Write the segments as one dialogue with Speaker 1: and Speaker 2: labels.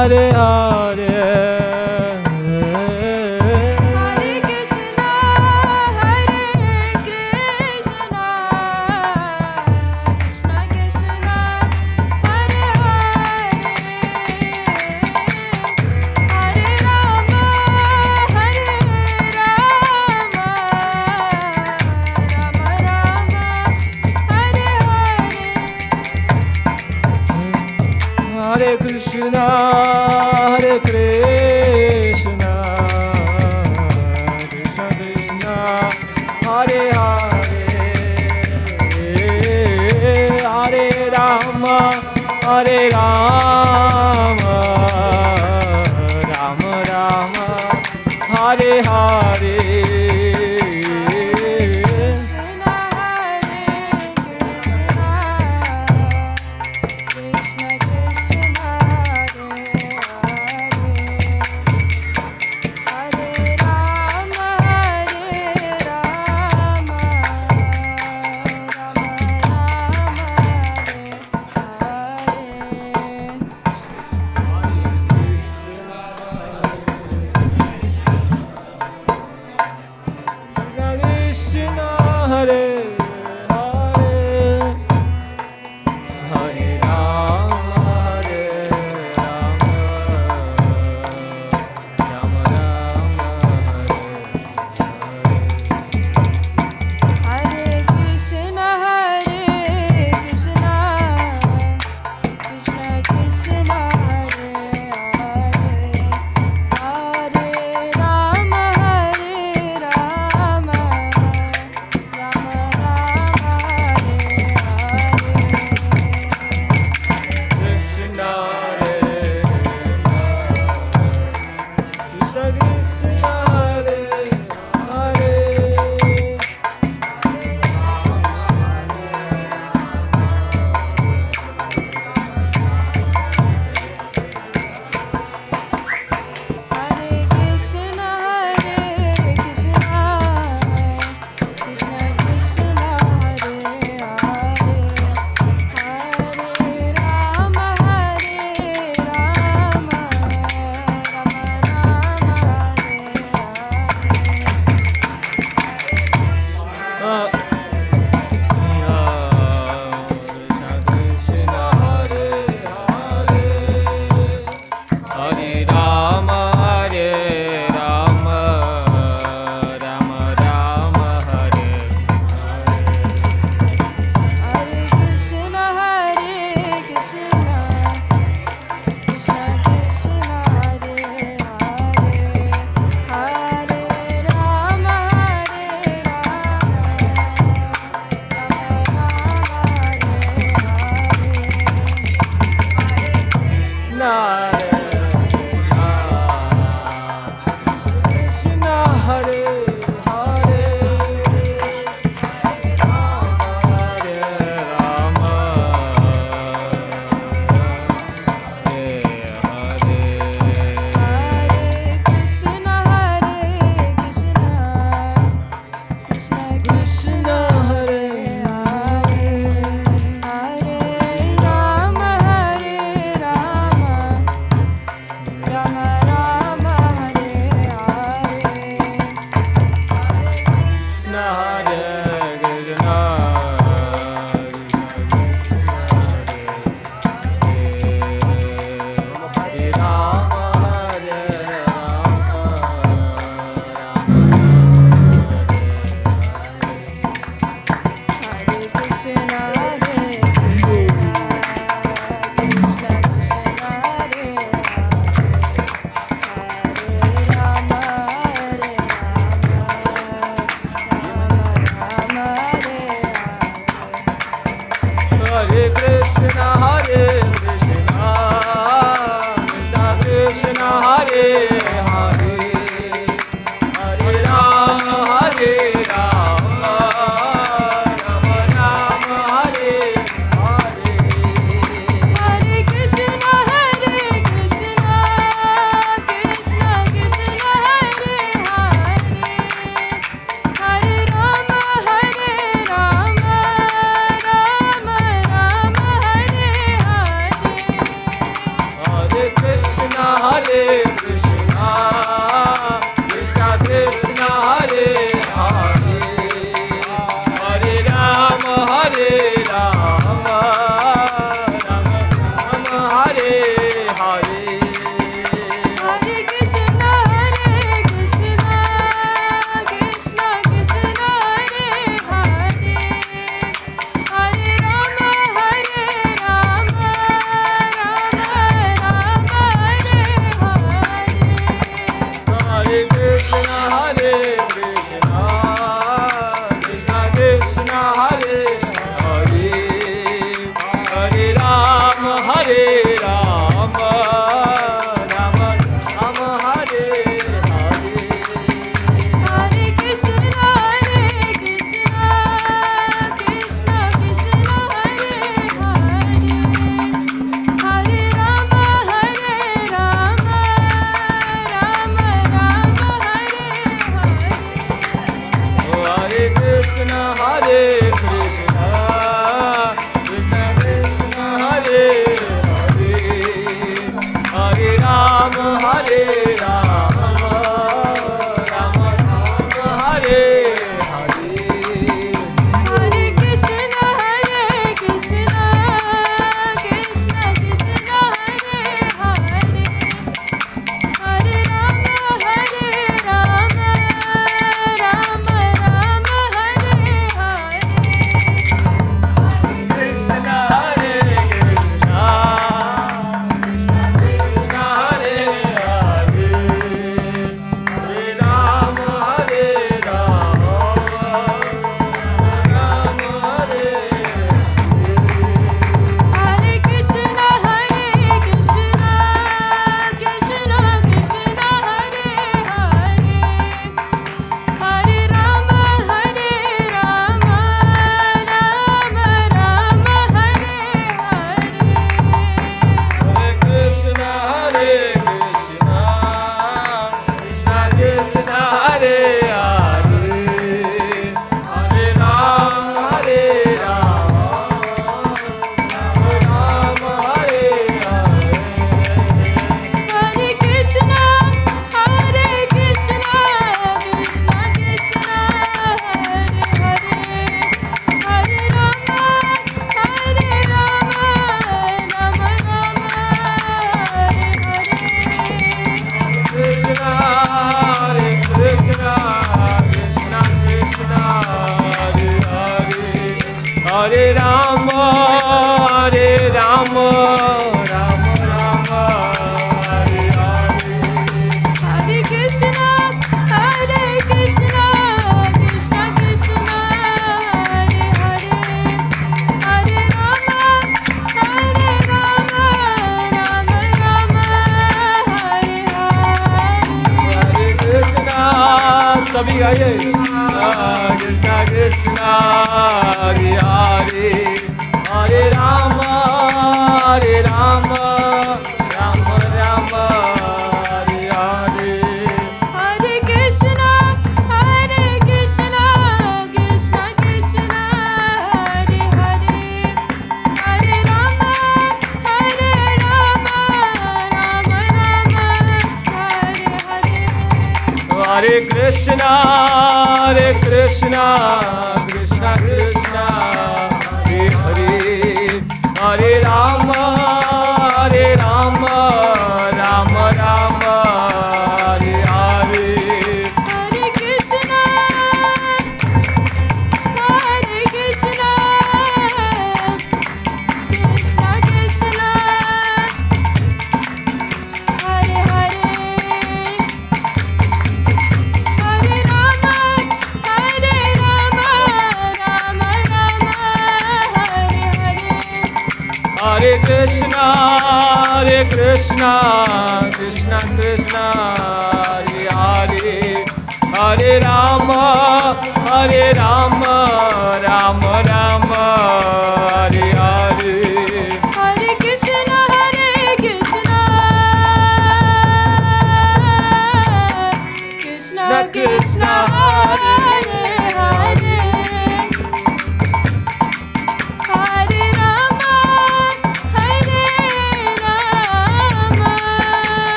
Speaker 1: Hare Hare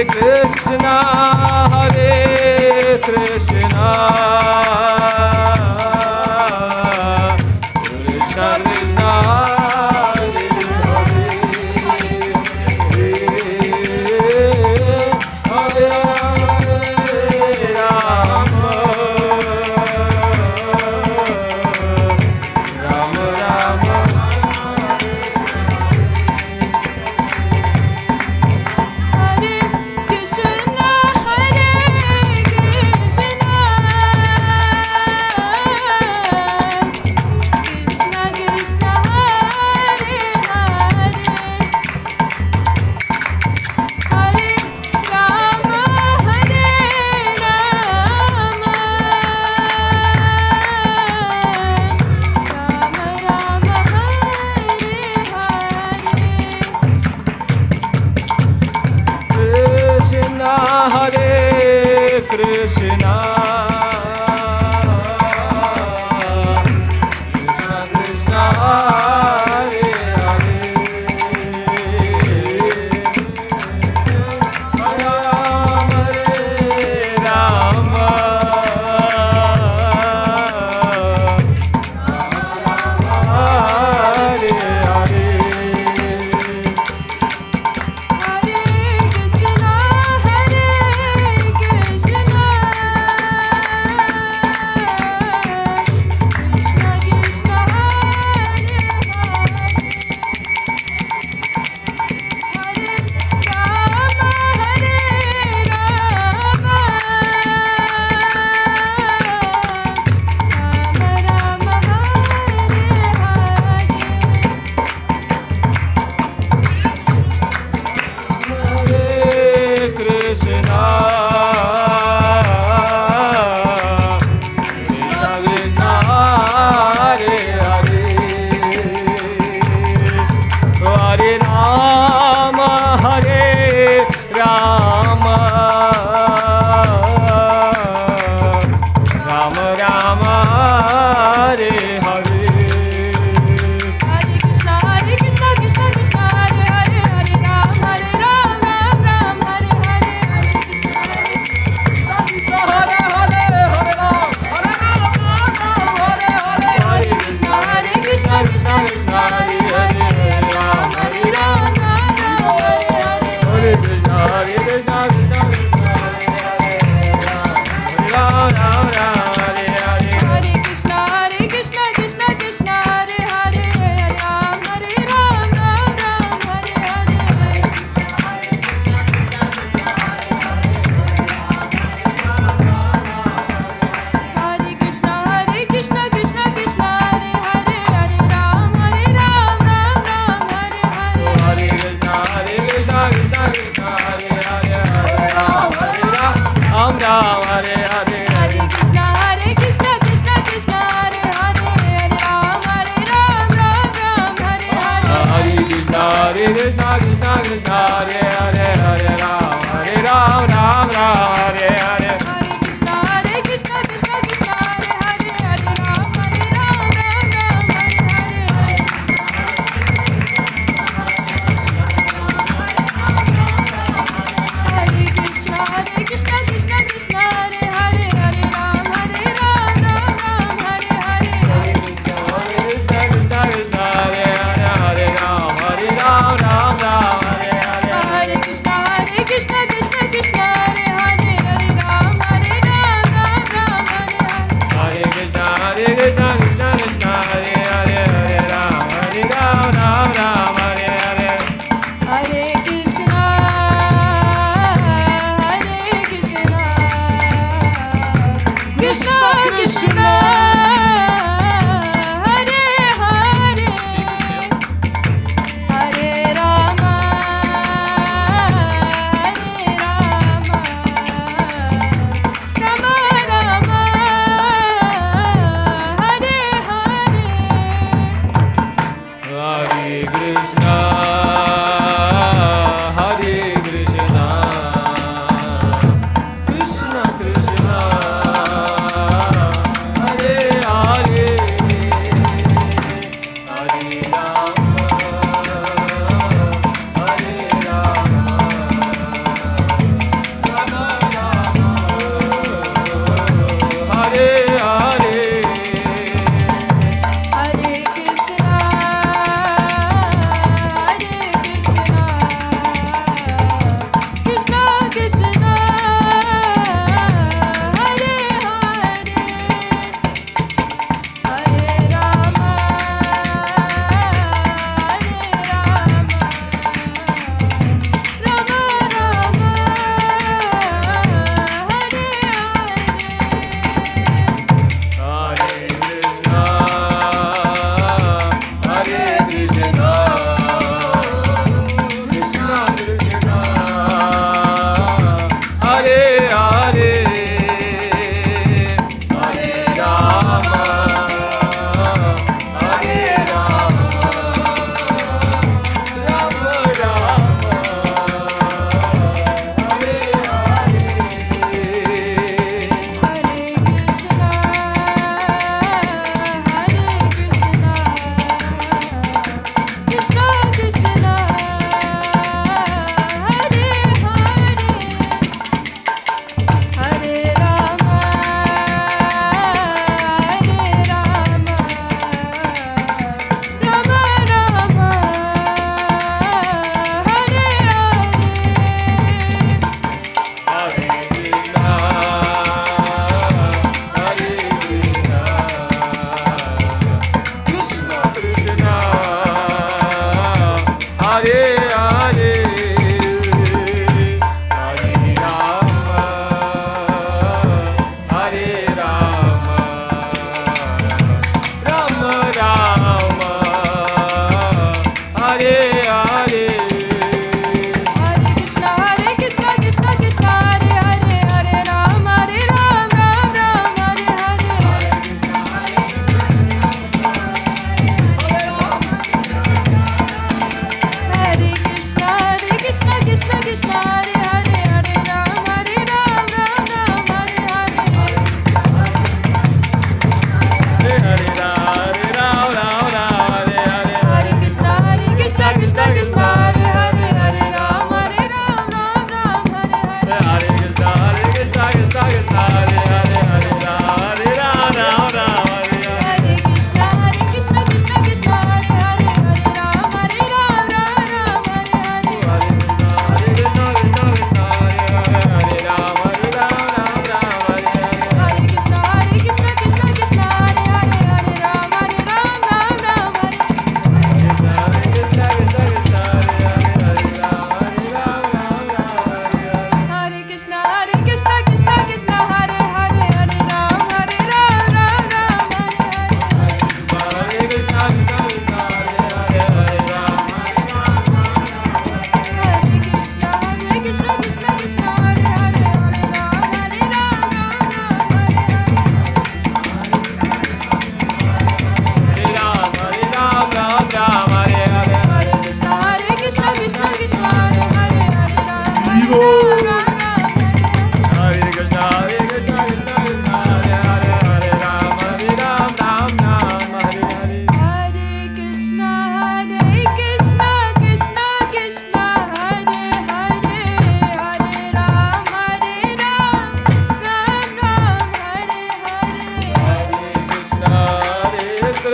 Speaker 1: Krishna, Hare Krishna, Krishna Krishna, Hare Hare, Hare Rama, Rama Rama. Krishna, Krishna Krishna, Hare Hare, Hare Rama, Hare Hare.
Speaker 2: Krishna Krishna Krishna Hare Hare Hare Rama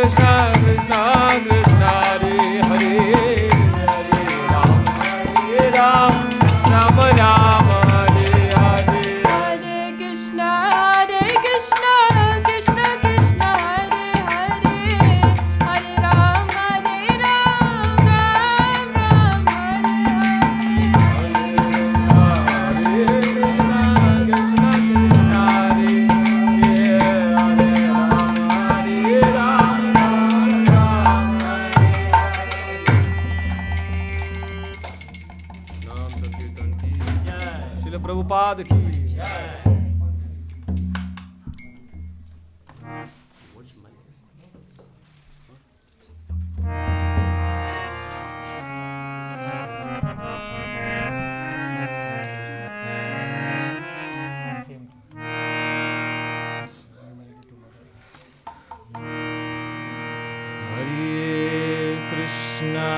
Speaker 1: Krishna Krishna Krishna Hare Hare Hare Ram Ram Ram Hare Hare
Speaker 2: Hare Krishna Krishna Krishna Hare Hare Hare Ram Ram Ram Hare
Speaker 1: Shila Prabhupada ki Hare Krishna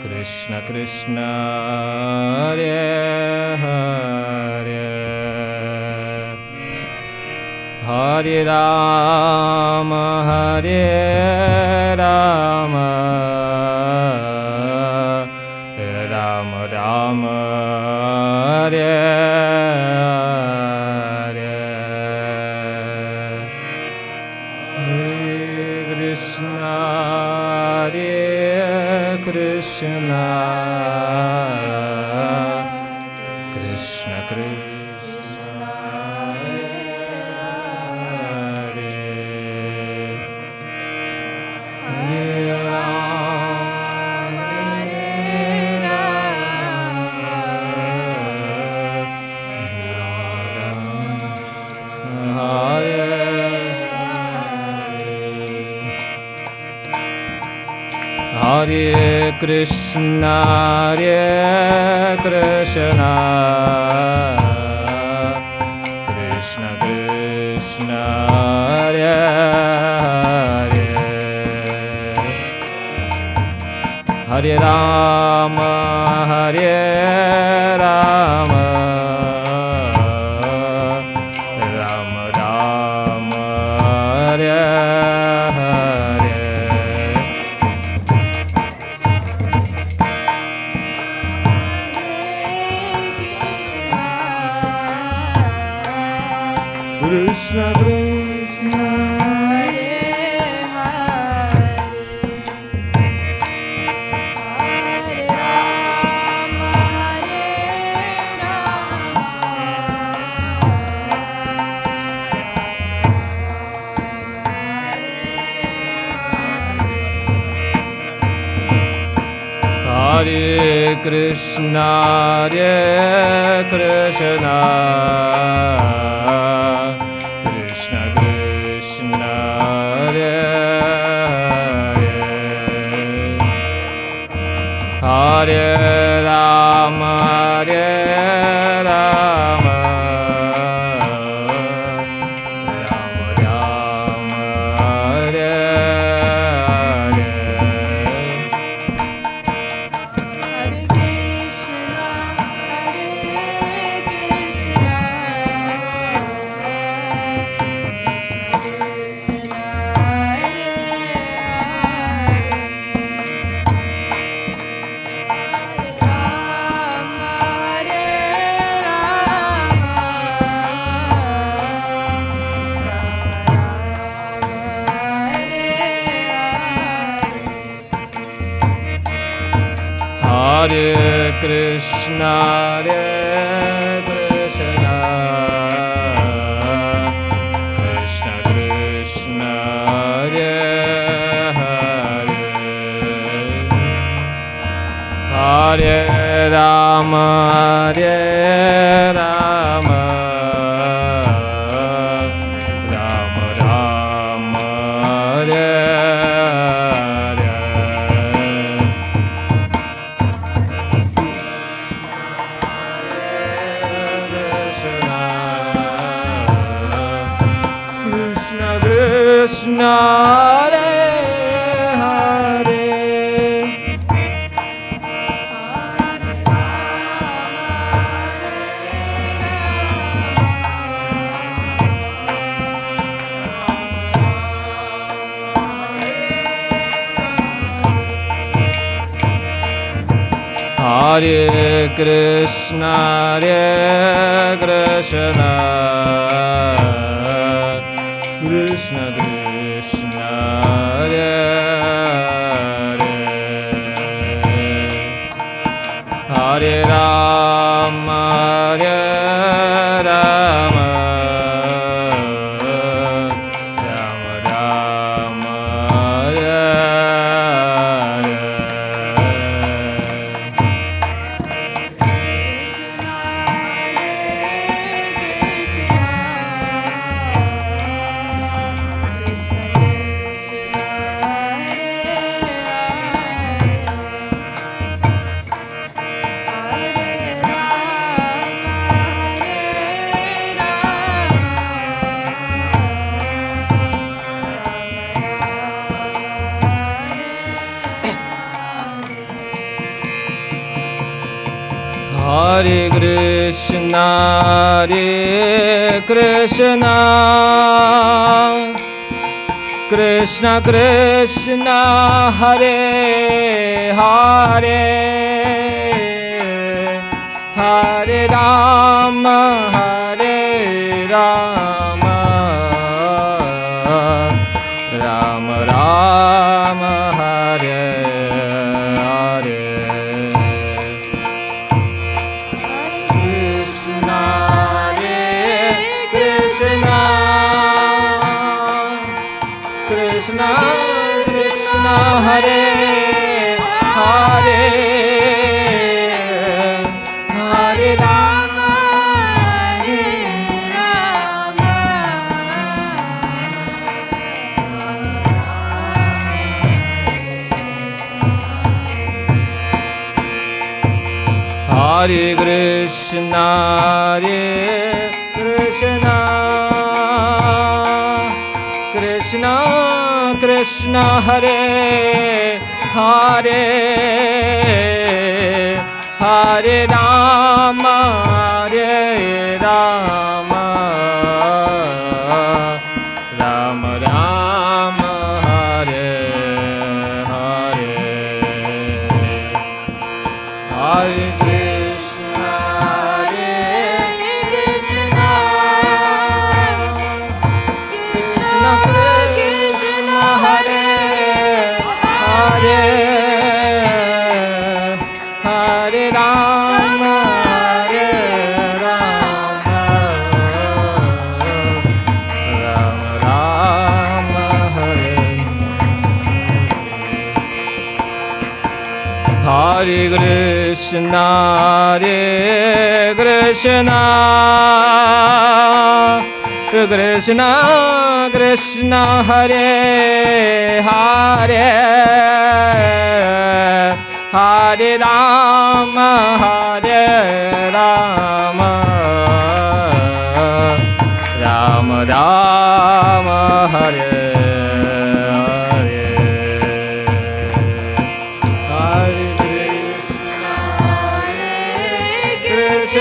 Speaker 1: Krishna Krishna Hare Hare Hare Rama Hare Rama Rama Rama Hare Hare Hare Krishna Krishna Krishna Krishna Hare Hare Rama Hare Hare Krishna Krishna Krishna Krishna Hare Hare Hare Rama Hare Rama Rama Rama Hare Hare Krishna Krishna
Speaker 2: Hare Hare Hare Rama Hare
Speaker 1: Hare Krishna Krishna Krishna Krishna Hare Hare Hare Rama Hare Rama Rama Rama Hare Hare
Speaker 2: Hare Krishna Krishna Krishna Hare
Speaker 1: Hare Krishna Krishna Krishna Krishna Hare Hare Hare Rama Hare Rama Rama Rama Hare Krishna Hare Hare Hare Krishna, Krishna Krishna Krishna, Hare Hare Rama, Hare Rama, Rama Rama, Hare Hare Krishna, Hare Krishna, Krishna Krishna, Hare Hare, Hare Rama, Hare Rama, Rama Rama, Hare Krishna Krishna, Hare Hare, Hare Rama, Hare Rama, Hare Krishna, Hare Krishna, Krishna Krishna, Hare Hare, Hare Rama, Hare Rama, Rama Rama, Hare Hare, Hare Krishna, Hare Krishna, Krishna Krishna, Hare Hare, Hare Rama, Hare Rama, Rama Rama, Hare Hare Krishna, Hare Krishna, Krishna Krishna, Hare Hare, Hare Rama, Hare Rama, Rama Rama, Hare Hare, Hare Krishna, Hare Krishna,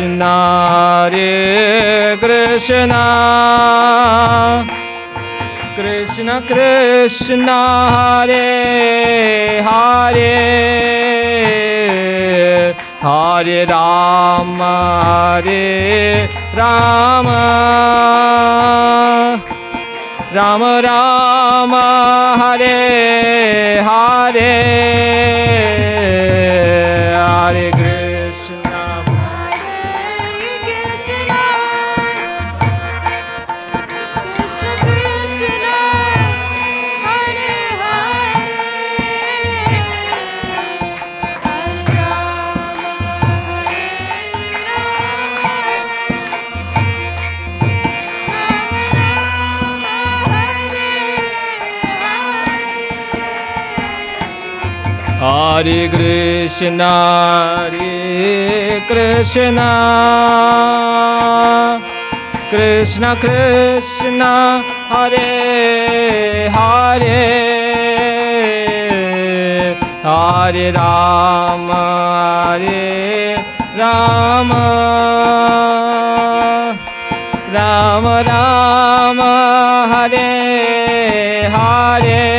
Speaker 1: Hare Krishna, Hare Krishna, Krishna Krishna, Hare Hare, Hare Rama, Hare Rama, Rama Rama, Hare Hare, Hare Krishna, Hare Krishna, Krishna Krishna, Hare Hare, Hare Rama, Hare Hare Krishna, Hare Krishna, Krishna Krishna Hare Hare Hare Rama Hare Rama Rama Rama Hare Hare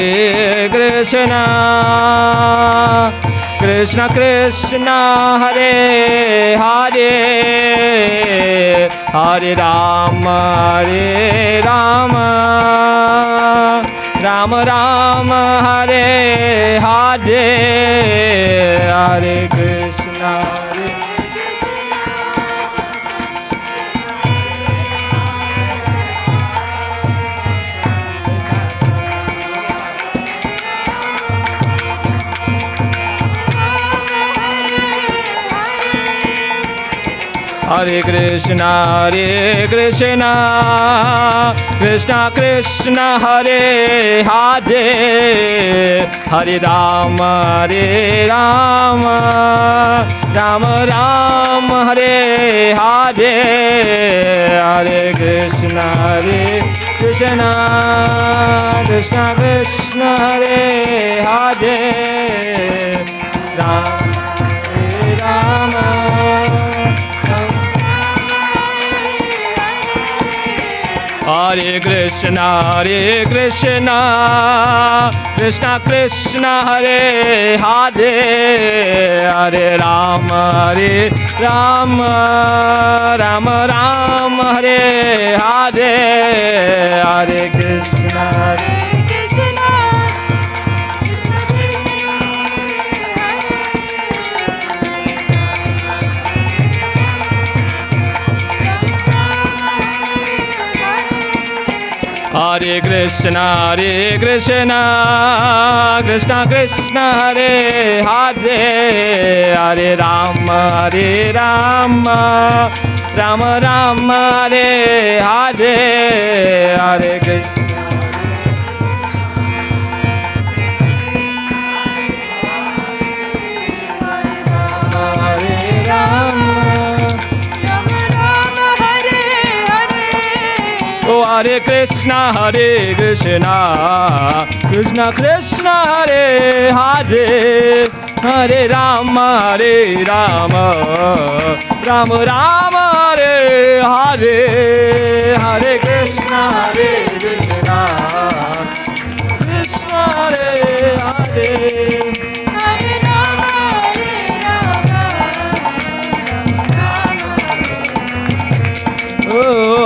Speaker 1: Hare Krishna Krishna Krishna Hare Hare Hare Rama Rama Rama Hare Hare Hare Krishna Hare Krishna Krishna Krishna Hare Hare Hare Rama Rama Rama Hare Hare Hare Krishna Krishna Krishna Hare Hare Rama Hare Krishna Krishna Krishna Hare Hare Hare Rama Rama Rama Hare Hare Hare Krishna Hare Krishna Krishna Hare Hare Hare Rama Rama Hare Hare Hare Krishna Hare Krishna Krishna Hare Hare Hare Rama Rama Hare Hare Hare Krishna Krishna Hare Hare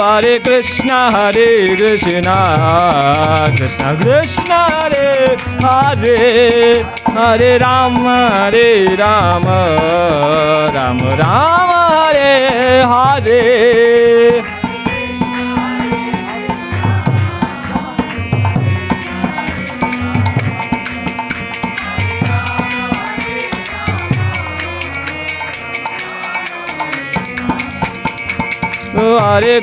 Speaker 1: Hare Krishna Krishna Hare Hare Hare Rama Rama Hare Hare Hare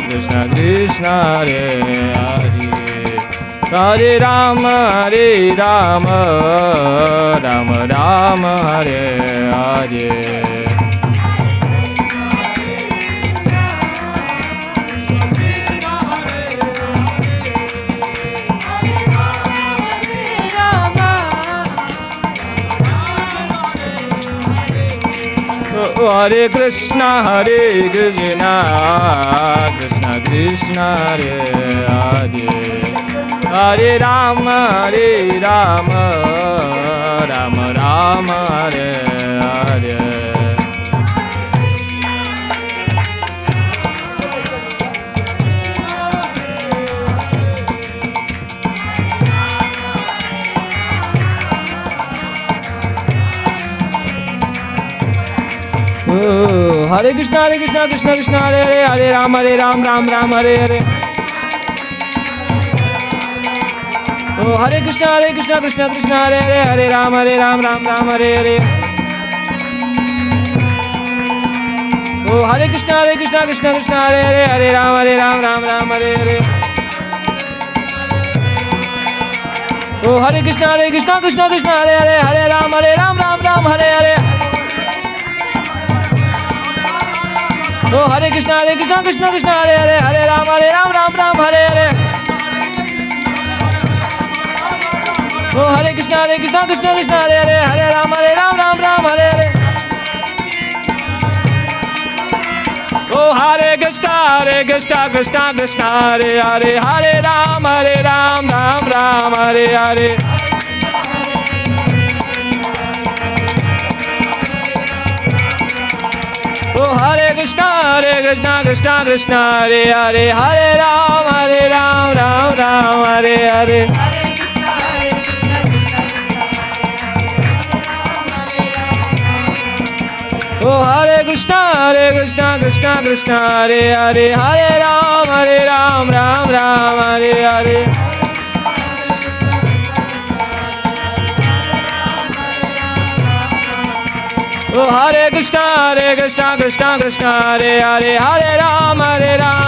Speaker 1: Krishna Krishna Hare Hare Hare Rama Rama Hare Hare Hare Krishna Krishna Hare Hare Hare Rama Rama Hare Hare Hare Krishna Krishna Krishna Hare Hare, Hare Ram Ram Ram Hare Hare. Oh Hare Krishna Krishna Krishna Hare Hare, Hare Ram Ram Hare Hare. Oh Hare Krishna Krishna Krishna Hare Hare, Hare Ram Ram Hare Hare. Oh Hare Krishna Krishna Hare Hare, Hare Ram Ram Hare Hare. Oh Hare Krishna Krishna Hare Hare, Hare Ram Ram Hare Hare. Oh Hare Krishna Krishna Hare Hare, Hare Ram Ram Hare Hare. Oh Hare Krishna Krishna Hare Hare, Hare Ram Ram Hare Hare. Oh Hare Krishna Krishna Hare Hare, Hare Ram Hare Hare. Oh Hare Krishna Krishna Hare Hare, Hare Ram Hare Hare. Oh Hare Krishna Krishna Hare Hare, Hare Ram Hare Hare.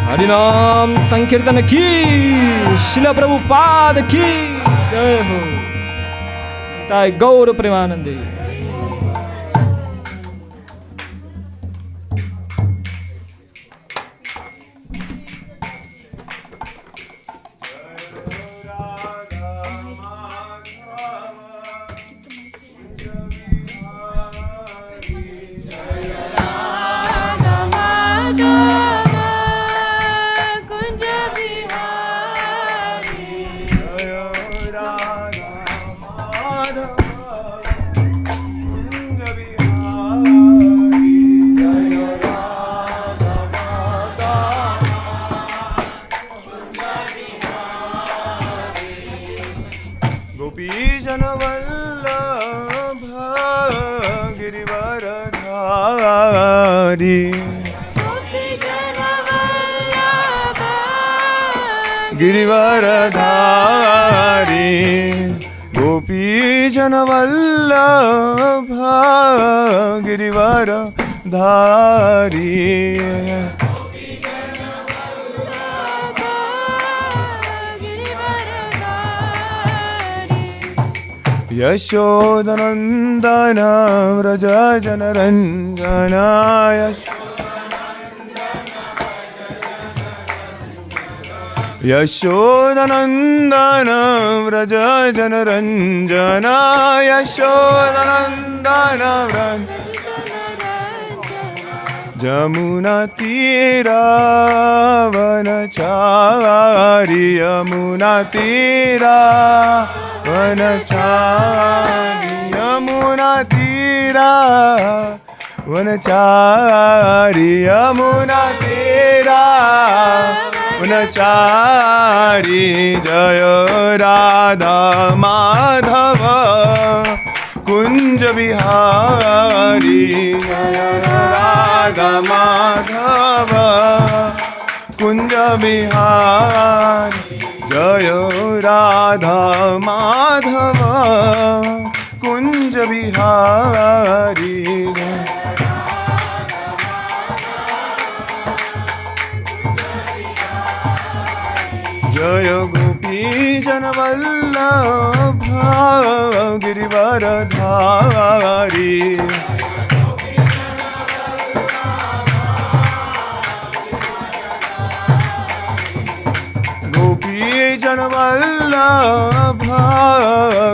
Speaker 1: हरिनाम संकीर्तन की, शिला प्रभुपाद की जय हो। ताय गौर प्रेमानंदी।
Speaker 3: गिरिवरधारी गोपी जनवल्लभ गिरिवरधारी यशोदनन्दन व्रज जनरञ्जन यशोदनन्दन व्रज जनरञ्जन यशोदनन्दन व्रज यमुनातीरावनचारि यमुनातीरावनचारि यमुनातीरावनचारि यमुनातीरावनचारि जय राधा माधव कुंज बिहारी जय राधा माधव कुंज बिहारी जय राधा माधव कुंज बिहारी जय गोपी जनवल्लभ गिरिवरधारी गोपी जनवल्लभ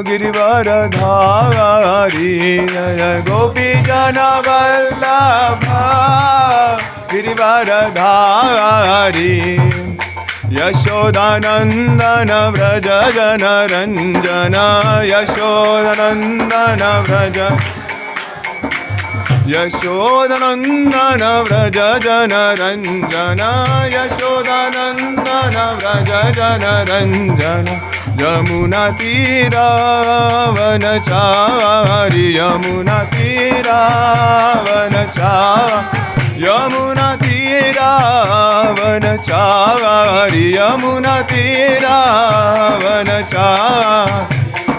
Speaker 3: गिरिवरधारी जय गोपी जनवल्लभ गिरिवरधारी यशोदानन्दन व्रज जनरञ्जन यशोदानन्दन व्रज यशोदनन्दन व्रज जनरञ्जन यशोदनन्दन व्रज जनरञ्जन यमुनातीरावनचारि यमुनातीरावनचारि यमुनातीरावनचारि यमुनातीरावनचारि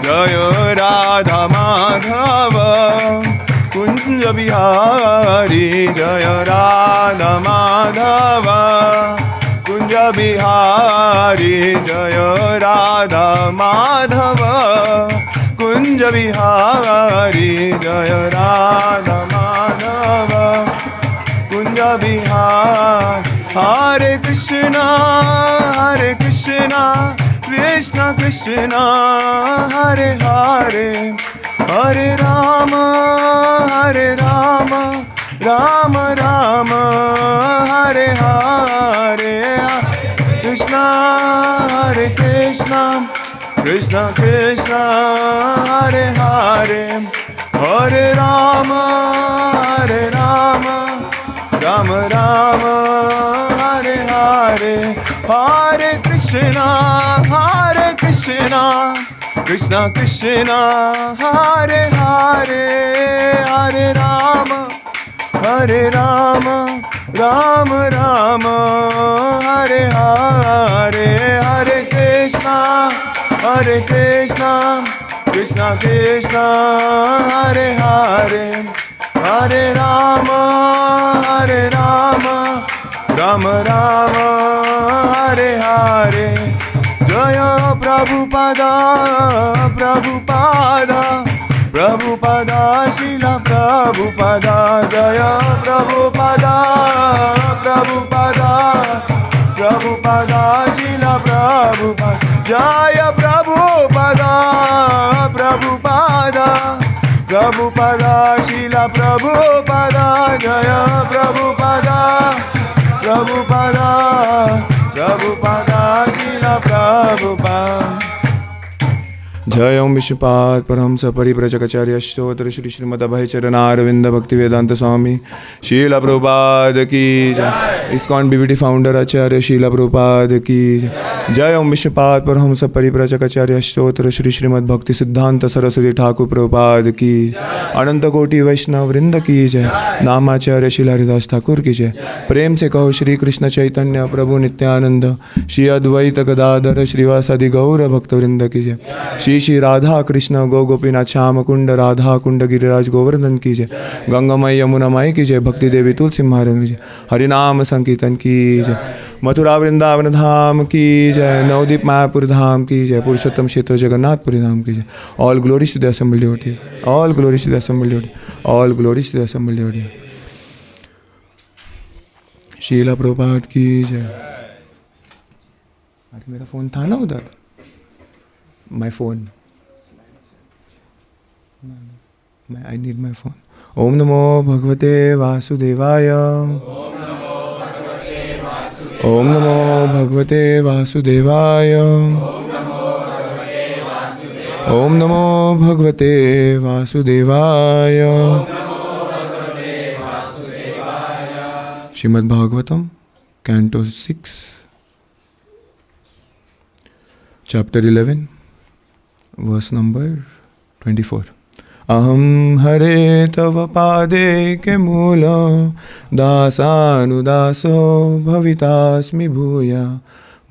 Speaker 3: जय राधा माधव कुंज बिहारी जय राधा माधव कुंज बिहारी जय राधा माधव कुंज बिहारी जय राधा माधव कुंज बिहारी हरे कृष्णा कृष्ण कृष्ण हरे हरे हरे राम राम राम हरे हरे कृष्णा कृष्ण कृष्ण हरे हरे हरे राम राम राम हरे हरे हरे कृष्णा कृष्ण कृष्ण हरे हरे हरे राम राम राम हरे हरे हरे कृष्णा कृष्ण कृष्ण हरे हरे हरे राम राम हरे हरे जय प्रभुपादा शिला प्रभुपादा जय प्रभुपादा शिला प्रभुपादा जय प्रभुपादा शिला प्रभुपादा जय प्रभुपादा शिला प्रभुपादा जय ओम विश्वपाद परमहंस परिव्राजकाचार्य स्तोत्र श्री श्रीमद् अभय चरणारविंद भक्ति वेदांत स्वामी शीला प्रभुपाद की जय। इस्कॉन बीबीटी फाउंडर आचार्य शीला प्रभुपाद की जय ओम विश्वपाद परमहंस परिव्राजकाचार्य स्तोत्र श्री श्रीमद् भक्ति सिद्धांत सरस्वती ठाकुर प्रभुपाद की अनंत कोटि वैष्णव वृंद की जय। नामाचार्य शीला हरिदास ठाकुर की जय। प्रेम से कहो श्री कृष्ण चैतन्य प्रभु नित्यानंद श्री अद्वैत गदाधर श्रीवासादि गौर भक्त वृंद की जय। श्री राधा कृष्ण गो गोपीनाथ श्याम कुंड राधा कुंड गिरिराज गोवर्धन की जय। गंगामय यमुनामय की जय। भक्ति देवी तुलसी महाराज की जय। हरिनाम संकीर्तन की जय। मथुरा वृंदावन धाम की जय। नवदीप मायापुर धाम की जय। पुरुषोत्तम क्षेत्र जगन्नाथपुरी धाम की जय। All glories to the assembled devotees, all glories to the assembled devotees, all glories to the assembled devotees. Srila Prabhupada की जय। अरे मेरा फोन था ना उधर, my phone. I need my phone. Om Namo Bhagavate Vasudevaya. Om Namo Bhagavate Vasudevaya. Om Namo Bhagavate Vasudevaya. Srimad Bhagavatam, Canto 6, Chapter 11. Verse number 24. Aham hare tava pade ke moola dasanudaso bhavitasmi bhuya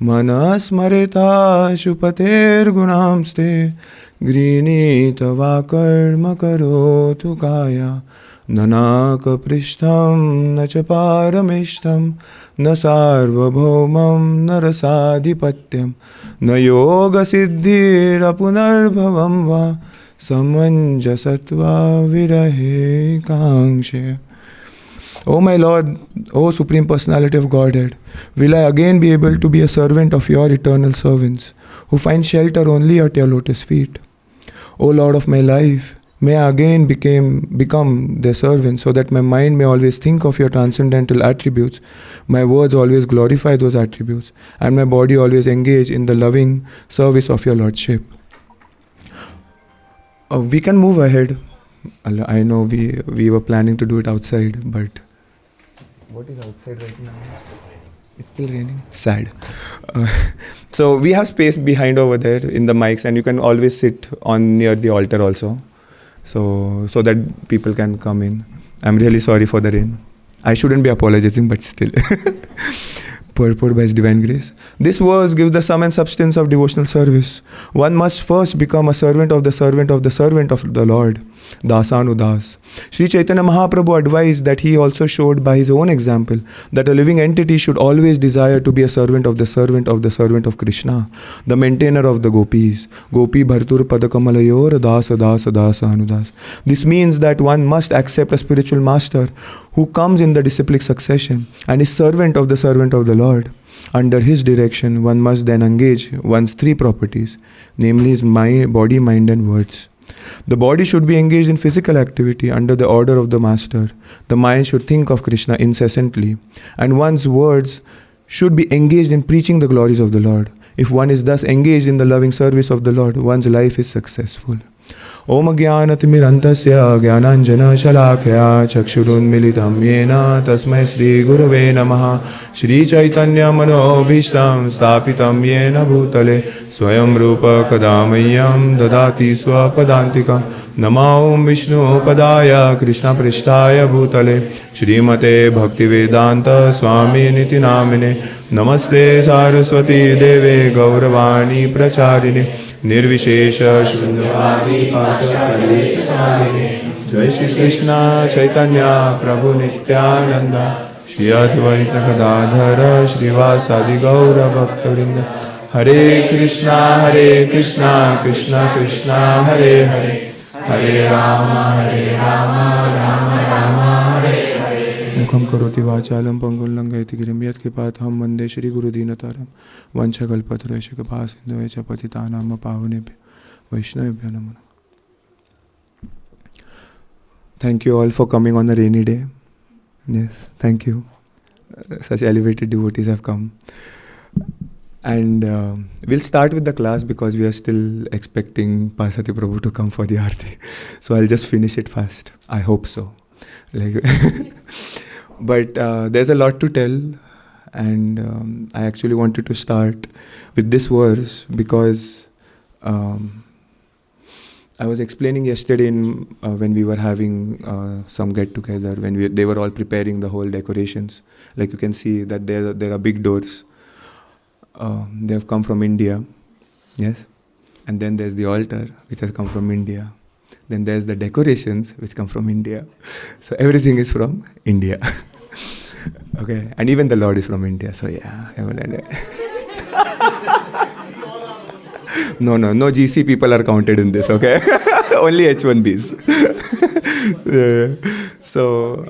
Speaker 3: manasmarita shupater gunamste grinita vakarma karotu kaya nanaka prishtam na cha paramishtam na sarvabhaumam na rasadhipatyam na yoga siddhira punarbhavam va samanjasatva virahe kangshe. O my Lord, O Supreme Personality of Godhead, will I again be able to be a servant of your eternal servants, who find shelter only at your lotus feet? O Lord of my life, may I again become their servant, so that my mind may always think of your transcendental attributes, my words always glorify those attributes, and my body always engage in the loving service of your Lordship. We can move ahead. I know we were planning to do it outside, but what is outside right now? It's still raining. Sad. Uh, so we have space behind over there in the mics, and you can always sit on near the altar also, so that people can come in. I'm really sorry for the rain. I shouldn't be apologizing, but still. Purport by His divine grace. This verse gives the sum and substance of devotional service. One must first become a servant of the servant of the servant of the Lord. Dasanudas. Sri Chaitanya Mahaprabhu advised that he also showed by his own example that a living entity should always desire to be a servant of the servant of the servant of Krishna, the maintainer of the gopis. Gopi bhartur padakamalayor dasa dasa dasa anudas. This means that one must accept a spiritual master who comes in the disciplic succession and is servant of the Lord. Under his direction, one must then engage one's three properties, namely his mind, body, mind and words. The body should be engaged in physical activity under the order of the master. The mind should think of Krishna incessantly, and one's words should be engaged in preaching the glories of the Lord. If one is thus engaged in the loving service of the Lord, one's life is successful. Om Jnanatimirantasya Jnananjana Shalakya Chakshurunmilitam Yena Tasmai Shri Gurave Namaha Shri Chaitanya Manobhishtam Stapitam Yena Bhutale Swayam Rupa Kadamayam Dadati Swapadantikam Namah Vishnu Padaya Krishna Prishtaya Bhutale Shrimate Bhaktivedanta Swami Niti Namine Namaste Saraswati Deve Gauravani Pracharine Nirvishesha Shundavadi Pasha Jai Shri Krishna Chaitanya Prabhu Nityananda Shri Advaita Gadadhara Shrivasadi Gaura Bhaktarinda Hare Krishna Krishna Krishna Hare Hare Hare Rama Rama Rama Hare Mukham karoti vachalam pangul langayati girim yat kripatham vande Shri Guru Dinataram vanchakalpatarasya kapasindhavya patitanam pavunebhyo Vaishnavebhyo namo. Thank you all for coming on a rainy day. Yes, thank you. Such elevated devotees have come. And we'll start with the class because we are still expecting Pasati Prabhu to come for the Aarti. So I'll just finish it fast. I hope so. But there's a lot to tell, and I actually wanted to start with this verse because I was explaining yesterday when we were having some get together, when they were all preparing the whole decorations. Like you can see that there are big doors. They have come from India, yes, and then there's the altar which has come from India. Then there's the decorations which come from India. So everything is from India. Okay, and even the Lord is from India. So yeah. No GC people are counted in this. Okay, only H1Bs. So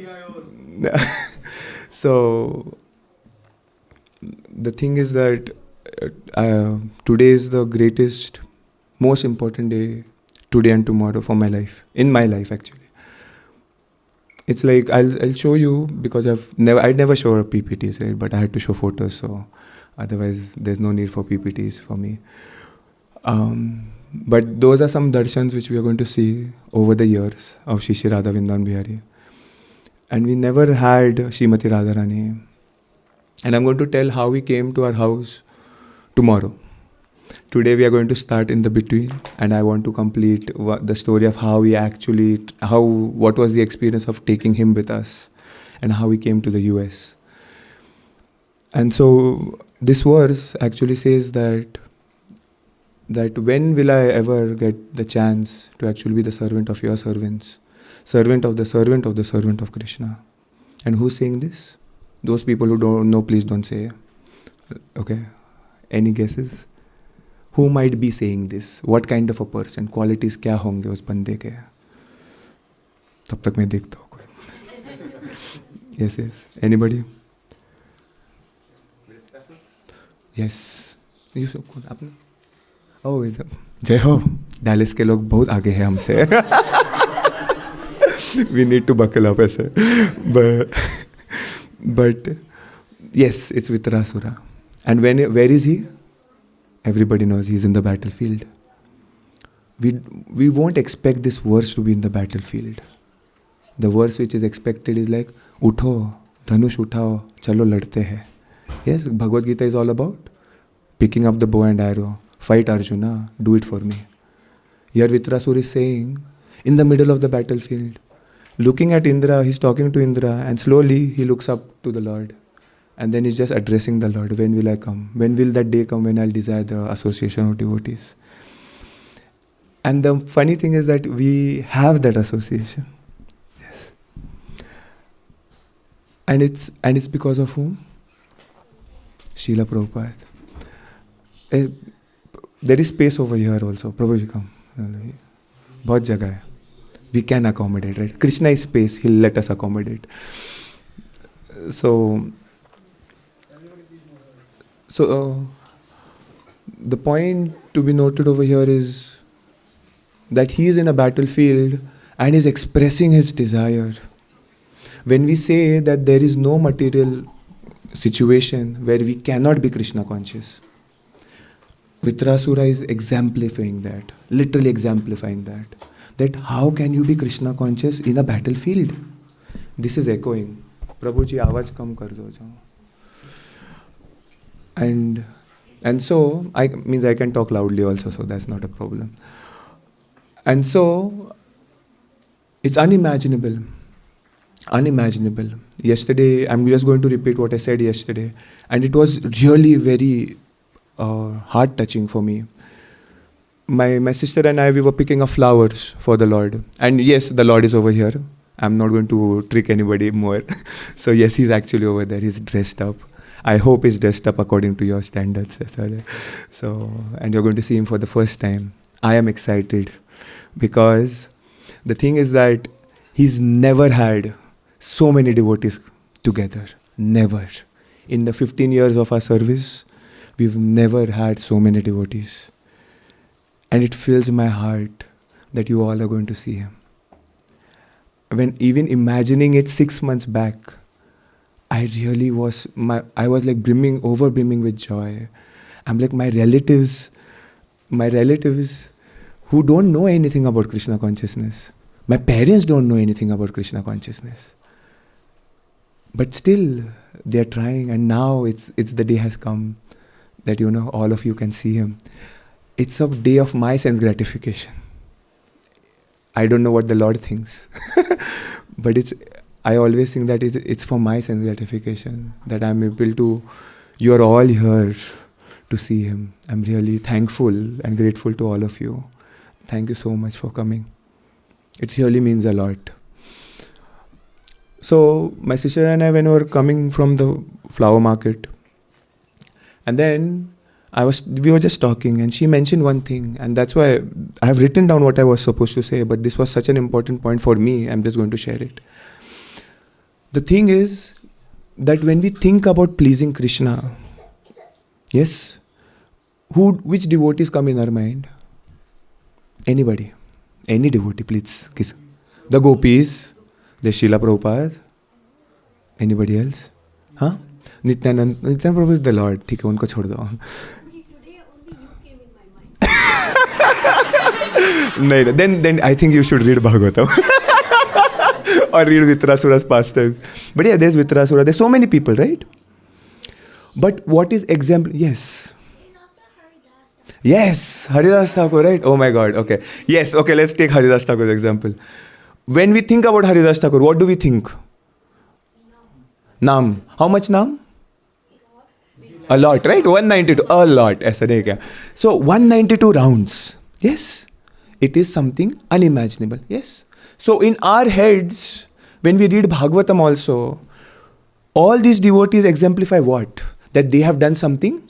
Speaker 3: the thing is that today is the greatest, most important day, today and tomorrow for my life, in my life actually. It's like I'll show you because I'd never show PPTs, right? But I had to show photos, so otherwise there's no need for PPTs for me. But those are some darshans which we are going to see over the years of Shri Radha Vrindavanbihari. And we never had Srimati Radharani. And I'm going to tell how we came to our house tomorrow. Today we are going to start in the between, and I want to complete the story of what was the experience of taking him with us and how he came to the US. And so this verse actually says that when will I ever get the chance to actually be the servant of your servants, servant of the servant of the servant of Krishna. And who's saying this? Those people who don't know, please don't say. Okay, any guesses? Who might be saying this? What kind of a person? Qualities क्या होंगे उस बंदे के? तब तक मैं देखता हूँ कोई. Yes. Anybody? Yes. You सब कौन? आपने? Oh, जय हो. Dallas के लोग बहुत आगे हैं हमसे. We need to buckle up ऐसे. But yes, it's Vitrasura. And where is he? Everybody knows he's in the battlefield. we won't expect this verse to be in the battlefield. The verse which is expected is like, Utho, dhanush uthao, chalo ladte hai. Yes, Bhagavad Gita is all about picking up the bow and arrow. Fight Arjuna, do it for me. Here Vitrasur is saying, in the middle of the battlefield, looking at Indra, he's talking to Indra, and slowly he looks up to the Lord. And then he's just addressing the Lord. When will I come? When will that day come when I'll desire the association of devotees? And the funny thing is that we have that association. Yes. And it's because of whom? Srila Prabhupada. There is space over here also. Prabhuji, come. Bahut jagah hai. We can accommodate, right? Krishna is space. He'll let us accommodate. So the point to be noted over here is that he is in a battlefield and is expressing his desire. When we say that there is no material situation where we cannot be Krishna conscious, Vitrasura is exemplifying that, literally exemplifying that. That how can you be Krishna conscious in a battlefield? This is echoing. Prabhuji, awaaz kam kar do jao. And so, I can talk loudly also, so that's not a problem. And so, it's unimaginable. Unimaginable. Yesterday, I'm just going to repeat what I said yesterday. And it was really very heart-touching for me. My sister and I, we were picking up flowers for the Lord. And yes, the Lord is over here. I'm not going to trick anybody more. So yes, he's actually over there. He's dressed up. I hope he's dressed up according to your standards. So, and you're going to see him for the first time. I am excited because the thing is that he's never had so many devotees together. Never. In the 15 years of our service, we've never had so many devotees. And it fills my heart that you all are going to see him. When even imagining it 6 months back, I really was, I was like brimming with joy. I'm like my relatives who don't know anything about Krishna consciousness. My parents don't know anything about Krishna consciousness. But still, they are trying, and now it's the day has come that all of you can see him. It's a day of my sense gratification. I don't know what the Lord thinks, but I always think that it's for my sense gratification that I'm able to. You're all here to see him. I'm really thankful and grateful to all of you. Thank you so much for coming. It really means a lot. So my sister and I, when we were coming from the flower market, and then we were just talking, and she mentioned one thing, and that's why I have written down what I was supposed to say, but this was such an important point for me, I'm just going to share it. The thing is that when we think about pleasing Krishna, yes, which devotees come in our mind? Anybody. Any devotee, please. The gopis, the Srila Prabhupada. Anybody else? Huh? Nityananda Prabhu is the Lord. ठीक है, उनको छोड़ दो.
Speaker 4: Today only you came in my mind.
Speaker 3: No, then I think you should read Bhagavatam. Or read Vitrasura's pastimes. But yeah, there's Vitrasura. There's so many people, right? But what is example? Yes. Yes, Haridas Thakur, right? Oh my God, okay. Yes, okay, let's take Haridas Thakur's example. When we think about Haridas Thakur, what do we think? Naam. How much Naam? A lot, right? 192, a lot. ऐसा नहीं क्या? So 192 rounds. Yes. It is something unimaginable. Yes. So in our heads, when we read Bhagavatam also, all these devotees exemplify what? That they have done something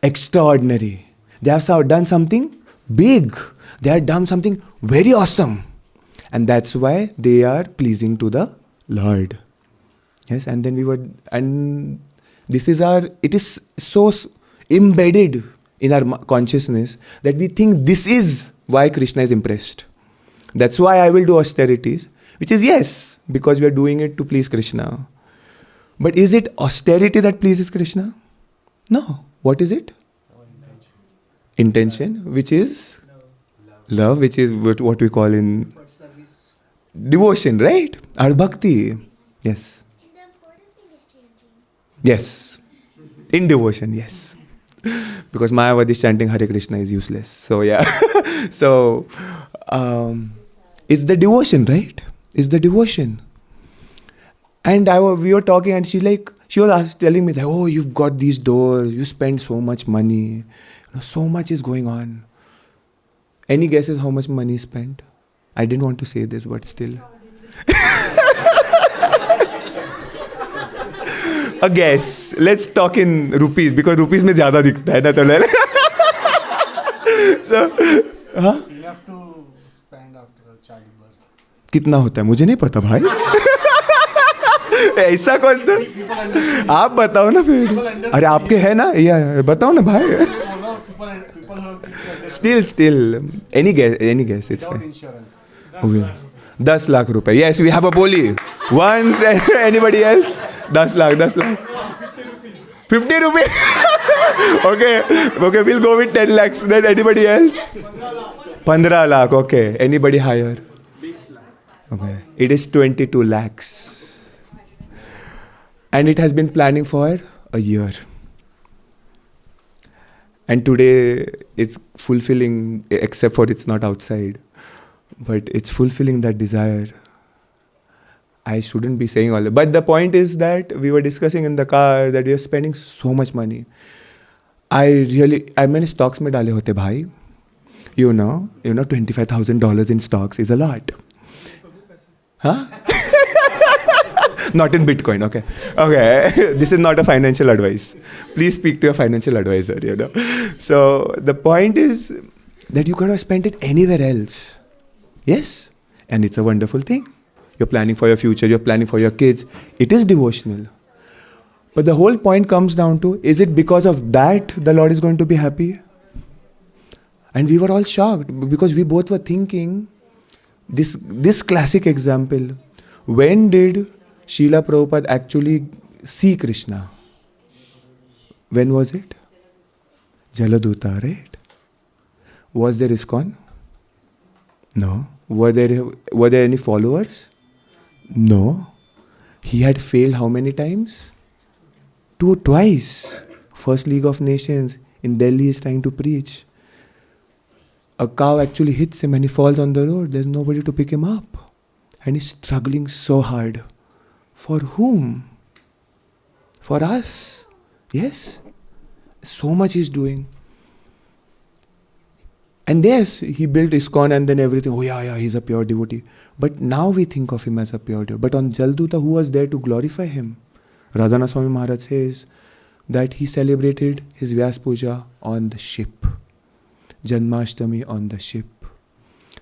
Speaker 3: extraordinary. They have done something big. They have done something very awesome. And that's why they are pleasing to the Lord. Yes, and then it is so embedded in our consciousness that we think this is why Krishna is impressed. That's why I will do austerities, which is yes, because we are doing it to please Krishna. But is it austerity that pleases Krishna? No. What is it? Intention, which is Love, which is what we call in devotion, right? Our bhakti. Yes.
Speaker 4: And the important thing is chanting.
Speaker 3: Yes. In devotion, yes. Because Mayavadi chanting Hare Krishna is useless. So yeah. So it's the devotion, right? It's the devotion. And we were talking, and she was telling me that, oh, you've got these doors, you spend so much money, so much is going on. Any guesses how much money is spent? I didn't want to say this, but still. A guess. Let's talk in rupees, because rupees में ज़्यादा दिखता है ना तो ले. So, हाँ?
Speaker 5: You have to spend after childbirth.
Speaker 3: कितना होता है मुझे नहीं पता भाई. ऐसा कौन था? आप बताओ ना फिर. अरे आपके है ना? या बताओ ना भाई. Still, any guess, it's fine.
Speaker 5: Insurance.
Speaker 3: Okay. 10 lakh रुपए. Yes, we have a boli. Once, anybody else? 10 lakh. 50 rupees. Okay, we'll go with 10 lakhs. Then anybody else? 15 lakh. Okay. Anybody higher? Okay. It is 22 lakhs. And it has been planning for a year. And today it's fulfilling, except for it's not outside. But it's fulfilling that desire. I shouldn't be saying all that. But the point is that we were discussing in the car that we are spending so much money. मैंने stocks में डाले होते भाई. You know, $25,000 in stocks is a lot. Huh? Not in Bitcoin, okay. This is not a financial advice. Please speak to your financial advisor, So the point is that you could have spent it anywhere else. Yes? And it's a wonderful thing. You're planning for your future, you're planning for your kids. It is devotional. But the whole point comes down to, is it because of that the Lord is going to be happy? And we were all shocked because we both were thinking, this classic example, when did Srila Prabhupada actually see Krishna? When was it? Jaladuta, right? Was there ISKCON? No. Were there any followers? No. He had failed how many times? Twice. First League of Nations in Delhi is trying to preach. A cow actually hits him and he falls on the road. There's nobody to pick him up. And he's struggling so hard. For whom? For us. Yes. So much he's doing. And yes, he built ISKCON and then everything. Oh yeah, he's a pure devotee. But now we think of him as a pure devotee. But on Jalduta, who was there to glorify him? Radhana Swami Maharaj says that he celebrated his Vyas Puja on the ship. Janmashtami on the ship.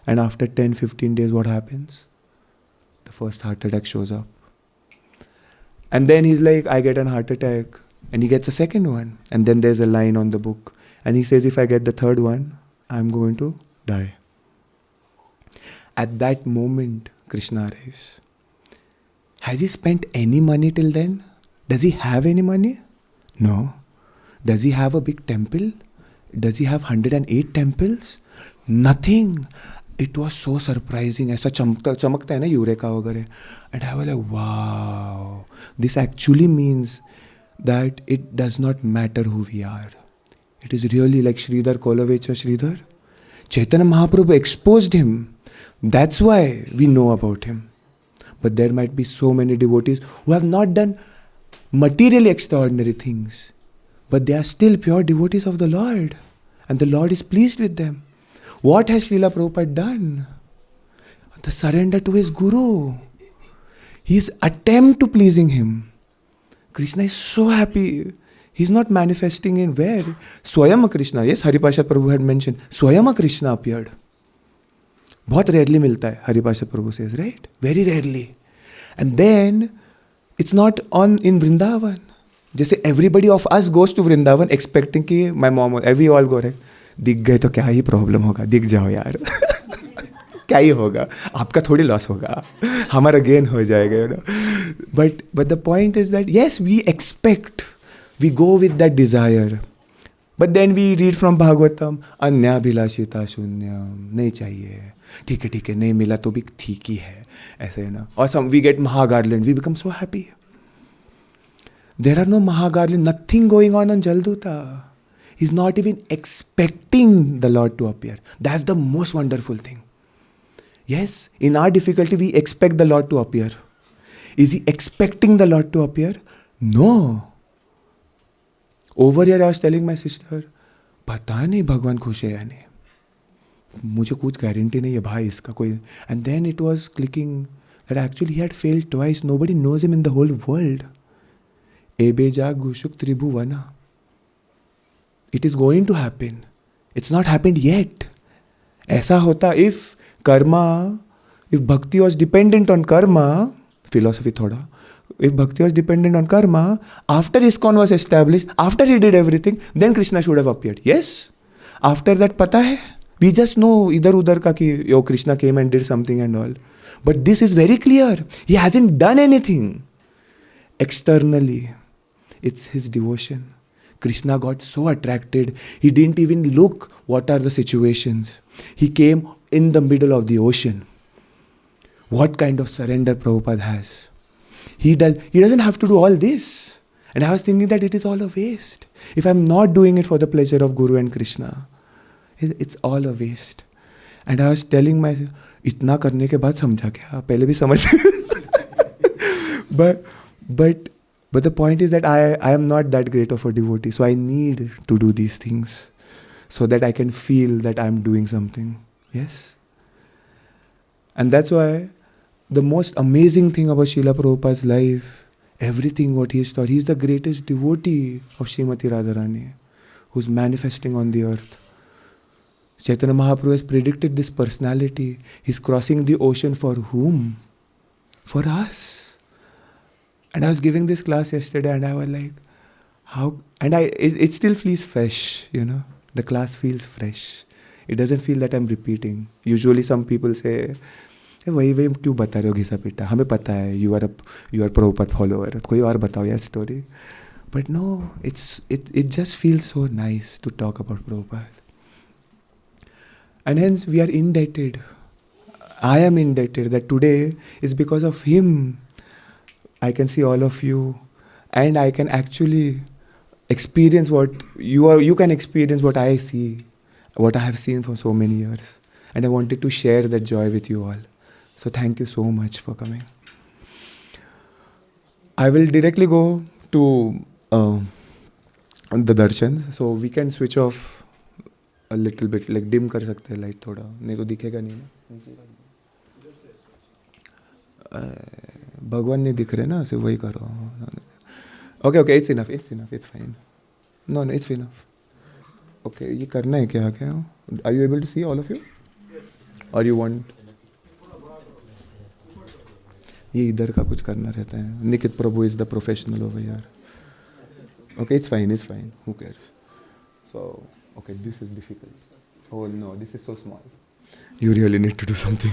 Speaker 3: And after 10-15 days, what happens? The first heart attack shows up. And then he's like, I get a heart attack. And he gets a second one. And then there's a line on the book. And he says, if I get the third one, I'm going to die. At that moment, Krishna arrives. Has he spent any money till then? Does he have any money? No. Does he have a big temple? Does he have 108 temples? Nothing. It was so surprising. ऐसा चमकता है ना eureka वगैरह. And I was like, wow. This actually means that it does not matter who we are. It is really like Sridhar Kolavecha Sridhar. Chaitanya Mahaprabhu exposed him. That's why we know about him. But there might be so many devotees who have not done materially extraordinary things. But they are still pure devotees of the Lord. And the Lord is pleased with them. What has Srila Prabhupada done? The surrender to his Guru. His attempt to pleasing him. Krishna is so happy. He's not manifesting in where? Swayama Krishna. Yes, Haripasha Prabhu had mentioned. Swayama Krishna appeared. बहुत rarely मिलता है, Haripasha Prabhu says, right? Very rarely. And then, it's not on in Vrindavan. जैसे everybody of us goes to Vrindavan expecting कि my mom, we all go, right? दिख गए तो क्या ही problem होगा, दिख जाओ यार. क्या ही होगा, आपका थोड़ी लॉस होगा, हमारा गेन हो जाएगा. But the point is that, yes, we expect, we go with that desire. But then we read from Bhagavatam, अन्याभिलाषिता शून्यम, नहीं चाहिए, ठीक है, नहीं मिला तो भी ठीक ही है, ऐसे है ना. Or we get Mahagarland, we become so happy. There are no Mahagarland, nothing going on Jalduta. He's not even expecting the Lord to appear. That's the most wonderful thing. Yes, in our difficulty we expect the Lord to appear. Is he expecting the Lord to appear? No. Over here I was telling my sister, पता नहीं भगवान खुश है या नहीं, मुझे कुछ guarantee नहीं है भाई इसका कोई. And then it was clicking that actually he had failed twice. Nobody knows him in the whole world. Ebeja Gushuk Tribhuvana. It is going to happen. It's not happened yet. ऐसा होता if karma, if bhakti was dependent on karma, philosophy thoda, if bhakti was dependent on karma, after ISKCON was established, after he did everything, then Krishna should have appeared. Yes. After that, pata hai. We just know idhar udhar ka ki, yo, Krishna came and did something and all. But this is very clear. He hasn't done anything. Externally, it's his devotion. Krishna got so attracted, he didn't even look what are the situations. He came in the middle of the ocean. What kind of surrender Prabhupada has? He doesn't have to do all this. And I was thinking that it is all a waste. If I'm not doing it for the pleasure of Guru and Krishna, it's all a waste. And I was telling myself, इतना करने के बाद समझा क्या? पहले भी समझ. But the point is that I am not that great of a devotee. So I need to do these things so that I can feel that I'm doing something. Yes? And that's why the most amazing thing about Srila Prabhupada's life, everything what he has taught, he's the greatest devotee of Srimati Radharani, who's manifesting on the earth. Chaitanya Mahaprabhu has predicted this personality. He's crossing the ocean for whom? For us. And I was giving this class yesterday and I was like, how? And it still feels fresh, you know. The class feels fresh. It doesn't feel that I'm repeating. Usually some people say, वही क्यों बता रहे हो घिसा पिटा, हमें पता है you are Prabhupada follower, कोई और बताओ यार story. But no, it just feels so nice to talk about Prabhupada. And hence we are indebted. I am indebted that today is because of him I can see all of you and I can actually experience what you can experience what I see, what I have seen for so many years. And I wanted to share that joy with you all. So thank you so much for coming. I will directly go to the darshans. So we can switch off a little bit, like dim कर सकते हैं light थोड़ा, नहीं तो दिखेगा नहीं ना. भगवान नहीं दिख रहे ना, सिर्फ वही करो. Okay, it's enough, it's fine. No, it's enough. Okay, ये करना है क्या? Are you able to see all of you? Yes. Or you want? ये इधर का कुछ करना रहता है. Nikit Prabhu is the professional over here. Okay, it's fine. Who cares? So, okay, this is difficult. Oh no, this is so small. You really need to do something.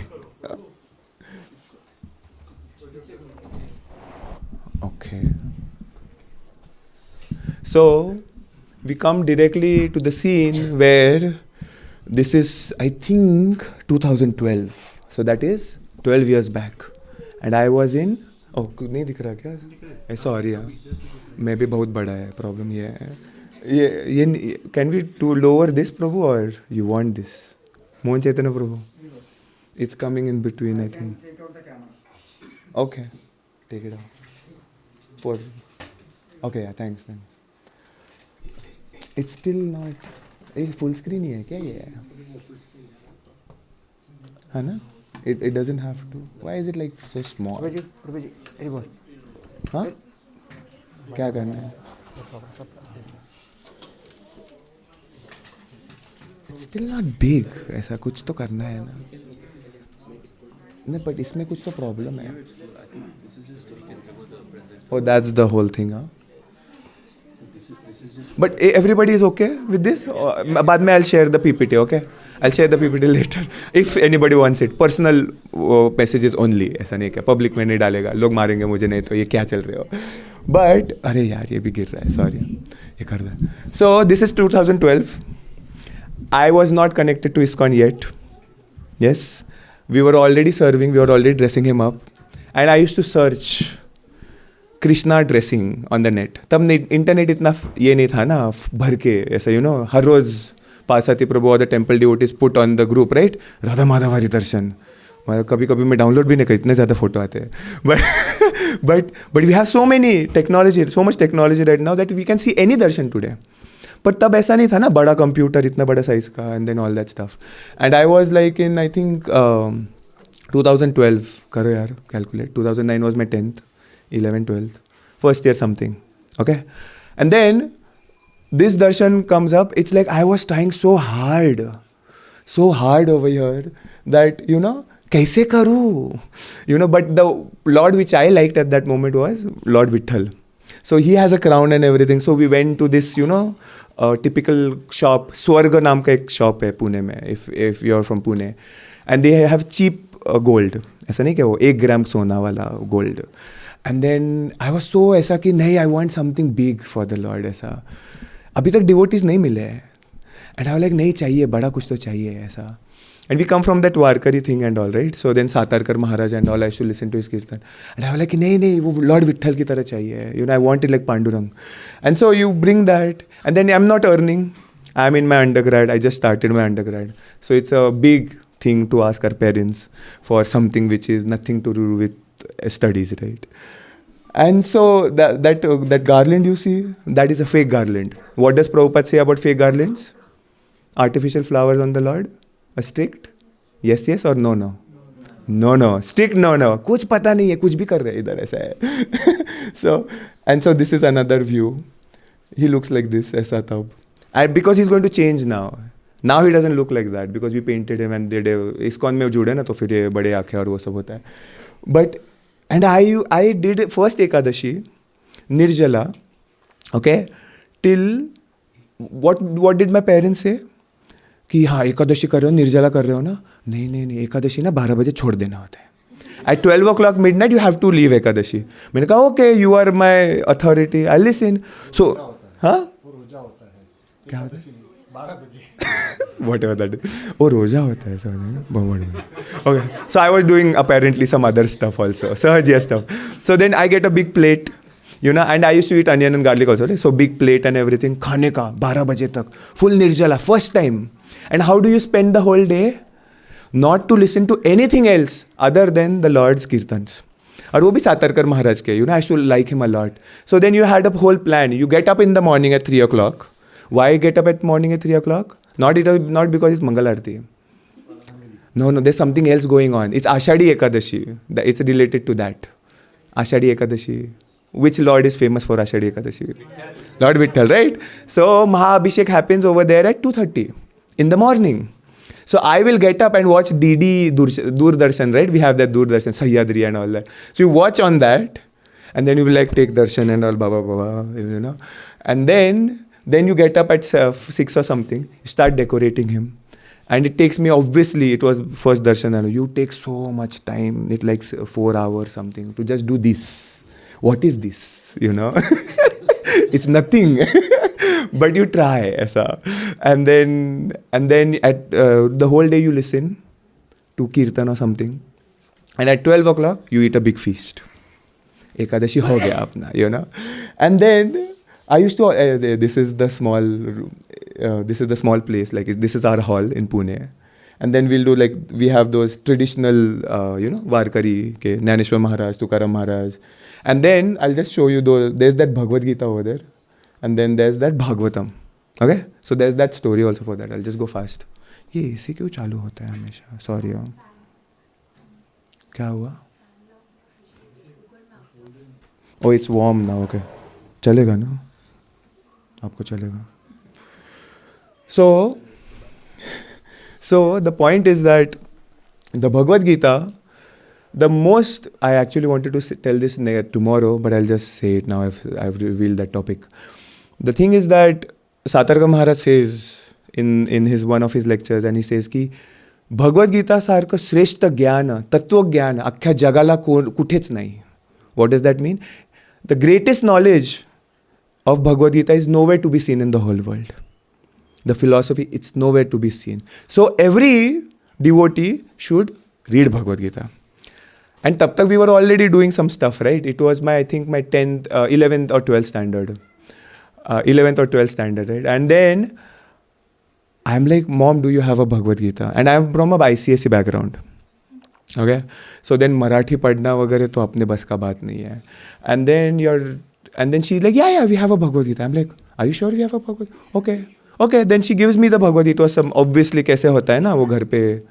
Speaker 3: Okay. So, we come directly to the scene where this is, I think, 2012. So that is 12 years back. And I was in, नहीं दिख रहा क्या? Sorry, मैं भी बहुत बड़ा है, problem ये है. Can we lower this, Prabhu, or you want this? Mohan Chaitanya Prabhu. It's coming in between, I think. Take out the camera. Okay, take it out. Okay, yeah, thanks then. It's still not. Full screen ही है क्या ये? है ना? It doesn't have to. Why is it like so small? हाँ? क्या करना है? It's still not big. ऐसा कुछ तो करना है ना? नहीं, but इसमें कुछ तो problem है. Oh, that's the whole thing, huh? But everybody is okay with this? बाद में I'll share the PPT, okay? I'll share the PPT later. If anybody wants it. Personal messages only. ऐसा नहीं क्या? Public में नहीं डालेगा. लोग मारेंगे मुझे नहीं तो ये क्या चल रहे हो? But अरे यार ये भी गिर रहा है, sorry, ये कर रहा है. So this is 2012. I was not connected to ISKCON yet. Yes, we were already serving, we were already dressing him up, and I used to search Krishna dressing on the net. तब internet इतना ये नहीं था ना भर के ऐसा, you know, हर रोज पासाती प्रभु और the temple devotees put on the group, right, Radha Madhav Hari Darshan. मतलब कभी कभी मैं डाउनलोड भी नहीं करता, इतने ज़्यादा फोटो आते हैं. But we have so many technology, so much technology right now that we can see any darshan today. पर तब ऐसा नहीं था ना, बड़ा कंप्यूटर इतना बड़ा साइज का, and then all that stuff. And I was like in I think 2012, करो यार calculate, 2009 was my 10th, 11th, 12th, first year something, okay? And then this darshan comes up, it's like I was trying so hard over here that, you know, kaise karu, you know, but the Lord which I liked at that moment was Lord Vitthal. So he has a crown and everything. So we went to this, you know, typical shop, Swarga naam ka ek shop hai Pune mein, if you're from Pune, and they have cheap gold, ऐसा नहीं कि वो 1 ग्राम सोना वाला gold. And then I was so ऐसा कि नहीं, I want something big for the Lord, ऐसा अभी तक devotees नहीं मिले हैं. And I was like नहीं चाहिए, बड़ा कुछ तो चाहिए ऐसा. And we come from that Warkari thing and all, right? So then Satarkar Maharaj and all, I used to listen to his kirtan. And I was like नहीं वो Lord Vitthal की तरह चाहिए, you know, I want it like Pandurang. And so you bring that, and then I'm not earning, I'm in my undergrad, I just started my undergrad. So it's a big thing to ask our parents for something which is nothing to do with studies, right? And so that garland you see, that is a fake garland. What does Prabhupada say about fake garlands? Artificial flowers on the Lord? A strict? Yes or no? No. Strict no. कुछ पता नहीं है, कुछ भी कर रहे हैं इधर, ऐसा है. So this is another view. He looks like this, ऐसा तब. And because he's going to change now. Now he doesn't look like that because we painted him and did ISKCON में जुड़े ना, तो फिर ये बड़े आँखें और वो सब होता है. But and I did first Ekadashi, Nirjala, okay, till what did my parents say? कि हाँ एकादशी कर रहे हो, निर्जला कर रहे हो ना, नहीं एकादशी ना 12 बजे छोड़ देना होता है. At 12 o'clock midnight you have to leave Ekadashi. मैंने कहा okay, you are my authority, I'll listen. So हाँ क्या होता है
Speaker 5: 12 बजे.
Speaker 3: Whatever that is. Oh, roja hota hai. Okay. So I was doing apparently some other stuff also. Sahajiya stuff. So then I get a big plate, you know, and I used to eat onion and garlic also. Right? So big plate and everything. Khane ka, 12 baje tak. Full nirjala. First time. And how do you spend the whole day? Not to listen to anything else other than the Lord's kirtans. और वो भी सातरकर महाराज के, you know, I used to like him a lot. So then you had a whole plan. You get up in the morning at 3 o'clock. Why get up at morning at 3 o'clock? Not because it's Mangal Aarti. No, there's something else going on. It's Ashadi Ekadashi. It's related to that. Ashadi Ekadashi. Which Lord is famous for Ashadi Ekadashi? Lord Vitthal, right? So Mahabhishek happens over there at 2:30 in the morning. So I will get up and watch DD Doordarshan, right? We have that Doordarshan, Sahyadri and all that. So you watch on that, and then you will like take darshan and all, baba, you know. And then you get up at 6 or something, start decorating him. And it takes me, obviously, it was first darshan, you take so much time, it like 4 hours something, to just do this. What is this, you know? It's nothing. But you try, aisa. And then at the whole day you listen to kirtan or something. And at 12 o'clock, you eat a big feast. Ekadashi ho gaya apna, you know. And then I used to, this is the small place, like this is our hall in Pune. And then we'll do like, we have those traditional, you know, Warkari, ke, Jnaneshwar Maharaj, Tukaram Maharaj. And then I'll just show you those, there's that Bhagavad Gita over there. And then there's that Bhagavatam. Okay? So there's that story also for that. I'll just go fast. ये इसी क्यों चालू होता है हमेशा? Sorry यार. क्या हुआ? Oh, it's warm now. Okay. चलेगा ना? आपको चलेगा. So the point is that the Bhagavad Gita, the most, I actually wanted to tell this tomorrow, but I'll just say it now. I've revealed that topic. The thing is that Satarka Maharaj says in his one of his lectures, and he says ki Bhagavad Gita सारखं श्रेष्ठ ज्ञान, तत्व ज्ञान अख्ख्या जगाला कुठेच नाही. What does that mean? the greatest knowledge of Bhagavad Gita is nowhere to be seen in the whole world. The philosophy, it's nowhere to be seen. So every devotee should read Bhagavad Gita. And tab tak we were already doing some stuff, right? It was I think my 10th, 11th or 12th standard. 11th or 12th standard, right? And then I'm like, Mom, do you have a Bhagavad Gita? And I'm from a ICSE background. Okay? So then Marathi padna वगैरह तो अपने बस का बात नहीं है. And then she's like, yeah, we have a Bhagavad Gita. I'm like, are you sure we have a Bhagavad Gita? Okay. Then she gives me the Bhagavad Gita. Some obviously कैसे होता है ना वो घर पे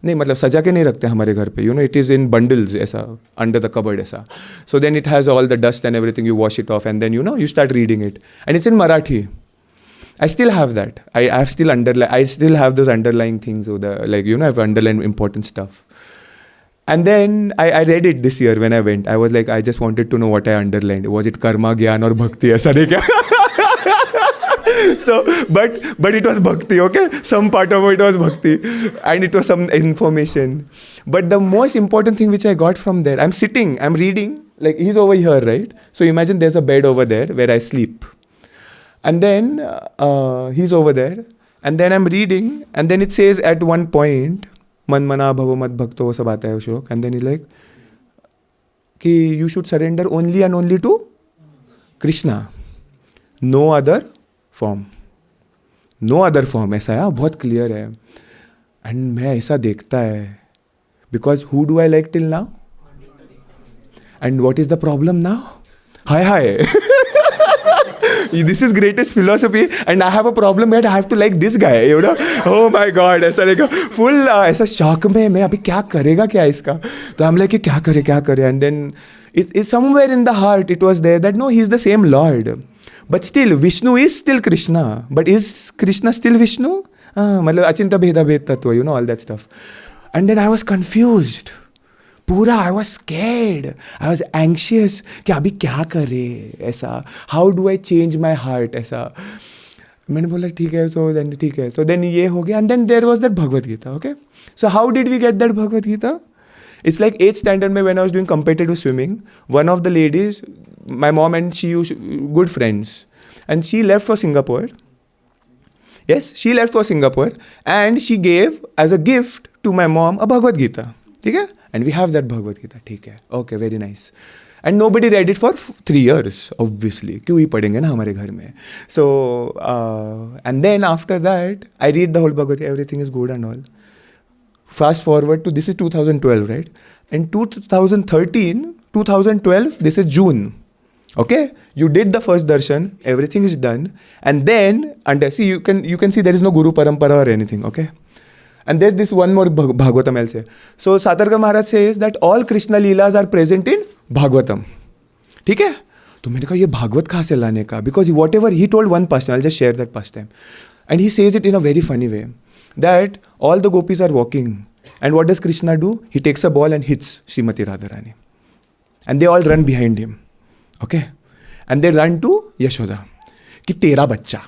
Speaker 3: नहीं मतलब सजा के नहीं रखते हमारे घर पे. You know, it is in bundles ऐसा under the cupboard ऐसा. So then it has all the dust and everything. You wash it off and then you start reading it. And it's in Marathi. I still have that. I still have those underlying things. I've underlined important stuff. And then I read it this year when I went. I was like, I just wanted to know what I underlined. Was it karma, gyan or bhakti? ऐसा नहीं क्या? So, but it was bhakti, okay? Some part of it was bhakti. And it was some information. But the most important thing which I got from there, I'm sitting, I'm reading. Like, he's over here, right? So imagine there's a bed over there where I sleep. And then he's over there. And then I'm reading. And then it says at one point, Man mana bhavo mad bhakto, wo sab aata hai shok. And then he's like, ki you should surrender only and only to Krishna. No other form. No other form. ऐसा है बहुत clear है. And मैं ऐसा देखता है. Because who do I like till now? And what is the problem now? Hi. This is greatest philosophy and I have a problem that I have to like this guy, you know. Oh my God, ऐसा like full ऐसा shock में मैं अभी क्या करेगा क्या इसका. तो I'm like क्या करे. And then it's somewhere in the heart it was there that no, he's the same Lord. But still, Vishnu is still Krishna. But is Krishna still Vishnu? मतलब अचिंत्य भेदा भेद तत्व, you know, all that stuff. And then I was confused. पूरा I was scared. I was anxious कि अभी क्या करे ऐसा. How do I change my heart ऐसा. मैंने बोला ठीक है so then ये हो गया. And then there was that Bhagavad Gita, okay. So how did we get that Bhagavad Gita? It's like 8th standard when I was doing competitive swimming. One of the ladies, my mom and she used good friends. And she left for Singapore. Yes, she left for Singapore. And she gave as a gift to my mom a Bhagavad Gita. Okay? And we have that Bhagavad Gita. Okay, okay, very nice. And nobody read it for 3 years, obviously. क्यों ही पढ़ेंगे ना हमारे घर में. So, and then after that, I read the whole Bhagavad Gita. Everything is good and all. Fast forward to, this is 2012, right? In 2012, this is June. Okay? You did the first darshan, everything is done. And then, see, you can see there is no Guru Parampara or anything, okay? And there's this one more Bhagavatam I'll say. So Satarka Maharaj says that all Krishna Leelas are present in Bhagavatam. ठीक है? तो मैंने कहा ये भागवत कहाँ से लाने का? Because whatever he told one pastime, I'll just share that pastime. And he says it in a very funny way. That all the gopis are walking. And what does Krishna do? He takes a ball and hits Srimati Radharani. And they all run behind him. Okay? And they run to Yashoda. कि तेरा बच्चा.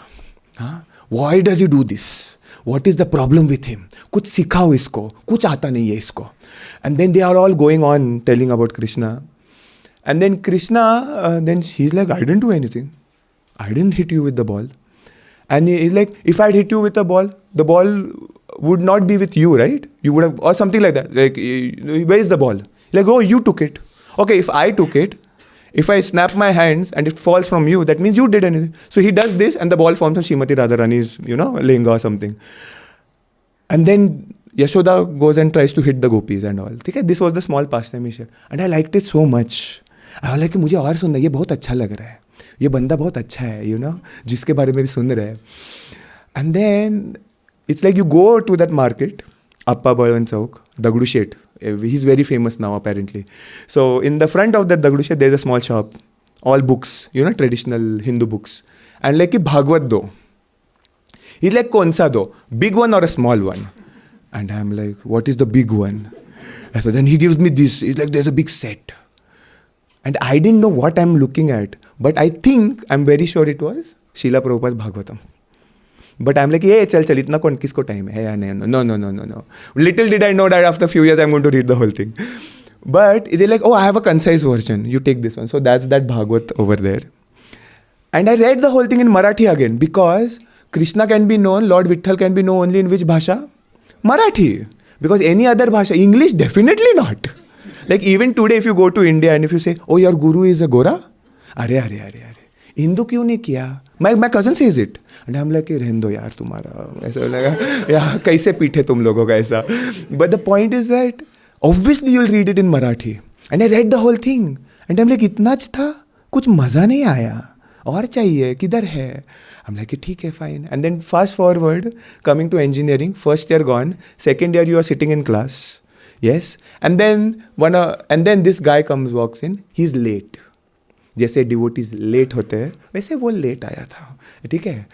Speaker 3: हाँ? Why does he do this? What is the problem with him? कुछ सिखाओ इसको. कुछ आता नहीं है इसको. And then they are all going on telling about Krishna. And then Krishna, then he's like, I didn't do anything. I didn't hit you with the ball. And he's like, if I'd hit you with the ball would not be with you, right? You would have, or something like that. Like, where is the ball? Like, oh, you took it. Okay, if I took it, if I snap my hands and it falls from you, that means you did anything. So he does this and the ball forms on Srimati Radharani's, linga or something. And then Yashoda goes and tries to hit the gopis and all. Okay? This was the small pastime he shared. And I liked it so much. I was like, मुझे और सुनना, ये बहुत अच्छा लग रहा है. ये बंदा बहुत अच्छा है, जिसके बारे में भी सुन रहा है. And then it's like you go to that market, Appa Balwan Chowk, Dagdu Shet. He's very famous now apparently. So in the front of that Dagdu Shet, there's a small shop. All books, traditional Hindu books. And like, Bhagavad do. He's like, Konsa do? Big one or a small one? And I'm like, what is the big one? And so then he gives me this. He's like, there's a big set. And I didn't know what I'm looking at. But I'm very sure it was Srila Prabhupada's Bhagavatam. But I'm like, hey, chal, itna kon kisko time hai? No. Little did I know that after a few years I'm going to read the whole thing. But they're like, oh, I have a concise version. You take this one. So that's that Bhagavad over there. And I read the whole thing in Marathi again because Krishna can be known, Lord Vitthal can be known only in which bhasha? Marathi. Because any other bhasha, English, definitely not. Like even today, if you go to India and if you say, oh, your guru is a Gora? Are. Hindu क्यों नहीं किया? My cousin says it. And I'm like, रहने दो यार तुम्हारा. ऐसा लगा, यार कैसे पीठे तुम लोगों का ऐसा. But the point is that, obviously you'll read it in Marathi. And I read the whole thing. And I'm like, इतना था, कुछ मज़ा नहीं आया. और चाहिए, किधर है? I'm like, ठीक है, fine. And then fast forward, coming to engineering, first year gone, second year you are sitting in class. Yes. And then this guy walks in, he's late. जैसे devotees late होते हैं, वैसे वो late आया था. ठीक है?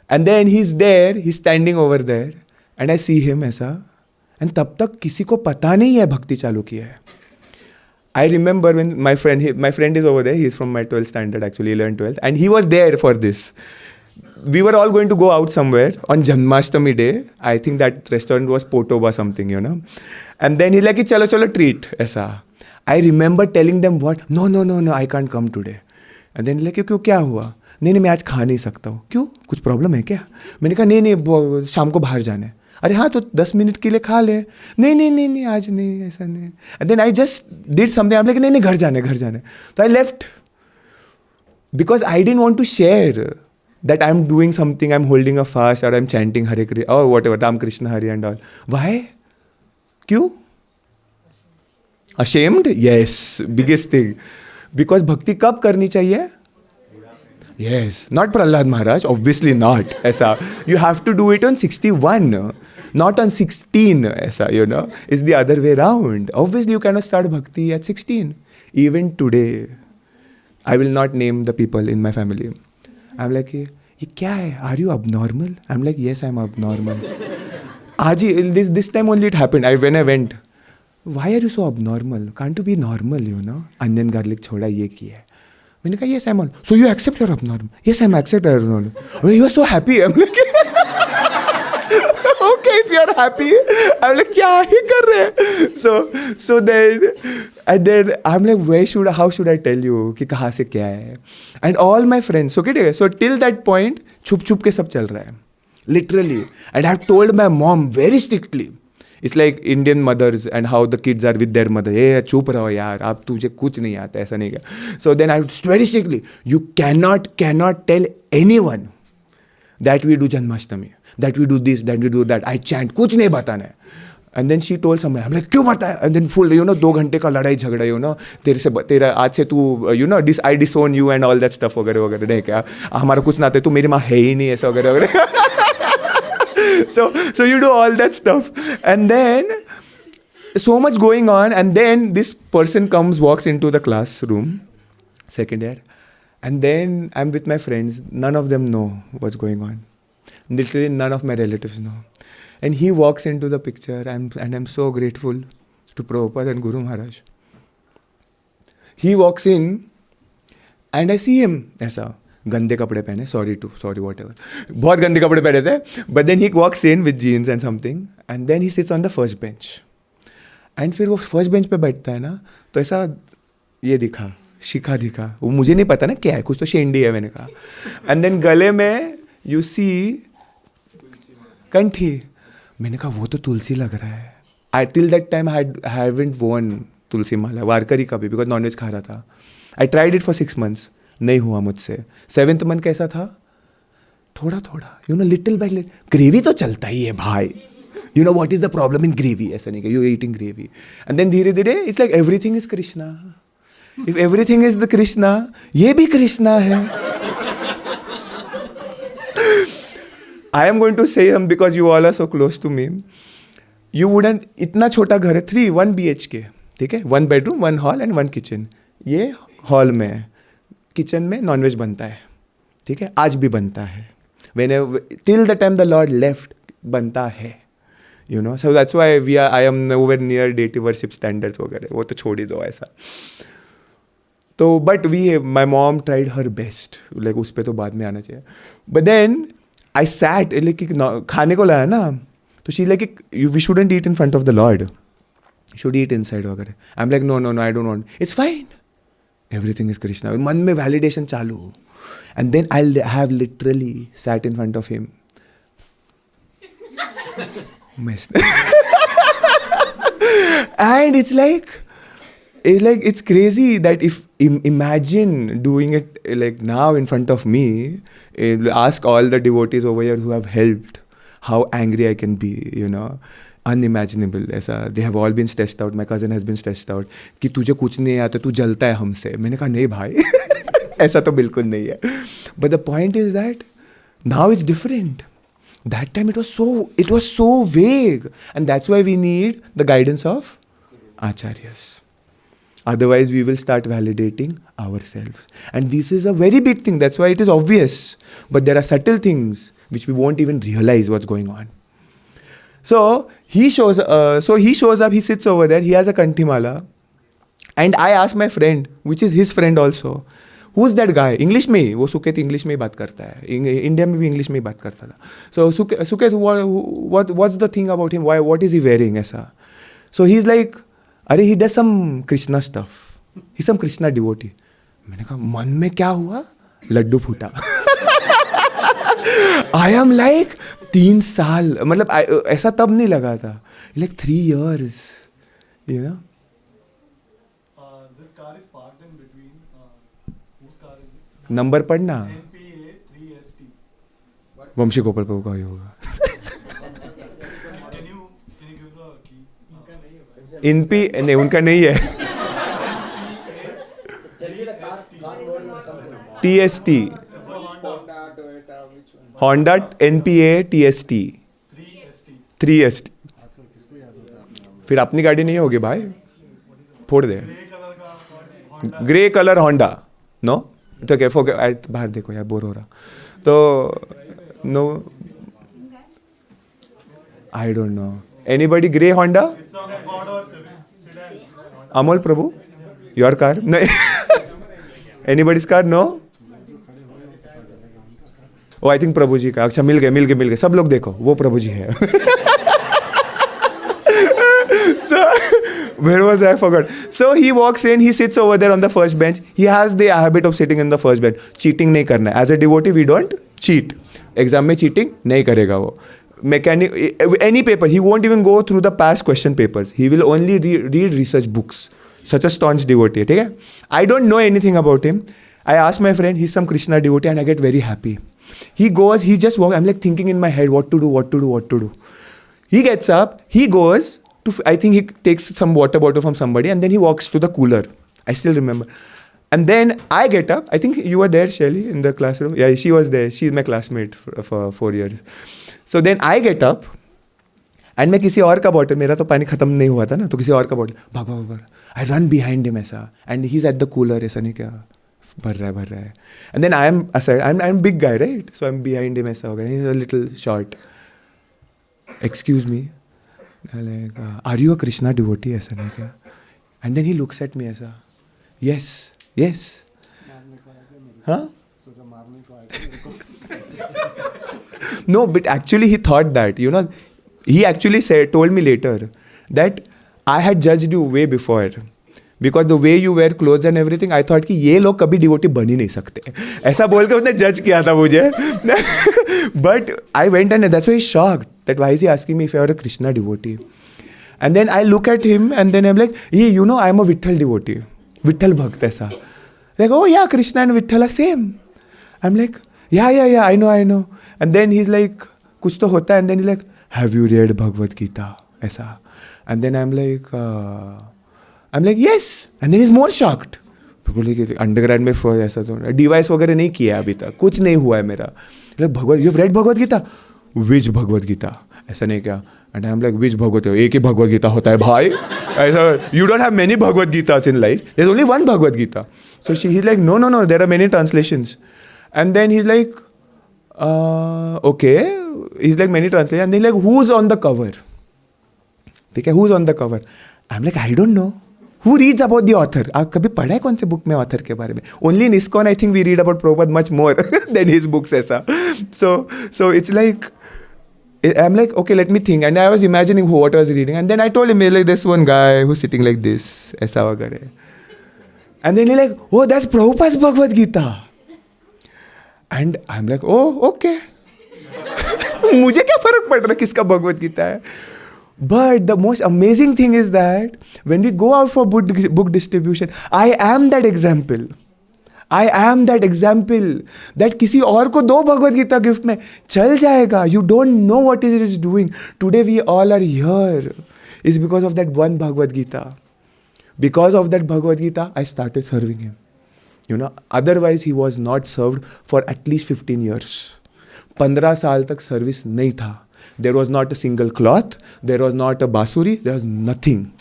Speaker 3: And then he's there, he's standing over there. And I see him ऐसा. And तब तक किसी को पता नहीं है भक्ति चालू किया है. I remember when my friend is over there, he's from my 12th standard actually, 11th, 12th, and he was there for this. We were all going to go out somewhere on Janmashtami day. I think that restaurant was Potoba something, you know. And then he's like, chalo treat, aisa. I remember telling them what? No, I can't come today. And then like, क्यों क्या हुआ? नहीं मैं आज खा नहीं सकता हूँ. क्यों? कुछ प्रॉब्लम है क्या? मैंने कहा नहीं शाम को बाहर जाना है. अरे हाँ तो 10 मिनट के लिए खा ले. नहीं आज नहीं ऐसा नहीं. And then I just did something. I'm like नहीं घर जाने. So I left because I didn't want to share that I'm doing something. I'm holding a fast or I'm chanting Hare Krishna or whatever, Ram Krishna Hare and all. Why? क्यों? Ashamed? Yes, biggest thing. Because bhakti कब करनी चाहिए? Yes, not Prahlad Maharaj, obviously not. ऐसा, you have to do it on 61, not on 16. ऐसा, you know, it's the other way around. Obviously, you cannot start bhakti at 16. Even today, I will not name the people in my family. I'm like, ये क्या है? Are you abnormal? I'm like, yes, I'm abnormal. This time only it happened. When I went, why are you so abnormal? Can't you be normal, you know? Onion garlic छोड़ा ये किया. मैंने कहा yes I'm on. So you accept you're abnormal? Yes I'm accept you're abnormal. You are so happy. I'm like okay if you're happy. I'm like क्या ही कर रहे हैं? So then I'm like how should I tell you कि कहाँ से क्या है? And all my friends, okay, so till that point छुप के सब चल रहा है, literally. And I've told my mom very strictly. It's like Indian mothers and how the kids are with their mother. Hey, चुप रहो यार, आप तुझे कुछ नहीं आता, ऐसा नहीं क्या. So then I very strictly, you cannot tell anyone that we do Janmashtami, that we do this, that we do that. I chant, कुछ नहीं बताना है. And then she told someone, I'm like, क्यों बताया? And then full, 2 घंटे का लड़ाई झगड़ा, तेरा आज से तू, I disown you and all that stuff वगैरह नहीं क्या, हमारा कुछ ना आता है, तू मेरी माँ है ही नहीं, ऐसा वगैरह. So you do all that stuff. And then, so much going on. And then this person walks into the classroom, second year. And then I'm with my friends. None of them know what's going on. Literally none of my relatives know. And he walks into the picture. And I'm so grateful to Prabhupada and Guru Maharaj. He walks in and I see him. ऐसा गंदे कपड़े पहने, sorry whatever, बहुत गंदे कपड़े पहने थे. But then he walks in with jeans and something, and then he sits on the first bench. And फिर वो first bench पे बैठता है ना, तो ऐसा ये दिखा, शिखा दिखा, वो मुझे नहीं पता ना क्या है, कुछ तो शेंडी है मैंने कहा. And then गले में you see कंठी, मैंने कहा वो तो तुलसी लग रहा है. Till that time I haven't worn तुलसी माला, वारकरी का भी, because non-veg खा रहा था. I tried it for 6 months. नहीं हुआ मुझसे. 7th month कैसा था? थोड़ा little by little. ग्रेवी तो चलता ही है भाई. You know what is the problem in gravy? ऐसा नहीं कि you're eating gravy. And then धीरे धीरे it's like everything is Krishna. If everything is the Krishna, ये भी Krishna है. I am going to say them because you all are so close to me. You wouldn't, इतना छोटा घर है, 1 BHK, ठीक है, 1 bedroom, 1 hall and 1 kitchen. ये hall में है. किचन में नॉनवेज बनता है, ठीक है, आज भी बनता है. Till the time the Lord left, बनता है, you know. So that's why I am nowhere near deity worship standards वगैरह, वो तो छोड़ ही दो ऐसा. तो but my mom tried her best, like उस पे तो बाद में आना चाहिए. But then I sat, like खाने को लाया ना, तो she like we shouldn't eat in front of the Lord. should eat inside वगैरह. I'm like, no, I don't want. It's fine. Everything is Krishna. मन में validation चालू. And then I'll have literally sat in front of him. And it's crazy that if imagine doing it like now in front of me, ask all the devotees over here who have helped how angry I can be, you know. Unimaginable. ऐसा they have all been stressed out. My cousin has been stressed out कि तुझे कुछ नहीं आता, तू जलता है हमसे. मैंने कहा नहीं भाई ऐसा तो बिल्कुल नहीं है. But the point is that now it's different. That time it was so vague, and that's why we need the guidance of acharyas. Otherwise we will start validating ourselves, and this is a very big thing. That's why it is obvious, but there are subtle things which we won't even realize what's going on. So he shows up, he sits over there, he has a kanthimala, and I asked my friend, which is his friend also, who's that guy? English में ही, वो Suket English में ही बात करता है, India में भी English में ही बात करता था. So Suket, what's the thing about him? What is he wearing ऐसा? So he's like, अरे he does some Krishna stuff. He's some Krishna devotee. मैंने कहा मन में क्या हुआ? लड्डू फूटा. I am like 3 साल, मतलब ऐसा तब नहीं लगा था. Like 3 years, you know.
Speaker 5: This car is parked in between. Whose car is it?
Speaker 3: Number पढ़ना.
Speaker 5: NPA 3ST.
Speaker 3: वंशी गोपाल प्रभु का ही होगा.
Speaker 5: Can you give the key?
Speaker 3: इनपी नहीं, उनका नहीं है. TST. Honda NPA TST 3ST. फिर अपनी गाड़ी नहीं होगी भाई, फोड़ दे. Grey colour Honda. नो तो क्या बाहर देखो यार, बोर हो रहा. तो no, I don't know anybody. Grey Honda. Amol Prabhu, your car. नहीं. Anybody's car. No. Oh I think Prabhu ji का. अच्छा मिल गए सब लोग देखो, वो प्रभु जी है. So where was I? Forgot. So he walks in, he sits over there on the first bench. He has the habit of sitting in the first bench. Cheating नहीं करना है. As a devotee we don't cheat. Exam में cheating नहीं करेगा वो. Any paper, he won't even go through the past question papers. He will only read research books. Such a staunch devotee. ठीक है? I don't know anything about him. I asked my friend, he's some Krishna devotee, and I get very happy. He just walks. I'm like thinking in my head what to do. He gets up, he goes to, I think he takes some water bottle from somebody, and then he walks to the cooler. I still remember. And then I get up. I think you were there, Shelly, in the classroom. Yeah, she was there. She's my classmate for 4 years. So then I get up, and मैं किसी और का bottle, मेरा तो पानी खत्म नहीं हुआ था ना, तो किसी और का बॉटल भाग. I run behind him ऐसा, and he's at the cooler. ऐसा नहीं क्या भर रहा है. And then I am aside. I'm big guy, right? So I'm behind him ऐसा हो गया. He's a little short. Excuse me. Like, are you a Krishna devotee? ऐसा नहीं क्या? And then he looks at me ऐसा. Yes. Huh? No, but actually he thought that, you know, he actually told me later that I had judged you way before. Because the way you wear clothes and everything, I thought कि ये लोग कभी devotee बन ही नहीं सकते. ऐसा बोल के उसने जज किया था मुझे. But I went, and that's why he's shocked that why is he asking me if I were a Krishna devotee. And then I look at him, and then I'm like, hey, you know, I'm a Vitthal devotee. Vitthal Bhakt ऐसा. Like, oh yeah, Krishna and Vitthal are same. I'm like, yeah, I know. And then he's like, कुछ तो होता है. And then he's like, have you read Bhagavad Gita? ऐसा. And then I'm like, yes. And then he's more shocked. Undergrad में ऐसा तो device वगैरह नहीं किया अभी तक, कुछ नहीं हुआ है मेरा. Bhagwat, you have read Bhagwat Gita? Which Bhagwat Gita? ऐसा नहीं क्या? And I am like, which Bhagwat? एक ही भगवत गीता होता है भाई. ऐसा, you don't have many Bhagwat Gitas in life, there is only one Bhagwat Gita. So she is like, no, there are many translations. And then he is like, okay, he is like many translation. And then like, who is on the cover? ठीक है, who is on the cover? I am like, I don't no. Who reads about the author? आप कभी पढ़ा है कौन से book में author के बारे में? Only in ISKCON I think we read about Prabhupada much more than his books ऐसा. So it's like I'm like, okay, let me think. And I was imagining what I was reading. And then I told him, like, there's one guy who's sitting like this. Aisa vagare. And then he's like, oh, that's Prabhupada's Bhagavad Gita. And I'm like, oh, okay. मुझे क्या फर्क पड़ रहा किसका भगवत गीता है? But the most amazing thing is that when we go out for book distribution, I am that example. I am that example that किसी और को दो भगवत गीता गिफ्ट में चल जाएगा. You don't know what it is doing. Today we all are here is because of that one Bhagavad Gita. Because of that Bhagavad Gita, I started serving him. You know, otherwise he was not served for at least 15 years. 15 साल तक service नहीं था. There was not a single cloth. There was not a बांसुरी. There was nothing.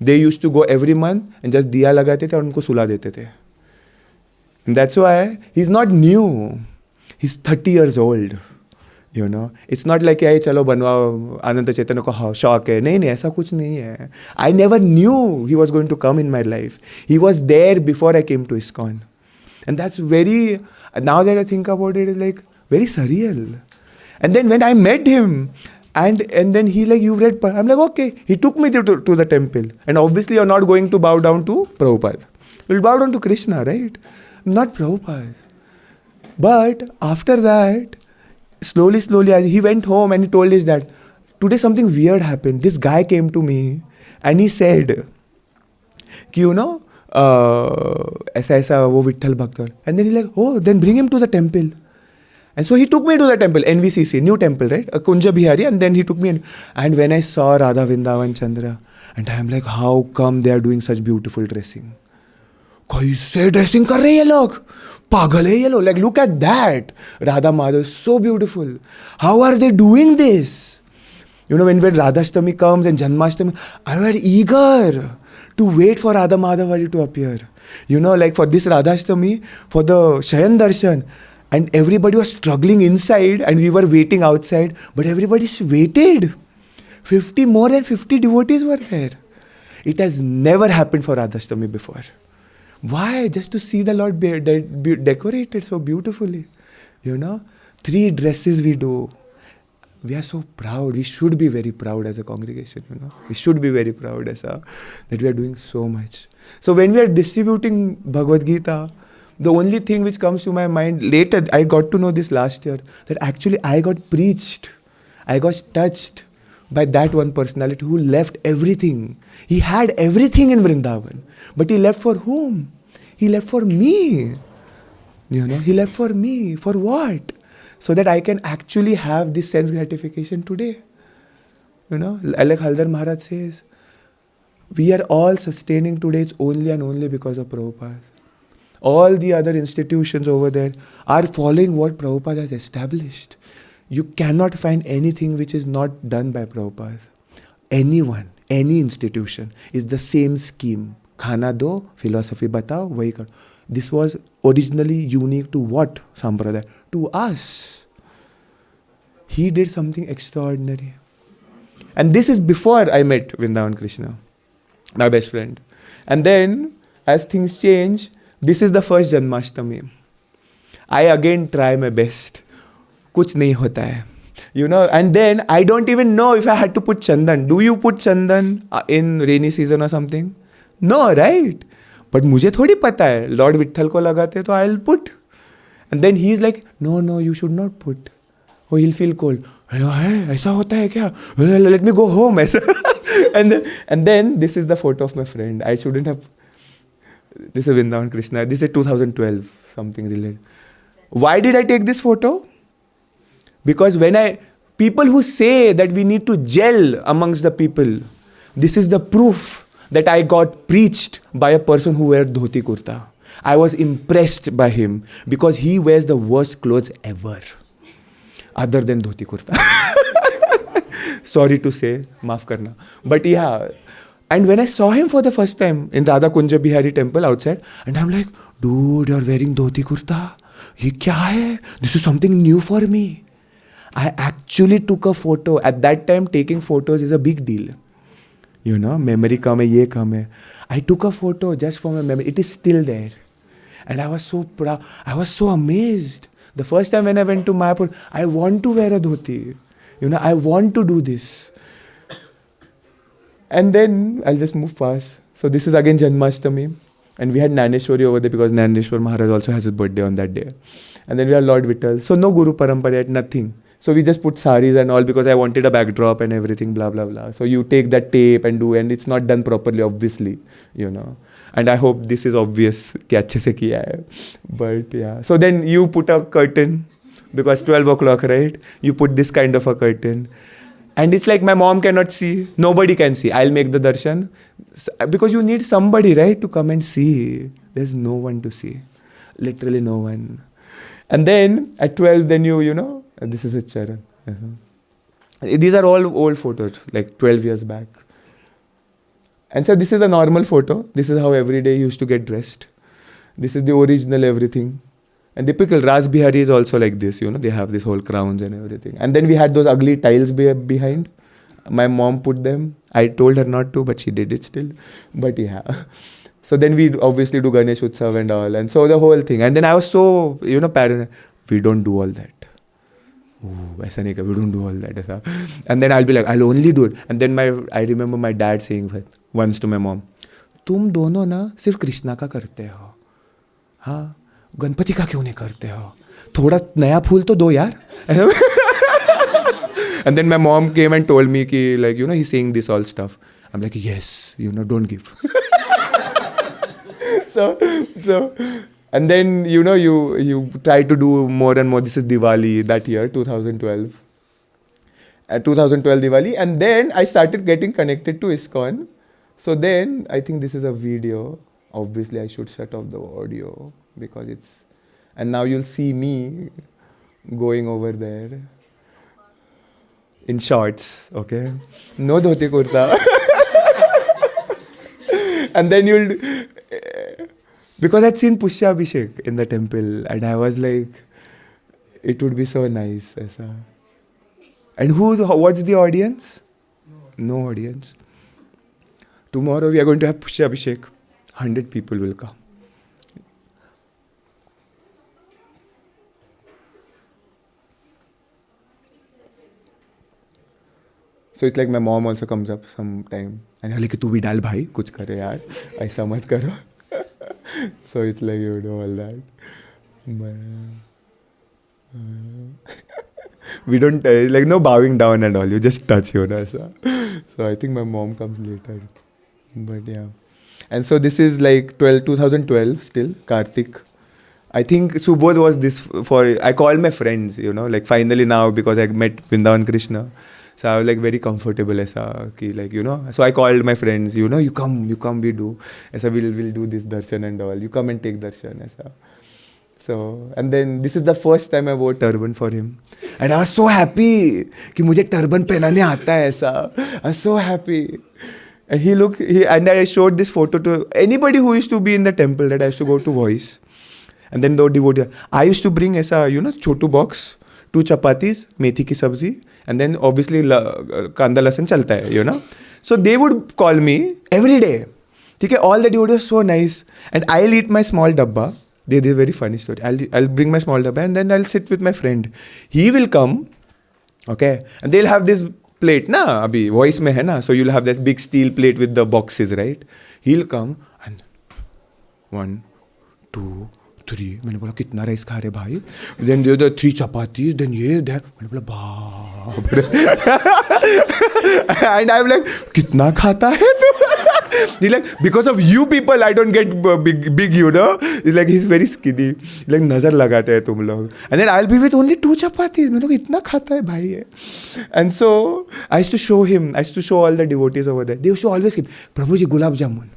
Speaker 3: They used to go every month and just दिया लगाते थे और उनको सुला देते थे. And that's why he's not new. He's 30 years old. You know, it's not like hey चलो बनवाओ अनंत चैतन्य को शौक है. नहीं ऐसा कुछ नहीं है. I never knew he was going to come in my life. He was there before I came to ISKCON. And that's very, now that I think about it, it's like very surreal. And then when I met him, and then he like, you've read, I'm like, okay. He took me to the temple. And obviously you're not going to bow down to Prabhupada. You'll bow down to Krishna, right? Not Prabhupada. But after that, slowly, he went home and he told his dad, today something weird happened. This guy came to me and he said, you know, ऐसा वो विट्ठल भक्त. And then he's like, oh, then bring him to the temple. And so he took me to the temple, NVCC, new temple, right? Kunja Bihari, and then he took me in. And when I saw Radha Vrindavan Chandra, and I'm like, how come they are doing such beautiful dressing? कैसे dressing कर रहे हैं ये लोग? पागल है ये लोग. Like, look at that. Radha Madhav is so beautiful. How are they doing this? You know, when Radhashtami comes and Janmashtami, I was eager to wait for Radha Madhavari to appear. You know, like for this Radhashtami, for the Shayan Darshan, and everybody was struggling inside and we were waiting outside, but everybody waited. More than 50 devotees were there. It has never happened for Radhashtami before. Why? Just to see the Lord decorated so beautifully. You know, 3 dresses we do. We are so proud. We should be very proud as a congregation, you know. We should be very proud that we are doing so much. So when we are distributing Bhagavad Gita, the only thing which comes to my mind later, I got to know this last year, that actually I got preached. I got touched by that one personality who left everything. He had everything in Vrindavan. But he left for whom? He left for me. You know, he left for me. For what? So that I can actually have this sense gratification today. You know, like Haldar Maharaj says, we are all sustaining today, it's only and only because of Prabhupada. All the other institutions over there are following what Prabhupada has established. You cannot find anything which is not done by Prabhupada. Anyone, any institution is the same scheme. Khana do, philosophy batao, wahi karo. This was originally unique to what Sampradaya? To us. He did something extraordinary. And this is before I met Vrindavan Krishna, my best friend. And then, as things change, this is the first Janmashtami. I again try my best. Kuch nahi hota hai. You know, and then I don't even know if I had to put Chandan. Do you put Chandan in rainy season or something? No, right? But मुझे थोड़ी पता है. Lord Vitthal को लगाते तो I'll put. And then he's like, no, you should not put. Oh, he'll feel cold. Hello, hey, ऐसा होता है क्या? Let me go home. and then this is the photo of my friend. I shouldn't have. This is Vrindavan Krishna. This is 2012, something related. Why did I take this photo? Because people who say that we need to gel amongst the people, this is the proof that I got preached by a person who wears dhoti kurta. I was impressed by him because he wears the worst clothes ever, other than dhoti kurta. Sorry to say, maaf karna. But yeah, and when I saw him for the first time in Radha Kunja Bihari temple outside, and I'm like, dude, you're wearing dhoti kurta. Ye kya hai? This is something new for me. I actually took a photo. At that time, taking photos is a big deal. You know, memory kam hai, ye kam hai. I took a photo just for my memory. It is still there. And I was so proud. I was so amazed. The first time when I went to Mayapur, I want to wear a dhoti. I want to do this. And then I'll just move fast. So this is again Janmashtami. And we had Naneshwari over there because Naneshwar Maharaj also has his birthday on that day. And then we had Lord Vittal. So no Guru Parampara yet, nothing. So we just put saris and all because I wanted a backdrop and everything, blah, blah, blah. So you take that tape and do, and it's not done properly, obviously, And I hope this is obvious कि अच्छे से किया है. But yeah. So then you put a curtain because 12 o'clock, right? You put this kind of a curtain. And it's like my mom cannot see. Nobody can see. I'll make the darshan. Because you need somebody, right, to come and see. There's no one to see. Literally no one. And then at 12, then this is a charan. These are all old photos, like 12 years back. And so this is a normal photo. This is how every day you used to get dressed. This is the original everything. And typical Ras Bihari is also like this, they have this whole crowns and everything. And then we had those ugly tiles behind. My mom put them. I told her not to, but she did it still. But yeah. So then we obviously do Ganesh Utsav and all. And so the whole thing. And then I was so, paranoid. We don't do all that. Aisa nahi we don't do all that. Aisa. And then I'll be like, I'll only do it. And then I remember my dad saying once to my mom, तुम दोनों ना सिर्फ कृष्णा का करते हो. हाँ, गणपति का क्यों नहीं करते हो? थोड़ा नया फूल तो दो यार. And then my mom came and told me कि like he's saying this all stuff. I'm like, yes, don't give. so and then you try to do more and more. This is Diwali that year, 2012. 2012 Diwali, and then I started getting connected to ISKCON. So then I think this is a video. Obviously I should shut off the audio because it's, and now you'll see me going over there in shorts, okay? No dhoti kurta. And then you'll, because I'd seen Pushya Abhishek in the temple and I was like, it would be so nice. Aisa. And what's the audience? No audience. Tomorrow we are going to have Pushya Abhishek. 100 people will come. So it's like my mom also comes up sometime and I'm like, "Tu bhi dal bhai, kuch kare yaar, aisa mat karo." So it's like all that. We don't like no bowing down and all. You just touch aisa. So I think my mom comes later. But yeah. And so this is like 2012 still, Karthik. I think Subodh was this I called my friends, like finally now because I met Vrindavan Krishna. So I was like very comfortable aisa, ki like, So I called my friends, you come, we do. Aisa, we'll do this darshan and all. You come and take darshan aisa. So, and then this is the first time I wore turban for him. And I was so happy कि मुझे turban पहनाने आता है ऐसा. I was so happy. And and I showed this photo to anybody who used to be in the temple that I used to go to voice. And then the devotee, I used to bring aisa, chotu box, 2 chapatis, methi ki sabzi, and then obviously kanda lasan chalta hai, So they would call me every day. Okay, all the devotees are so nice. And I'll eat my small dabba. They very funny story. I'll bring my small dabba and then I'll sit with my friend. He will come, okay, and they'll have this plate, na, abhi voice mein hai na, so you'll have that big steel plate with the boxes, right? He'll come and 1, 2, 3. मैंने बोला कितना rice खा रहे भाई? Then the other 3 chapatis, then that. मैंने बोला बाप रे. And I'm like, कितना खाता है तू? He's like, because of you people, I don't get big, He's like, he's very skinny. He's like, nazar lagate hai tum log. And then I'll be with only 2 chapatis. मैं लोग इतना खाता है भाई है. And so I used to show all the devotees over there. They used to always keep, Prabhuji, gulab jamun.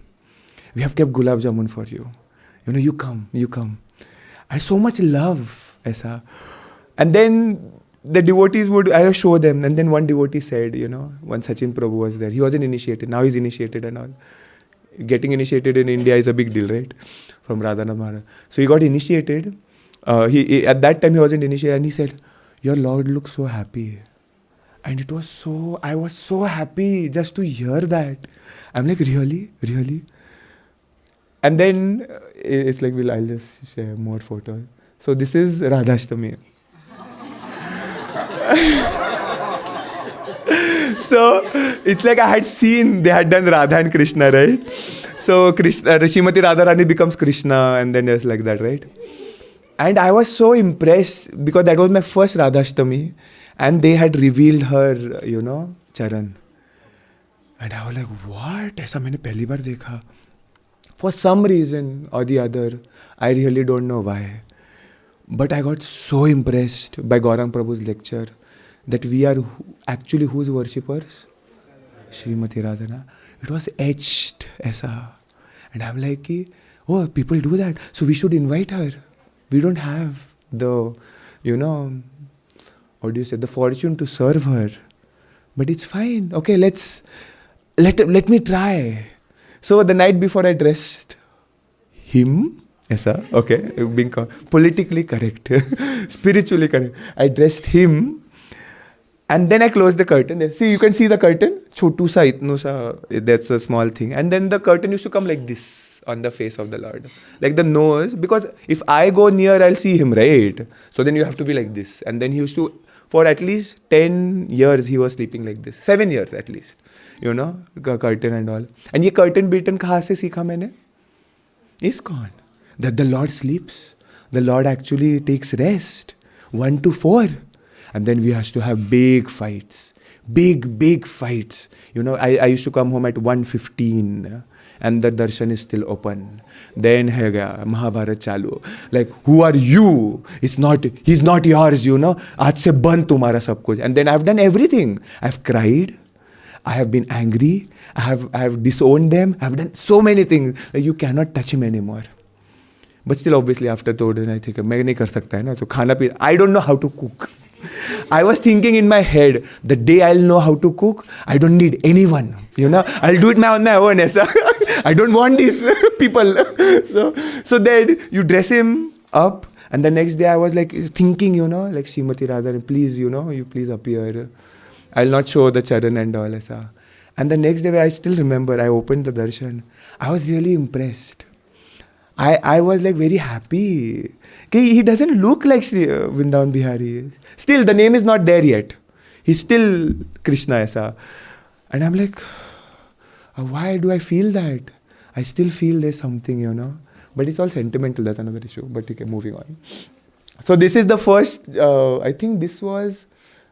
Speaker 3: We have kept gulab jamun for you. You come. I had so much love, aisa. And then the devotees I show them. And then one devotee said, when Sachin Prabhu was there, he wasn't initiated. Now he's initiated and all. Getting initiated in India is a big deal, right? From Radhanath Maharaj. So he got initiated. He at that time he wasn't initiated. And he said, your Lord looks so happy. And I was so happy just to hear that. I'm like, really? And then it's like, I'll just share more photos. So this is Radhashtami. So it's like I had seen they had done Radha and Krishna, right? So Krishna, Srimati Radharani becomes Krishna, and then it's like that, right? And I was so impressed because that was my first Radhashtami, and they had revealed her, charan. And I was like, what? ऐसा मैंने पहली बार देखा. For some reason or the other, I really don't know why. But I got so impressed by Gaurang Prabhu's lecture that we are actually whose worshippers? Srimati Radhana. It was etched, aisa. And I'm like, oh, people do that. So we should invite her. We don't have the, the fortune to serve her. But it's fine. Okay, let me try. So the night before I dressed him, aisa, okay, being politically correct, spiritually correct. I dressed him, and then I closed the curtain. See, you can see the curtain. Chotu sa, itno sa, that's a small thing. And then the curtain used to come like this on the face of the Lord. Like the nose, because if I go near, I'll see him, right? So then you have to be like this. And then he used to, for at least 10 years, he was sleeping like this. 7 years at least. Curtain and all. And ye curtain beaten kahan se seekha maine? ISKCON. That the Lord sleeps. The Lord actually takes rest. 1 to 4. And then we have to have big fights. Big fights. I used to come home at 1:15 and the darshan is still open. Then Mahabharat chalu. Like, who are you? He's not yours, Aaj se band tumhara sab kuch. And then I've done everything. I've cried. I have been angry. I have disowned them. I've done so many things. Like, you cannot touch him anymore. But still, obviously, after third, I think, main nahi kar sakta hai na. So khana pi. I don't know how to cook. I was thinking in my head, the day I'll know how to cook, I don't need anyone. I'll do it on my own. I don't want these people. So then you dress him up, and the next day I was like thinking, like Srimati Radha, please, you please appear. I'll not show the charan and all. And the next day, I still remember, I opened the darshan. I was really impressed. I was like very happy. He doesn't look like VridavanBihari. Still, the name is not there yet. He's still Krishna, aisa. And I'm like, why do I feel that? I still feel there's something, But it's all sentimental, that's another issue. But okay, moving on. So this is the first, I think this was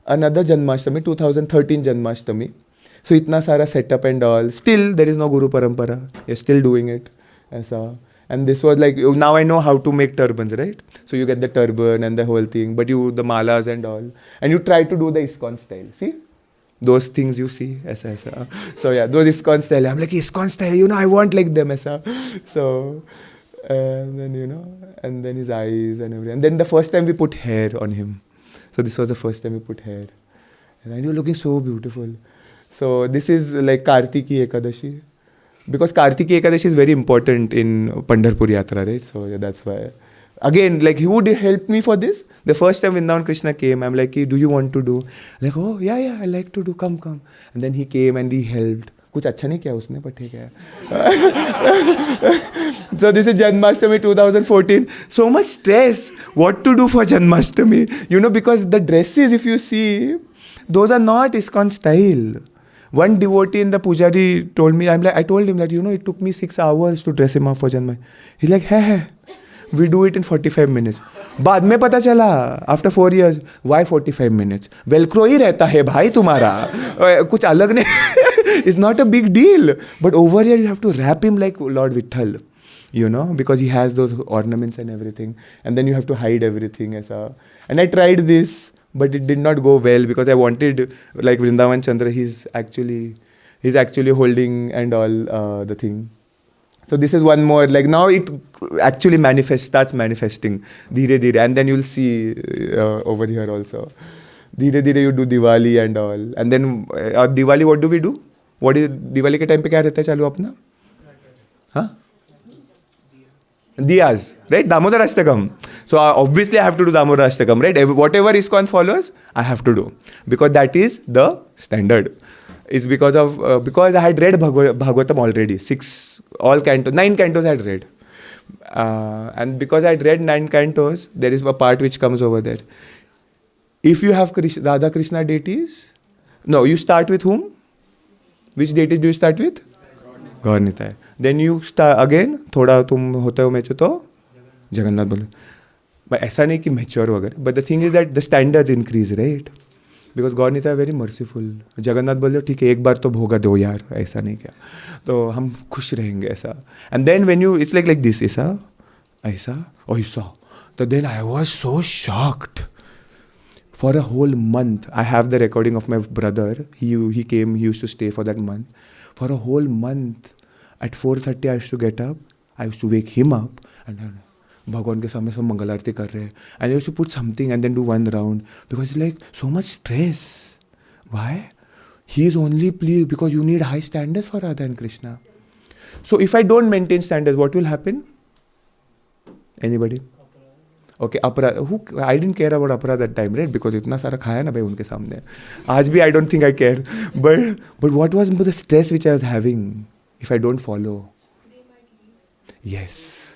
Speaker 3: another Janmashtami, 2013 Janmashtami. So itna sara setup and all. Still, there is no Guru Parampara. You're still doing it. Aisa. And this was like, now I know how to make turbans, right? So you get the turban and the whole thing, but the malas and all. And you try to do the ISKCON style. See? Those things you see. Aisa. So yeah, those ISKCON style. I'm like, ISKCON style, I want like them. Aisa. So, and then, and then his eyes and everything. And then the first time we put hair on him. So this was the first time we put hair. And you're looking so beautiful. So this is like Kartiki Ekadashi. Because Kartiki Ekadashi is very important in Pandharpur Yatra, right? So yeah, that's why. Again, like, who did help me for this? The first time Vrindavan Krishna came, I'm like, do you want to do? Like, oh, yeah, I like to do, come. And then he came and he helped. Kuch अच्छा नहीं किया उसने, but ठीक है. So this is Janmashtami 2014. So much stress. What to do for Janmashtami? Because the dresses, if you see, those are not ISKCON style. One devotee in the pujari told me, I told him that, it took me 6 hours to dress him up for Janmashtami. He's like, hey, we do it in 45 minutes. बाद में पता चला, after 4 years, why 45 minutes? Velcro ही रहता है भाई तुम्हारा. कुछ अलग नहीं. It's not a big deal. But over here you have to wrap him like Lord Vitthal. Because he has those ornaments and everything. And then you have to hide everything. And I tried this. But it did not go well because I wanted, like Vrindavan Chandra, he's actually holding and all the thing. So this is one more, like now it actually starts manifesting, dheere dheere, and then you'll see over here also. Dheere dheere you do Diwali and all. And then Diwali, what do we do? What is Diwali ke time pe kya rehta hai chalu apna? Huh? Diyas, right? Damodar Ashtakam. So obviously I have to do Damodar Ashtakam, right? Whatever ISKCON follows, I have to do. Because that is the standard. It's because I had read Bhagavatam already. 9 cantos I had read. And because I had read 9 cantos, there is a part which comes over there. If you have Radha Krishna deities, No, you start with whom? Which deities do you start with? Gaur Nitai. Then you start again, थोड़ा तुम होते हो मैचो तो जगन्नाथ बोलो. But ऐसा नहीं कि mature वगैरह. But the thing is that the standards increase, right? Because Gaur Nitai very merciful. Jagannath बोलो ठीक है एक बार तो भोगा दो यार, ऐसा नहीं क्या. तो हम खुश रहेंगे ऐसा. And then when you, it's like this, ऐसा, ऐसा, ऐसा. So then I was so shocked. For a whole month, I have the recording of my brother. He came, he used to stay for that month. For a whole month, at 4:30 I used to get up. I used to wake him up and भगवान के सामने सब मंगल आरती कर रहे हैं. And I used to put something and then do one round because it's like so much stress. Why? He is only pleased because you need high standards for Radha and Krishna. So if I don't maintain standards, what will happen? Anybody? Okay, अपराध. I didn't care about अपराध that time, right? Because इतना सारा खाया ना भाई उनके सामने. आज भी I don't think I care. But what was the stress which I was having if I don't follow?
Speaker 2: They might leave.
Speaker 3: Yes,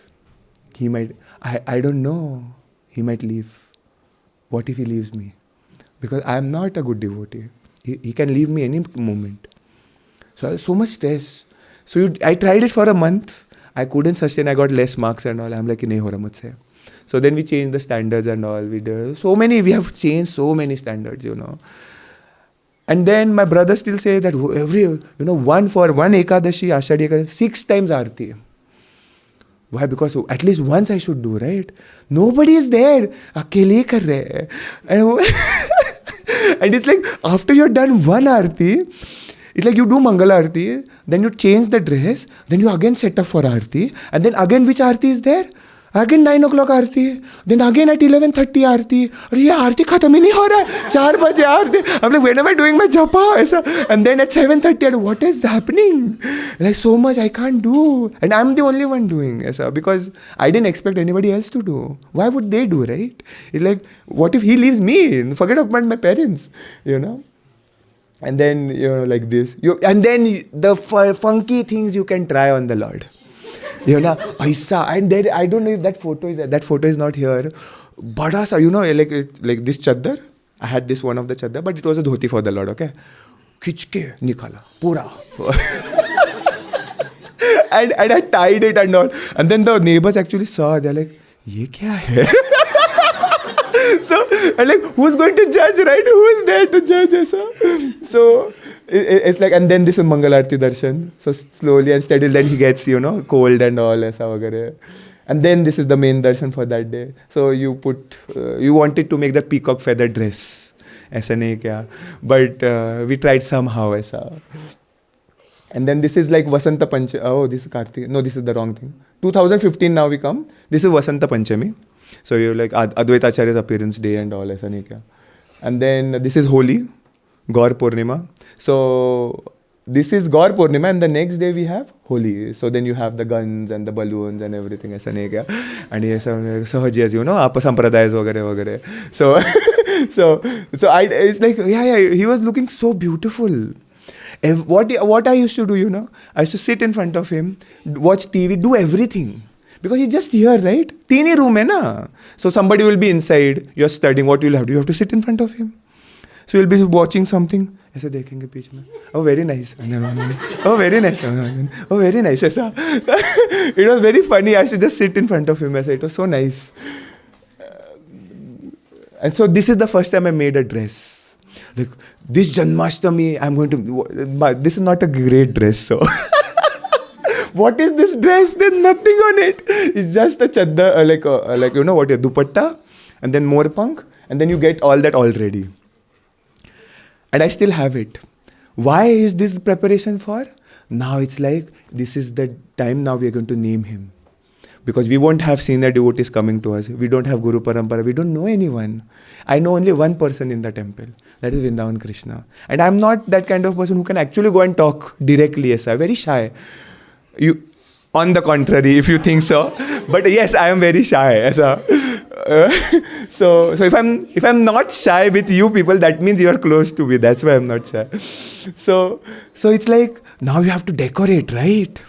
Speaker 3: he might. I don't know. He might leave. What if he leaves me? Because I am not a good devotee. He can leave me any moment. So I was so much stress. So I tried it for a month. I couldn't sustain. I got less marks and all. I'm like नहीं हो रहा मुझसे. So then we changed the standards and all. We have changed so many standards, you know. And then my brother still say that every, one Ekadashi, Ashadi Ekadashi, 6 times Aarti. Why? Because at least once I should do, right? Nobody is there. Akele kar rahe hai. And it's like, after you're done one Aarti, it's like you do Mangal Aarti, then you change the dress, then you again set up for Aarti, and then again which Aarti is there? Again 9 o'clock Aarti, then again at 11:30 आरती. अरे ये आरती खत्म ही नहीं हो रहा है. 4 बजे आरती. I'm like, when am I doing my japa? ऐसा. And then at 7:30, what is happening? Like so much I can't do, and I'm the only one doing ऐसा because I didn't expect anybody else to do. Why would they do, right? It's like, what if he leaves me? Forget about my parents, And then like this, and then the funky things you can try on the Lord. Aisa, and then I don't know if that photo is there. That photo is not here. Bada sa, like this chaddar. I had this one of the chaddar, but it was a dhoti for the Lord, okay? Khich ke nikala, pura. and I tied it and all. And then the neighbors actually saw. They're like, ye kya hai? So, and like, who's going to judge, right? Who is there to judge, aisa? So, it's like, and then this is Mangal Aarti Darshan. So slowly and steadily, then he gets, cold and all, aisa vagare. And then this is the main darshan for that day. So you wanted to make the peacock feather dress. Aisa nahi kya. But we tried somehow, aisa. And then this is like Vasanta Panchami. Oh, this is Kartik. No, this is the wrong thing. 2015 now we come. This is Vasanta Panchami. So you're like Advaita Acharya's appearance day and all, aisa nahi kya. And then this is Holi. Gaur Purnima. So this is Gaur Purnima, and the next day we have Holi. So then you have the guns and the balloons and everything. Aisa nahi kya. And yes, Sahajiyas, Apasampradayas vagare. So it's like, he was looking so beautiful. What I used to do, I used to sit in front of him, watch TV, do everything. Because he's just here, right? 3 room hai na. So somebody will be inside, you're studying, what will you have to do? You have to sit in front of him. So you'll be watching something. ऐसे देखेंगे पीछे में. Oh, very nice. Oh, very nice. Oh, very nice. ऐसा. It was very funny. I should just sit in front of him. ऐसा. It was so nice. And so this is the first time I made a dress. Like, this Janmashtami, I'm going to... This is not a great dress, so... What is this dress? There's nothing on it. It's just a chadda, like what, your dupatta, and then more punk, and then you get all that already. And I still have it. Why is this preparation for? Now it's like, this is the time now we are going to name him. Because we won't have senior devotees coming to us. We don't have Guru Parampara. We don't know anyone. I know only one person in the temple. That is Vrindavan Krishna. And I'm not that kind of person who can actually go and talk directly. I'm very shy. On the contrary, if you think so. But yes, I am very shy. So if I'm not shy with you people, that means you are close to me. That's why I'm not shy. So it's like, now you have to decorate, right?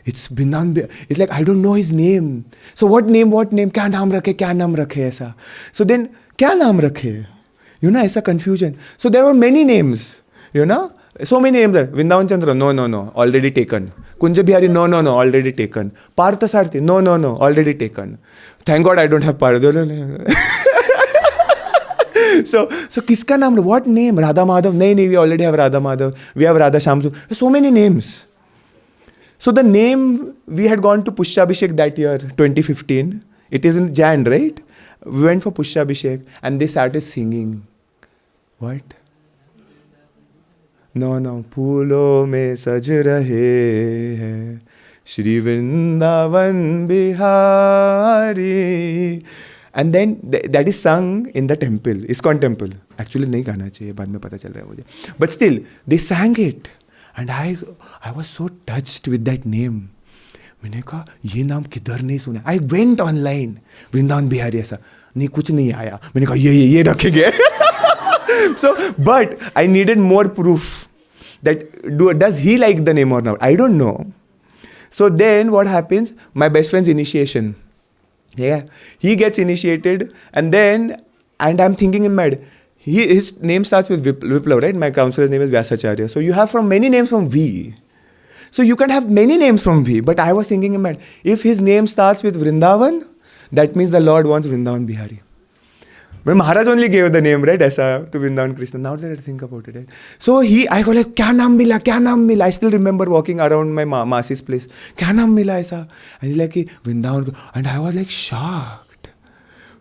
Speaker 3: It's like, I don't know his name. So what name? Kya naam rakhe, aisa. So then, kya naam rakhe? Aisa confusion. So there were many names. You know? So many names. Vrindavan Chandra, no, already taken. Kunja Bihari, no, already taken. Partha Sarthi, no, already taken. Thank God I don't have Partha. So kiska naam? What name? Radha Madhav? No, we already have Radha Madhav. We have Radha Shamsu. So many names. So the name, we had gone to Pushabhishek that year, 2015. It is in Jan, right? We went for Pushabhishek and they started singing. What? No. Phoolon mein saj rahe hai Shri Vrindavanbihari. And then that is sung in the temple, ISKCON temple. Actually, nahi gana chahiye, baad mein pata chal raha hai mujhe. But still, they sang it. And I was so touched with that name. मैंने कहा ये नाम किधर नहीं सुना. I went online, Vrindavan ऐसा नहीं, कुछ नहीं आया. मैंने कहा ये रखेंगे. So, but I needed more proof that does he like the name or not? I don't know. So then what happens? My best friend's initiation. Yeah, he gets initiated, and I'm thinking in mad. His name starts with Viplav, right? My counselor's name is Vyasacharya. So you have from many names from V. So you can have many names from V. But I was thinking in mad, if his name starts with Vrindavan, that means the Lord wants VridavanBihari. But Maharaj only gave the name, right? Aisa to Vrindavan Krishna. Now that I think about it, right? So I go like, kya naam mila? I still remember walking around my Masi's place. Kya naam mila aisa? And he's like, Vrindavan. And I was like shocked.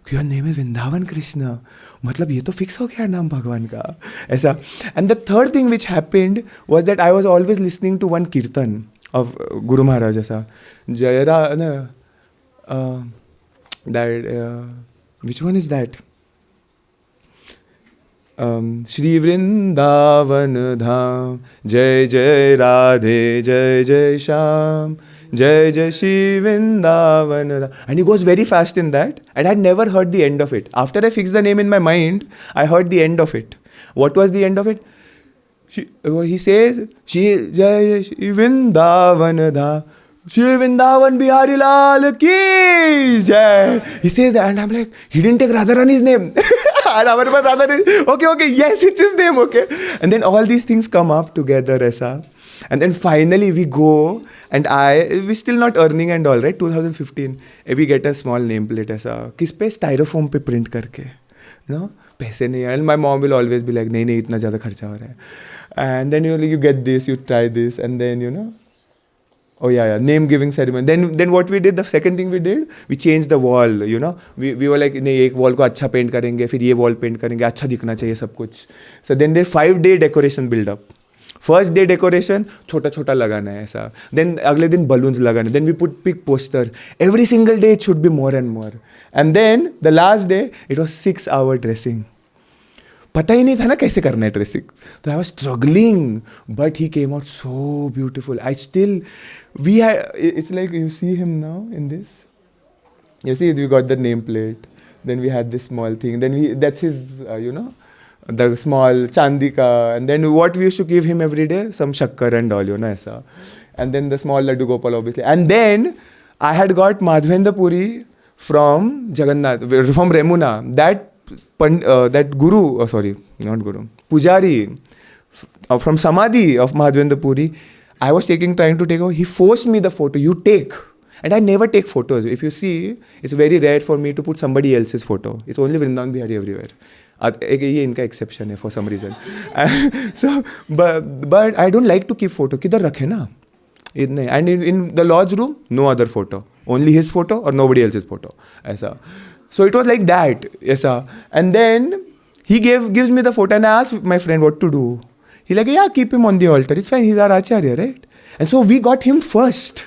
Speaker 3: Your name is Vrindavan Krishna. मतलब ये तो fix हो गया नाम भगवान का ऐसा. And the third thing which happened was that I was always listening to one kirtan of Guru Maharaj ऐसा. Jayara, which one is that? Shri Vrindavan Dham, Jai Jai Radhe, Jai Jai Sham, Jai Jai Shri Vrindavan Dham. And he goes very fast in that, and I had never heard the end of it. After I fixed the name in my mind, I heard the end of it. What was the end of it? He says, Shri Jai Shri Vrindavan Dham, Shri VridavanBihari Lal Ki Jai. He says that, and I'm like, he didn't take Radharani's name. And our Radharani, okay, yes, it's his name, okay. And then all these things come up together, aisa. And then finally we go, and we're still not earning and all, right? 2015, we get a small nameplate, aisa. Kis pe? Styrofoam pe print karke. No? Paise nahi hai. And my mom will always be like, nahi, itna zyada kharcha ho raha hai. And then you get this, you try this, and then, oh yeah, name giving ceremony. Then what we did, the second thing we did, we changed the wall, We were like, nahi, ek wall ko acha paint karenge, fir ye wall paint karenge, acha dikhna chahiye sab kuch. So then there 5-day decoration build up. First day decoration, chota lagana hai aisa. Then agle din balloons lagana. Then we put big posters. Every single day it should be more and more. And then the last day, it was 6-hour dressing. पता ही नहीं था ना कैसे करना है dressing. तो I was struggling, but he came out so beautiful. I still it's like you see him now in this. You see, we got the name plate. Then we had this small thing. Then that's his, the small chandika. And then what we used to give him every day? Some shakkar and all, aisa. And then the small Laddu Gopal, obviously. And then I had got Madhavendra Puri from Jagannath, from Remuna. That guru, not guru, Pujari from Samadhi of Madhavendra Puri, I was trying to take over. He forced me the photo. You take. And I never take photos. If you see, it's very rare for me to put somebody else's photo. It's only VridavanBihari everywhere. ये इनका exception है for some reason. So, but I don't like to keep photo. किधर रखे ना? And in the lodge room, no other photo. Only his photo or nobody else's photo. ऐसा. So it was like that. ऐसा. And then he gives me the photo, and I asked my friend what to do. He's like, yeah, keep him on the altar. It's fine. He's our Acharya, right? And so we got him first.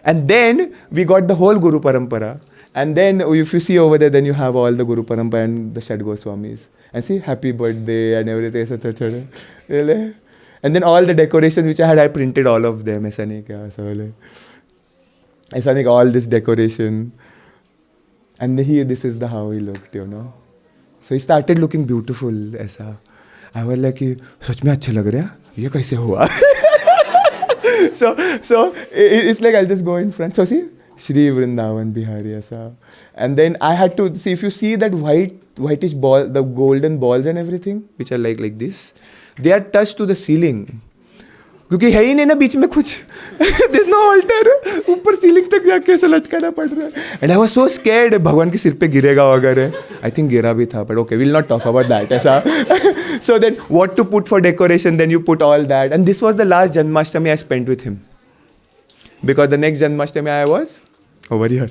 Speaker 3: And then we got the whole Guru Parampara. And then if you see over there, then you have all the Guru Parampara and the Shad Goswamis. And see, happy birthday and everything. Really? And then all the decorations which I printed all of them. Aisa nahi all this decoration. And this is how he looked, So he started looking beautiful. Aisa. I was like, सच में अच्छा लग रहा है? ये कैसे हुआ? So it's like I'll just go in front. So see, Shri VridavanBihari aisa. And then I had to see, if you see that whitish ball, the golden balls and everything, which are like this, they are touched to the ceiling. क्योंकि है ही नहीं ना बीच में कुछ. There's no altar. ऊपर ceiling तक जाके ऐसा लटकाना पड़ रहा है. And I was so scared. भगवान के सिर पे गिरेगा वगैरह. I think गिरा भी था, but okay, we'll not talk about that. ऐसा. So then, what to put for decoration? Then you put all that. And this was the last Janmashtami I spent with him. Because the next Janmashtami I was over here.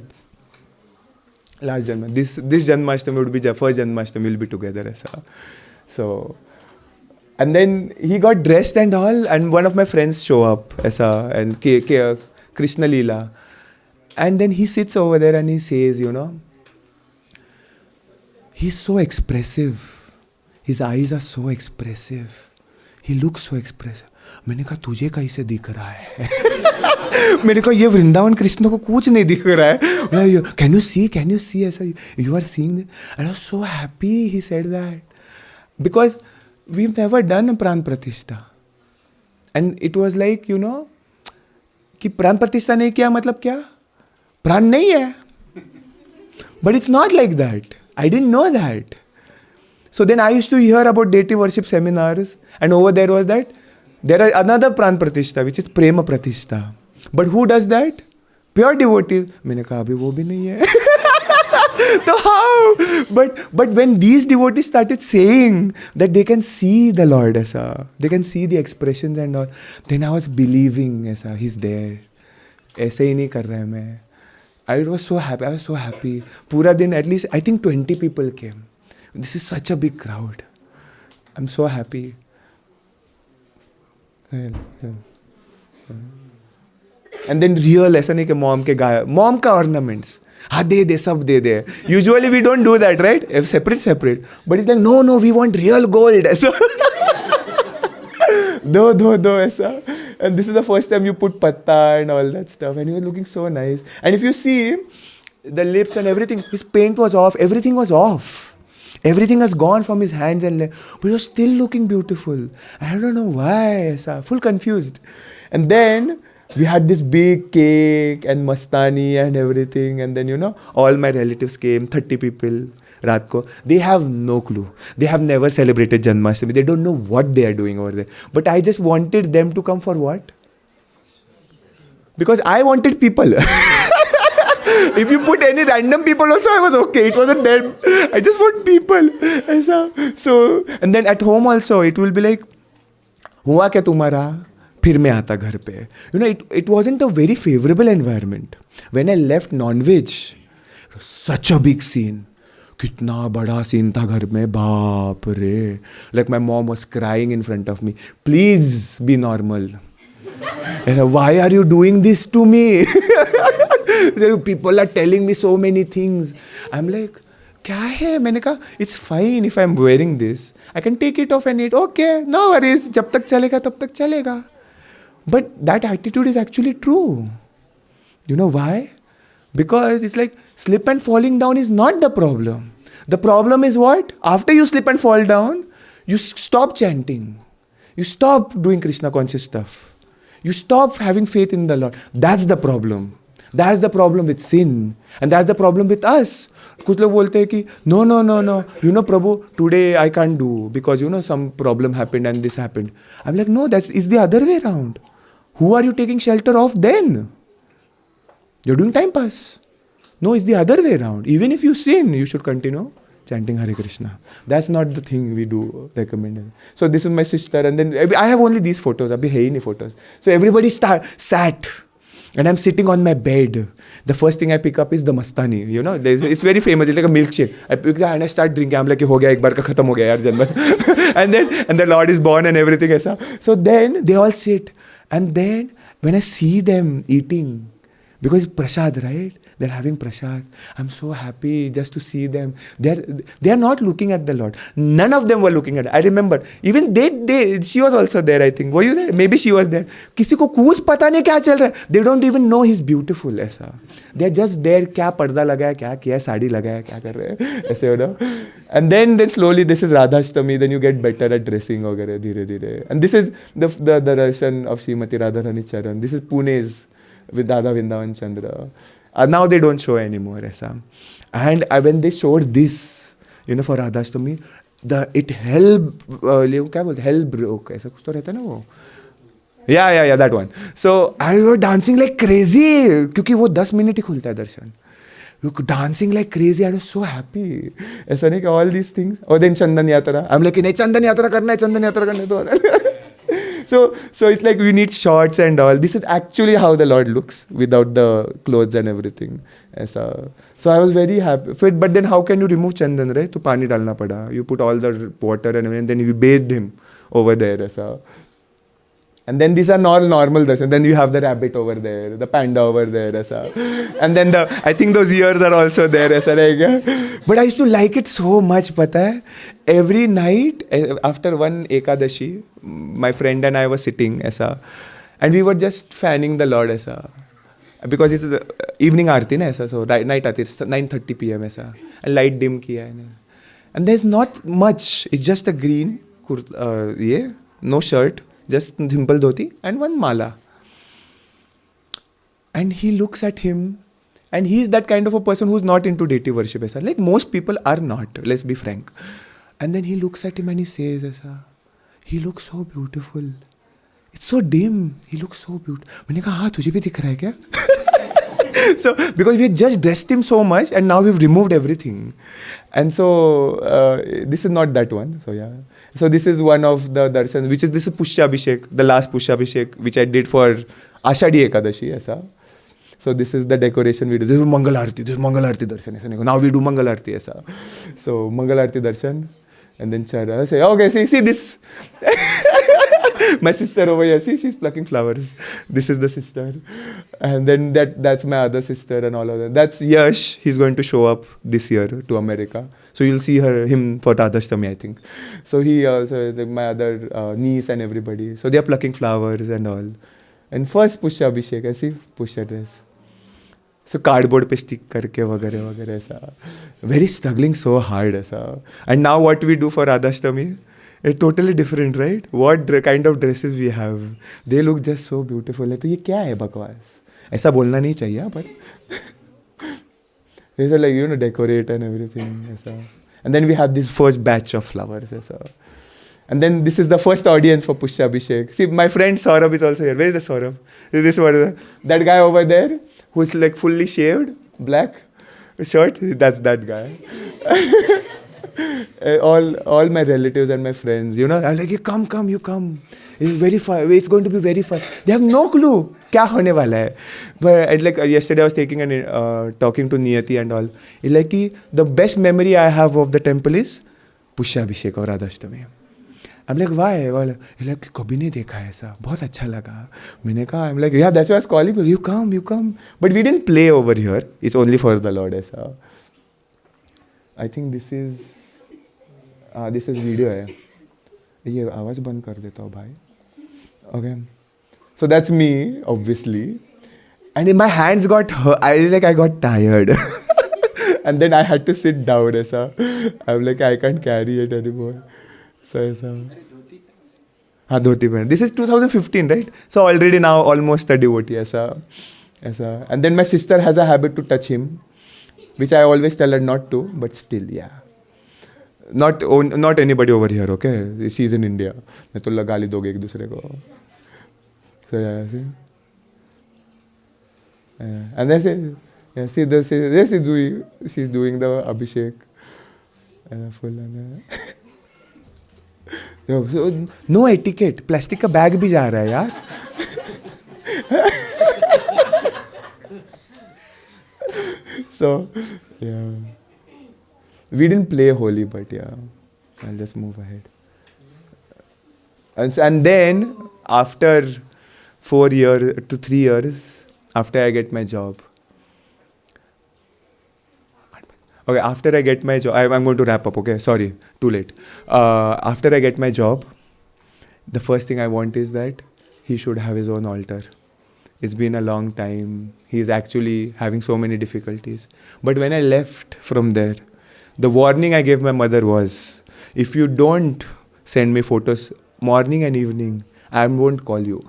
Speaker 3: Last Janma. This Janmashtami would be the first Janmashtami. We'll be together. ऐसा. So. And then he got dressed and all, and one of my friends show up, aisa, and Krishna Leela. And then he sits over there and he says, you know, he's so expressive. His eyes are so expressive. He looks so expressive. मैंने कहा तुझे कैसे दिख रहा है? मैंने कहा ये वृंदावन कृष्ण को कुछ नहीं दिख रहा है. Can you see? ऐसा you are seeing it? And I was so happy he said that. Because we've never done a pran pratishtha. And it was like, you know, कि प्राण प्रतिष्ठा नहीं किया मतलब क्या? प्राण नहीं है. But it's not like that. I didn't know that. So then I used to hear about deity worship seminars, and over there was that there are another pran pratishtha which is prema pratishtha. But who does that? Pure devotees. मैंने कहा अभी वो भी नहीं है. So how? But when these devotees started saying that they can see the Lord, aisa, they can see the expressions and all, then I was believing, aisa, he's there. ऐसे ही नहीं कर रहा है मैं. I was so happy. पूरा दिन, at least I think 20 people came. This is such a big crowd. I'm so happy. And then real, ऐसा नहीं कि mom के गाया, mom का ornaments. हाँ दे सब दे. Usually we don't do that, right? Separate. But it's like no, we want real gold. ऐसा. दो ऐसा. And this is the first time you put patta and all that stuff. And he was looking so nice. And if you see the lips and everything, his paint was off. Everything was off. Everything has gone from his hands and legs. But he was still looking beautiful. I don't know why. ऐसा. Full confused. And then we had this big cake and mastani and everything. And then, you know, all my relatives came, 30 people, raat ko. They have no clue. They have never celebrated Janmashtami. They don't know what they are doing over there. But I just wanted them to come for what? Because I wanted people. If you put any random people also, I was okay. It wasn't them. I just want people. So, and then at home also, it will be like, हुआ क्या तुम्हारा? फिर मैं आता घर पे. You know, it wasn't a very favorable environment. When I left non-veg, it was such a big scene. कितना बड़ा scene था घर में, बाप रे. Like my mom was crying in front of me. Please be normal. Why are you doing this to me? People are telling me so many things. I'm like, क्या है? मैंने कहा, it's fine if I'm wearing this. I can take it off and eat. Okay, no worries. जब तक चलेगा तब तक चलेगा. But that attitude is actually true. You know why? Because it's like slip and falling down is not the problem. The problem is what? After you slip and fall down, you stop chanting. You stop doing Krishna conscious stuff. You stop having faith in the Lord. That's the problem. That's the problem with sin. And that's the problem with us. कुछ लोग बोलते हैं कि no. You know, Prabhu, today I can't do because, you know, some problem happened and this happened. I'm like, no, it's the other way around. Who are you taking shelter of then? You're doing time pass. No, it's the other way around. Even if you sin, you should continue chanting Hare Krishna. That's not the thing we do recommend. So this is my sister, and then I have only these photos. Abhi hai nahi photos. So everybody sat. And I'm sitting on my bed. The first thing I pick up is the mastani. You know, it's very famous. It's like a milkshake. I pick that and I start drinking. I'm like, ho gaya, ek baar ka khatam ho gaya yaar janmat. And the Lord is born and everything aisa. So then they all sit. And then when I see them eating, because it's prasad, right? They're having prasad. I'm so happy just to see them. They are not looking at the Lord. None of them were looking at it. I remember. Even she was also there, I think. Were you there? Maybe she was there. किसी को कुछ पता नहीं क्या चल रहा है. They don't even know he's beautiful. ऐसा. They're just there. क्या पर्दा लगाया, क्या किया, साड़ी लगाया, क्या कर रहे हैं. ऐसे, you know. And then slowly, this is Radhashtami. Then you get better at dressing वगैरह धीरे-धीरे. And this is the darshan of Srimati Radharani Charan. This is Pune's with Dada Vrindavan Chandra. Now they don't show anymore. Aisa. And when they showed this, you know, for Radhashtami, it hell, क्या बोलते, hell broke, ऐसा कुछ तो रहता है ना वो. Yeah, that one. So I was dancing like crazy, क्योंकि वो 10 मिनट ही खुलता है दर्शन. Dancing like crazy, I was so happy. ऐसा नहीं कि all these things. और then चंदन यात्रा. I'm like, नहीं चंदन यात्रा करना है तो. So it's like we need shots and all. This is actually how the Lord looks without the clothes and everything. ऐसा. So I was very happy. But then how can you remove chandan, right? तो पानी डालना पड़ा. You put all the water and everything, then you bathed him over there. ऐसा. And then these are all normal darshan. Then you have the rabbit over there, the panda over there, aisa. And then I think those ears are also there, aisa rahega. But I used to like it so much, pata hai. Every night after one Ekadashi, my friend and I were sitting, aisa, and we were just fanning the Lord, aisa. Because it's the evening aarti, na, aisa. So night aarti, 9:30 p.m. aisa. And light dim kiya hai. And there's not much. It's just a green kurta, no shirt. Just simple dhoti and one mala. And he looks at him, and he's that kind of a person who's not into deity worship. Aisa. Like most people are not, let's be frank. And then he looks at him and he says, aisa, he looks so beautiful. It's so dim. He looks so beautiful. मैंने कहा हाँ तुझे भी दिख रहा है क्या? So because we had just dressed him so much and now we've removed everything. And so this is not that one. So yeah. So this is one of the darshans, which is this is Pushyabhishek, the last Pushyabhishek, which I did for Ashadi Ekadashi. Aisa. So this is the decoration we do. This is Mangal Arti. This is Mangal Arti darshan. Aisa. Now we do Mangal Arti. Aisa. So Mangal Arti darshan. And then Chara. I say, okay, see this. My sister over here, see, she's plucking flowers. This is the sister. And then that's my other sister and all of that. That's Yash. He's going to show up this year to America. So you'll see him for Radhashtami, I think. So he also, my other niece and everybody. So they're plucking flowers and all. And first Pushyabhishek, I see Pushya dress. So cardboard pe stick karke वगैरह ऐसा. Very struggling so hard ऐसा. And now what we do for Radhashtami? It's totally different, right? What kind of dresses we have. They look just so beautiful. तो ये क्या है बकवास? ऐसा बोलना नहीं चाहिए, but they are like, decorate and everything. ऐसा. And then we have this first batch of flowers. ऐसा. And then this is the first audience for Pushyabhishek. See, my friend Saurabh is also here. Where is the Saurabh? This one, that guy over there who's like fully shaved, black shirt. That's that guy. all my relatives and my friends, I'm like, you come, you come. It's very fun. It's going to be very fun. They have no clue क्या होने वाला है. But like yesterday I was talking to Niyati and all. It's like the best memory I have of the temple is Pushyabhishek or Radhashtami. I'm like, why? It's like, कभी नहीं देखा ऐसा. बहुत अच्छा लगा. मैंने कहा, I'm like, yeah, that's why I was calling you. You come. But we didn't play over here. It's only for the Lord ऐसा. I think this is video है. ये आवाज बंद कर देता हूँ भाई. Okay. So that's me, obviously. And my hands got hurt. I got tired. And then I had to sit down. Aisa. I'm like, I can't carry it anymore. So aisa. हाँ धोती पहन. This is 2015, right? So already now almost a devotee. Aisa. And then my sister has a habit to touch him, which I always tell her not to, but still, yeah. Not anybody over here, okay? She's in India. मैं तो गाली दोगे एक दूसरे को. So yeah, see. And then she's doing the Abhishek. So, no etiquette. Plastic का bag भी जा रहा है यार. So yeah. We didn't play holy, but yeah, I'll just move ahead. And then, after 4 to 3 years, after I get my job. Okay, after I get my job, I'm going to wrap up, okay? Sorry, too late. After I get my job, the first thing I want is that he should have his own altar. It's been a long time. He's actually having so many difficulties. But when I left from there, the warning I gave my mother was, if you don't send me photos morning and evening, I won't call you.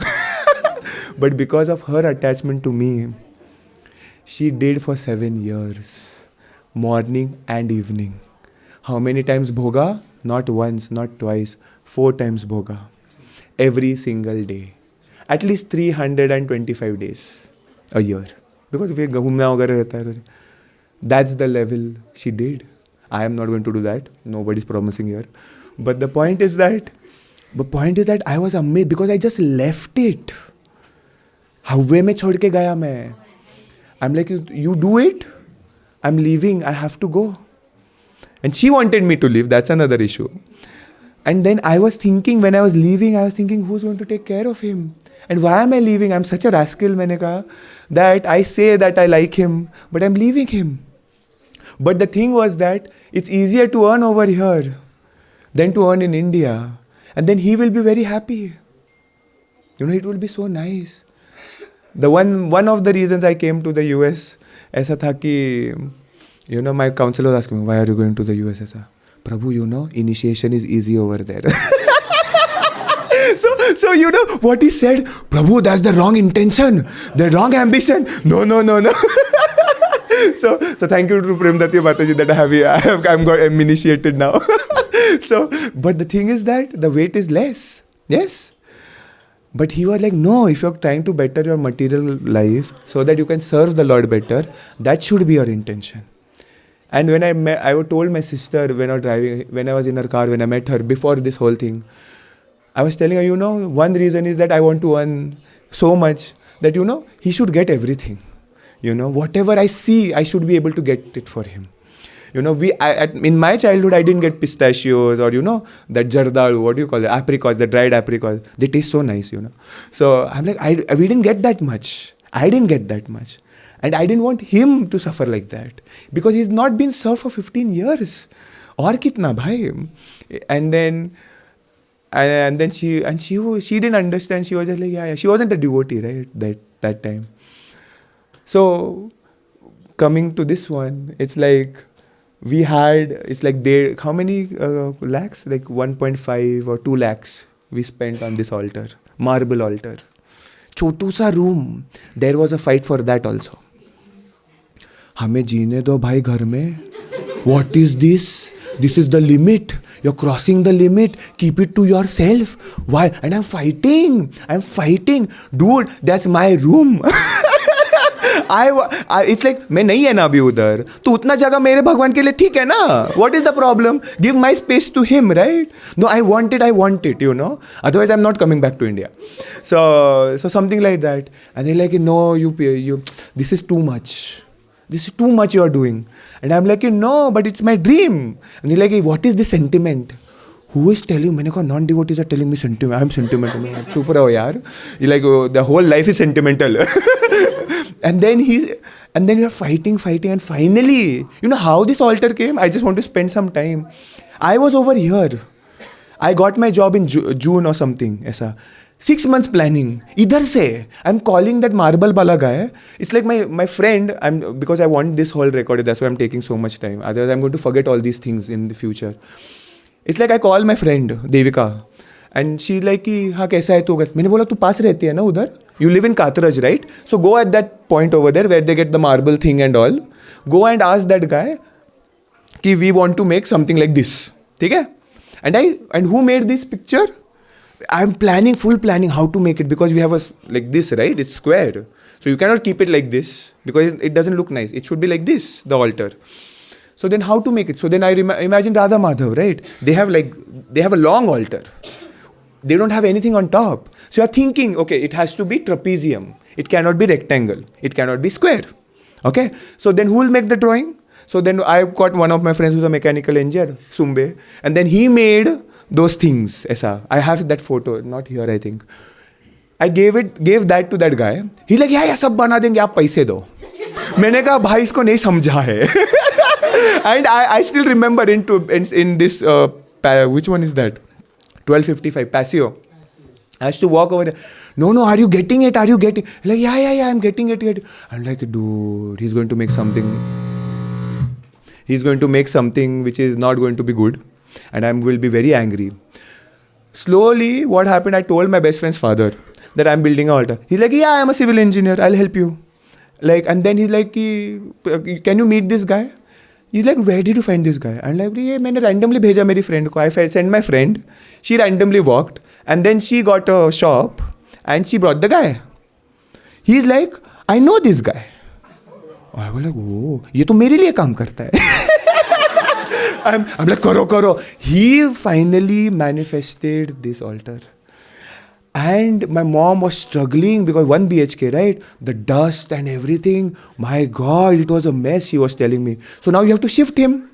Speaker 3: But because of her attachment to me, she did for 7 years, morning and evening. How many times bhoga? not once, not twice, 4 times bhoga. Every single day. At least 325 days a year. Because if घूमना वगैरह रहता है, that's the level she did. I am not going to do that. Nobody's promising here. But the point is that I was amazed because I just left it. हवे में छोड़ के गया मैं. I'm like, you do it. I'm leaving. I have to go. And she wanted me to leave. That's another issue. And then I was thinking, when I was leaving, who's going to take care of him? And why am I leaving? I'm such a rascal, मैंने कहा, that I say that I like him, but I'm leaving him. But the thing was that it's easier to earn over here than to earn in India. And then he will be very happy. It will be so nice. The one of the reasons I came to the US, ऐसा था कि, my counselor was asking me, why are you going to the US? ऐसा, Prabhu, initiation is easy over there. So what he said, Prabhu, that's the wrong intention, the wrong ambition. No. So thank you to Premdati Mataji that I'm initiated now. But the thing is that the weight is less. Yes. But he was like, no, if you're trying to better your material life so that you can serve the Lord better, that should be your intention. And when I told my sister when I was in her car, when I met her before this whole thing, I was telling her, one reason is that I want to earn so much that, he should get everything. Whatever I see, I should be able to get it for him. In my childhood, I didn't get pistachios or, that jardalu, what do you call it, apricots, the dried apricots. They taste so nice, So I'm like, we didn't get that much. I didn't get that much. And I didn't want him to suffer like that. Because he's not been served for 15 years. Aur kitna, bhai? And then she didn't understand. She was just like, yeah. She wasn't a devotee, right? That time. So coming to this one, it's like how many lakhs? Like 1.5 or 2 lakhs we spent on this altar, marble altar. Chotu sa room. There was a fight for that also. हमें जीने दो भाई घर में. What is this? This is the limit. You're crossing the limit. Keep it to yourself. Why? And I'm fighting. Dude, that's my room. It's like, मैं नहीं है ना अभी उधर, तो उतना जगह मेरे भगवान के लिए ठीक है ना? What is the problem? Give my space to him, right? No, I want it, Otherwise, I'm not coming back to India. So something like that. And they're like, no, you, this is too much. This is too much you're doing. And I'm like, no, but it's my dream. And they're like, what is the sentiment? Who is telling? मैंने कहा non-devotees are telling me sentiment. I'm sentimental. चुप रहो यार. You're like, the whole life is sentimental. And then you're fighting, and finally, how this altar came? I just want to spend some time. I was over here. I got my job in June or something. ऐसा 6 months planning. इधर से I'm calling that marble bala guy. It's like my friend. Because I want this whole recorded. That's why I'm taking so much time. Otherwise, I'm going to forget all these things in the future. It's like I call my friend Devika, and she's like, हाँ कैसा है तू? मैंने बोला तू पास रहती है ना उधर? You live in Katraj, right? So go at that point over there where they get the marble thing and all. Go and ask that guy कि we want to make something like this. ठीक है? And who made this picture? I'm full planning how to make it, because we have like this, right? It's square. So you cannot keep it like this because it doesn't look nice. It should be like this, the altar. So then how to make it? So then I imagine Radha Madhav, right? They have a long altar. They don't have anything on top. So you're thinking, okay, it has to be trapezium. It cannot be rectangle. It cannot be square. Okay? So then who will make the drawing? So then I got one of my friends who's a mechanical engineer, Sumbe. And then he made those things. Aisa. I have that photo. Not here, I think. I gave that to that guy. He's like, yeah, सब बना देंगे, आप पैसे दो. मैंने कहा भाई इसको नहीं समझा है. And I still remember in this, which one is that? 1255, Paseo. I has to walk over there. No, are you getting it? Like, yeah, I'm getting it. I'm like, dude, he's going to make something. He's going to make something which is not going to be good. And I will be very angry. Slowly, what happened, I told my best friend's father that I'm building an altar. He's like, yeah, I'm a civil engineer. I'll help you. And then he's like, can you meet this guy? He's like, where did you find this guy? And like, ये मैंने randomly भेजा मेरी friend को. I sent my friend. She randomly walked. And then she got a shop. And she brought the guy. He's like, I know this guy. I was like, oh, ये तो मेरे लिए काम करता है. I'm like, karo. He finally manifested this altar. And my mom was struggling because 1 BHK, right? The dust and everything. My God, it was a mess, she was telling me. So now you have to shift him.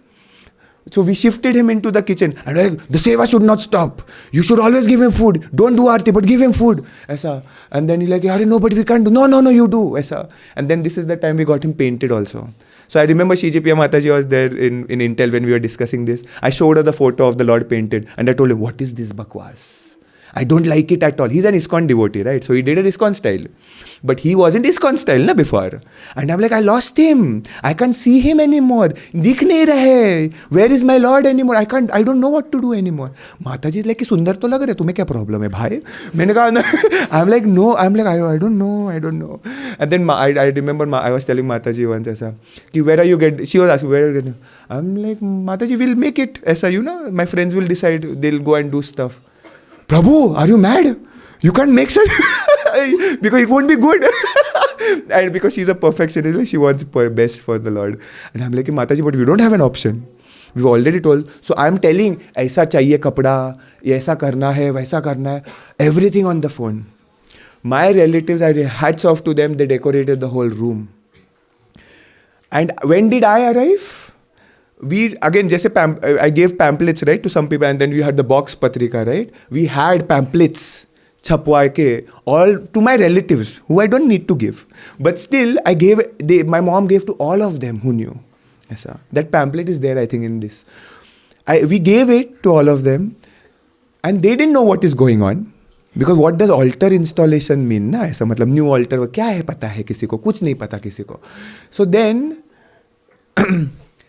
Speaker 3: So we shifted him into the kitchen. And like, the seva should not stop. You should always give him food. Don't do aarti, but give him food. Aisa. And then he's like, no, but we can't do. No, you do. Aisa. And then this is the time we got him painted also. So I remember Shijipia Mataji was there in Intel when we were discussing this. I showed her the photo of the Lord painted. And I told him, what is this bakwas? I don't like it at all. He's an ISKCON devotee, right? So he did an ISKCON style. But he wasn't ISKCON style before. And I'm like, I lost him. I can't see him anymore. Dikh nahi rahe. Where is my Lord anymore? I don't know what to do anymore. Mataji is like, sundar to lag raha hai. Tumhe kya problem hai, bhai? Maine kaha, I'm like, no. I'm like, I don't know. And then I remember I was telling Mataji once, aisa, ki where are you getting? She was asking, where are you getting? I'm like, Mataji, we'll make it. Aisa, my friends will decide. They'll go and do stuff. Prabhu, are you mad? You can't make such because it won't be good. And because she's a perfectionist, she wants best for the Lord. And I'm like, Mataji, but we don't have an option. We've already told. So I'm telling, ऐसा चाहिए कपड़ा, ऐसा करना है, वैसा करना है. Everything on the phone. My relatives, I hats off to them. They decorated the whole room. And when did I arrive? We again, I gave pamphlets, right, to some people, and then we had the box patrika, right? We had pamphlets, chapwa ke, all to my relatives who I don't need to give, but still I gave. My mom gave to all of them who knew. Aisa. That pamphlet is there, I think, in this. We gave it to all of them, and they didn't know what is going on. Because what does altar installation mean? Na? ऐसा मतलब new altar वो क्या है पता है किसी को कुछ नहीं पता किसी को. So then.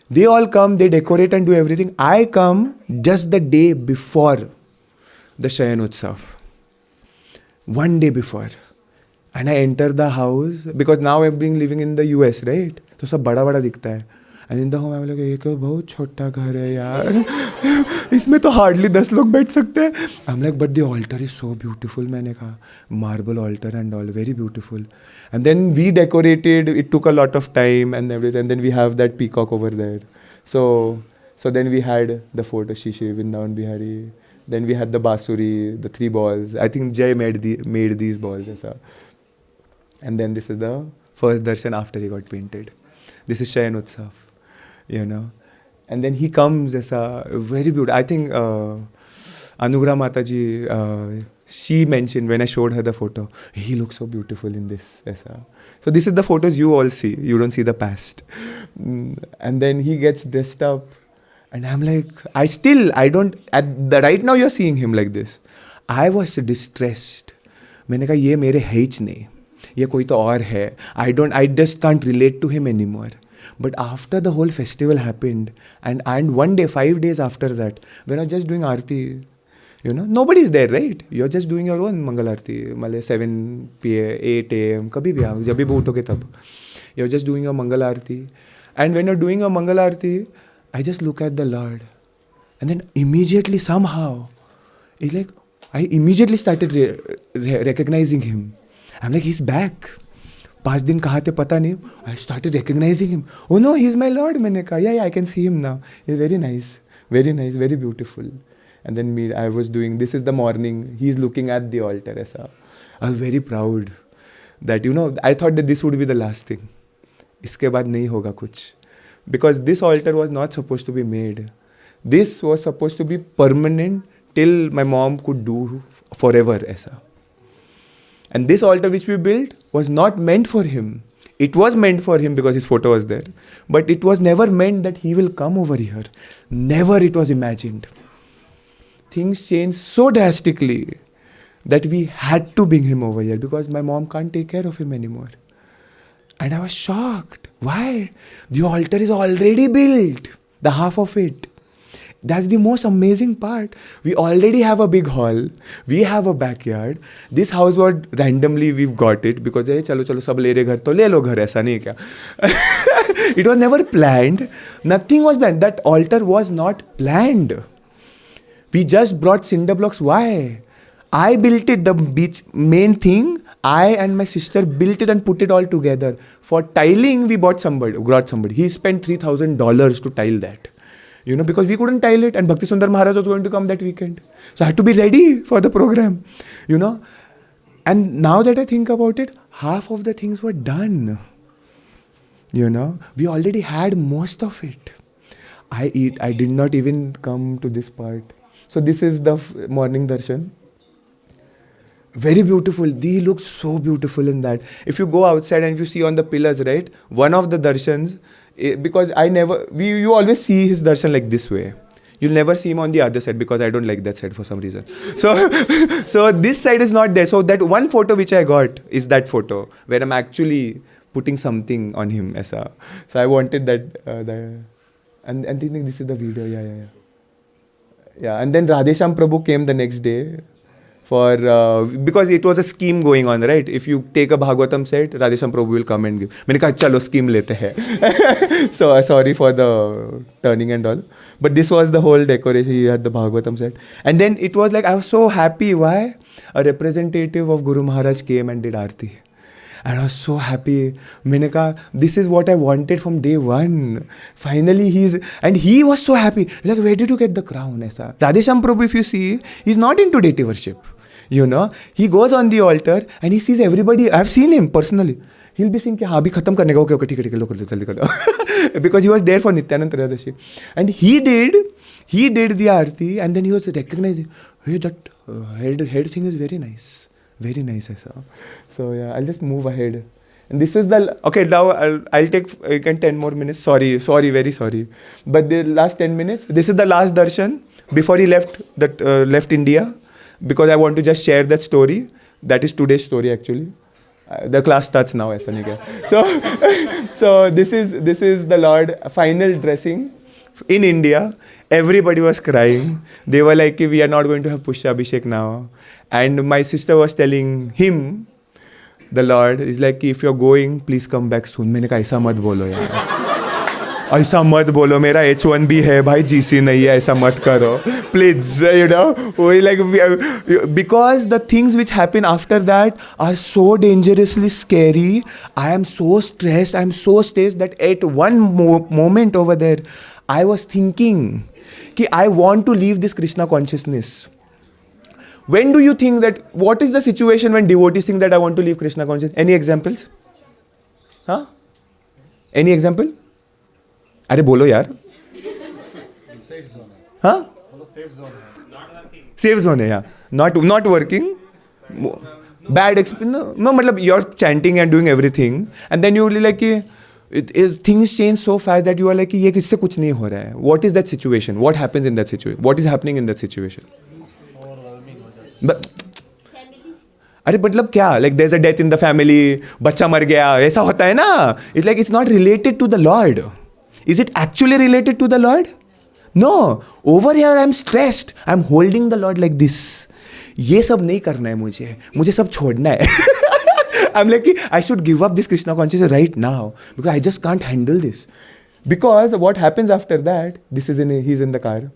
Speaker 3: They all come, they decorate and do everything. I come just the day before the Shayan Utsav. 1 day before. And I enter the house, because now I'm living in the US, right? So सब बड़ा दिखता है. And in the home, I'm like, ये क्या बहुत छोटा घर है यार. इसमें तो hardly 10 लोग बैठ सकते हैं. I'm like, but the altar is so beautiful. मैंने कहा, marble altar and all, very beautiful. And then we decorated. It took a lot of time and everything. And then we have that peacock over there. So then we had the photo Shishi, VridavanBihari. Then we had the Basuri, the 3 balls. I think Jay made these balls. Aisa. And then this is the first darshan after he got painted. This is Shayan Utsav. And then he comes as a very beautiful. I think Anugrah Mataji, she mentioned when I showed her the photo, he looks so beautiful in this. So this is the photos you all see. You don't see the past. And then he gets dressed up. And I'm like, right now you're seeing him like this. I was distressed. मैंने कहा ये मेरे है ही नहीं. ये कोई तो और है. I just can't relate to him anymore. But after the whole festival happened, and one day, 5 days after that, when I was just doing Aarti, nobody's there, right? You're just doing your own Mangal Aarti, 7 p.m., 8 a.m., kabhi bhi aao, jab bhi uthoge tab. You're just doing your Mangal Aarti. And when you're doing your Mangal Aarti, I just look at the Lord. And then immediately, somehow, it's like, I immediately started recognizing him. I'm like, he's back. 5 दिन कहाँ थे पता नहीं. I started recognizing him. Oh no, he's my Lord. मैंने कहा, yeah, I can see him now. He's very nice, very beautiful. And then I was doing, this is the morning. He's looking at the altar. Aisa. I was very proud that, I thought that this would be the last thing. इसके बाद नहीं होगा कुछ. Because this altar was not supposed to be made. This was supposed to be permanent till my mom could do forever. Aisa. And this altar which we built was not meant for him. It was meant for him because his photo was there. But it was never meant that he will come over here. Never it was imagined. Things changed so drastically that we had to bring him over here because my mom can't take care of him anymore. And I was shocked. Why? The altar is already built. The half of it. That's the most amazing part. We already have a big hall. We have a backyard. This house was randomly we've got it because चलो चलो सब ले रहे घर तो ले लो घर ऐसा नहीं क्या. It was never planned. Nothing was planned. That altar was not planned. We just brought cinder blocks. Why? I built it. The beach main thing. I and my sister built it and put it all together. For tiling, we brought somebody. He spent $3,000 to tile that. Because we couldn't tile it, and Bhakti Sundar Maharaj was going to come that weekend. So I had to be ready for the program, And now that I think about it, half of the things were done. We already had most of it. I did not even come to this part. So this is the morning darshan. Very beautiful. They look so beautiful in that. If you go outside and you see on the pillars, right? One of the darshans, because you always see his darshan like this way. You'll never see him on the other side because I don't like that side for some reason. So this side is not there. So that one photo which I got is that photo where I'm actually putting something on him. So I wanted that. And I think this is the video. Yeah. And then Radhesham Prabhu came the next day. Because it was a scheme going on, right? If you take a Bhagavatam set, Radhesham Prabhu will come and give. मैंने कहा चलो scheme लेते हैं. So sorry for the turning and all. But this was the whole decoration. He had the Bhagavatam set. And then it was like, I was so happy. Why? A representative of Guru Maharaj came and did Aarti. And I was so happy. मैंने कहा, this is what I wanted from day one. Finally he was so happy. Like, where did you get the crown? ऐसा. Radhesham Prabhu, if you see, he's not into deity worship. He goes on the altar and he sees everybody. I've seen him personally. He'll be saying, हाँ अभी खत्म करने का, okay, ठीक है, लो जल्दी करो. Because he was there for Nityanand Trayadashi. And he did the Aarti, and then he was recognizing, hey, that head thing is very nice. Very nice, I saw. So yeah, I'll just move ahead. And this is okay, now I'll take 10 more minutes. Sorry, very sorry. But the last 10 minutes, this is the last darshan before he left India. Because I want to just share that story. That is today's story actually. The class starts now. So this is the Lord final dressing in India. Everybody was crying. They were like, we are not going to have Pushya Abhishek now. And my sister was telling him, the Lord is like, if you're going, please come back soon. मैंने कहा ऐसा मत बोलो यार. ऐसा मत बोलो, मेरा H1B है भाई, GC नहीं है, ऐसा मत करो. Please, because the things which happen after that are so dangerously scary. I am so stressed that at one moment over there, I was thinking, I want to leave this Krishna consciousness. When do you think that, what is the situation when devotees think that I want to leave Krishna consciousness? Any examples? Any example? अरे बोलो यार. Safe zone है, yeah. Not working. Bad experience. No, मतलब you're chanting and doing everything, and then you like things change so fast that you are like ये किससे कुछ नहीं हो रहा है. What is that situation? What happens in that situation? What is happening in that situation? अरे मतलब क्या? Like there's a death in the family, बच्चा मर गया, ऐसा होता है ना? It's like it's not related to the Lord. Is it actually related to the Lord? No. Over here I'm stressed. I'm holding the Lord like this. ये सब नहीं करना है मुझे सब छोड़ना है. I'm like, I should give up this Krishna consciousness right now because I just can't handle this. Because what happens after that, he's in the car.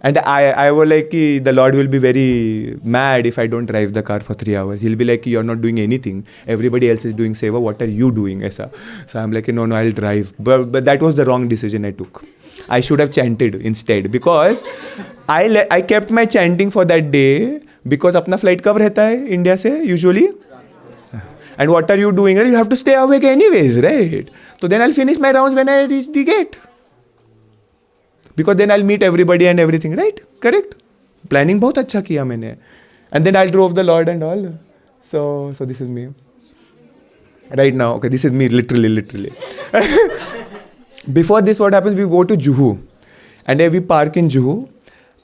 Speaker 3: And I was like, the Lord will be very mad if I don't drive the car for 3 hours. He'll be like, you're not doing anything. Everybody else is doing seva. What are you doing? Aisa? So I'm like, no, I'll drive. But that was the wrong decision I took. I should have chanted instead because I kept my chanting for that day because अपना flight कब रहता है India से usually? And what are you doing? You have to stay awake anyways, right? So then I'll finish my rounds when I reach the gate. Because then I'll meet everybody and everything, right? Correct? Planning बहुत अच्छा किया मैंने. And then I drove the Lord and all. So this is me. Right now, okay, this is me literally. Before this, what happens? We go to Juhu. And we park in Juhu.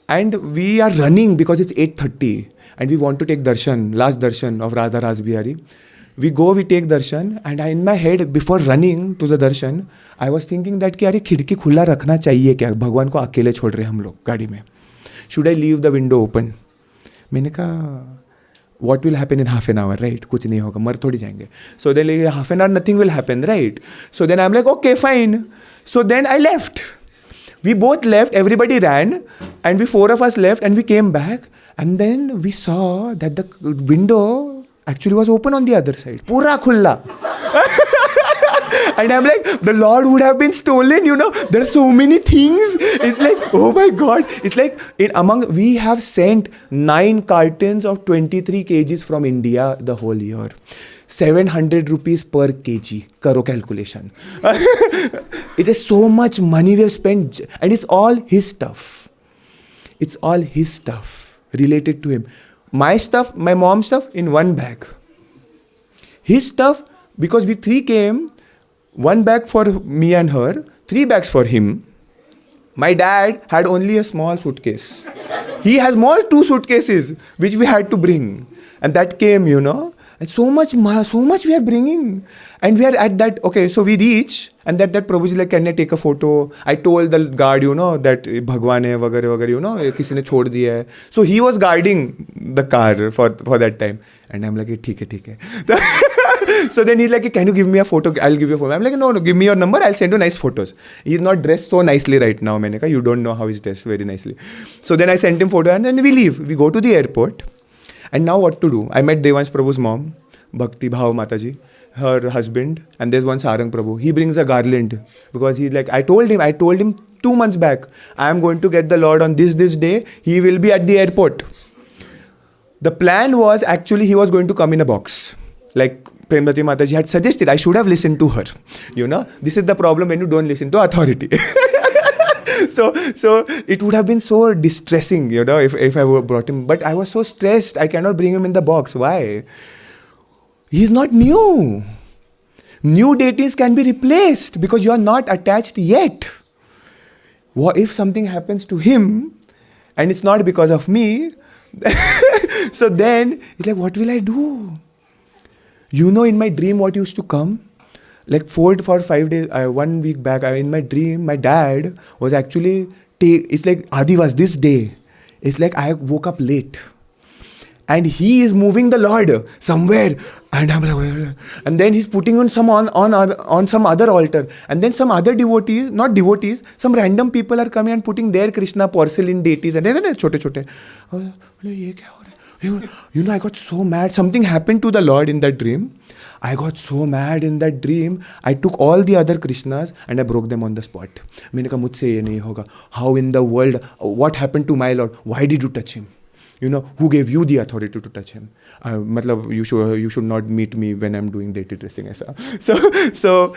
Speaker 3: And we are running because it's 8:30. And we want to take darshan, last darshan of Radha Rasbihari. We go, we take darshan, and in my head, before running to the darshan, I was thinking that कि अरे खिड़की खुला रखना चाहिए क्या? भगवान को अकेले छोड़ रहे हम लोग गाड़ी में. Should I leave the window open? मैंने कहा, what will happen in half an hour, right? कुछ नहीं होगा, मर थोड़ी जाएंगे. So then like, half an hour, nothing will happen, right? So then I'm like, okay, fine. So then I left. We both left, everybody ran, and we 4 of us left, and we came back, and then we saw that the window actually was open on the other side. Pura khulla. And I'm like, the Lord would have been stolen, you know. There are so many things. It's like, oh my God. It's like, we have sent 9 cartons of 23 kgs from India the whole year. 700 rupees per kg. Karo calculation. It is so much money we have spent. And it's all his stuff. It's all his stuff related to him. My stuff, my mom's stuff in one bag. His stuff, because we 3 came, 1 bag for me and her, 3 bags for him. My dad had only a small suitcase. He has more 2 suitcases, which we had to bring. And that came, you know. And so much we are bringing. And we are at that, okay, so we reach, and that Prabhu is like, can I take a photo? I told the guard, you know, that Bhagwan hai, vagare, you know, kisi ne chhod diya hai. So he was guarding the car for that time. And I'm like, theek hai. So then he's like, can you give me a photo? I'll give you a photo. I'm like, no, give me your number. I'll send you nice photos. He's not dressed so nicely right now. Maine kaha, you don't know how he's dressed very nicely. So then I sent him photo, and then we leave. We go to the airport. And now what to do? I met Devans Prabhu's mom, Bhakti Bhav Mataji, her husband, and there's one Sarang Prabhu. He brings a garland because he's like, I told him 2 months back, I am going to get the Lord on this day. He will be at the airport. The plan was actually he was going to come in a box. Like Premdati Mataji had suggested, I should have listened to her. You know, this is the problem when you don't listen to authority. So it would have been so distressing, you know, if I would have brought him. But I was so stressed, I cannot bring him in the box. Why? He's not new. New deities can be replaced because you are not attached yet. What if something happens to him and it's not because of me? So then it's like, what will I do? You know, in my dream, what used to come? Like 4 or 5 days, 1 week back, in my dream, my dad was actually, it's like Adivas, this day. It's like I woke up late. And he is moving the Lord somewhere. And I'm like, and then he's putting on some other altar. And then some other devotees, not devotees, some random people are coming and putting their Krishna porcelain deities. And then chote. You know, I got so mad. Something happened to the Lord in that dream. I got so mad in that dream. I took all the other Krishnas and I broke them on the spot. मैंने कहा मुझसे ये नहीं होगा. How in the world? What happened to my Lord? Why did you touch him? You know, who gave you the authority to touch him? मतलब you should not meet me when I'm doing deity dressing ऐसा. So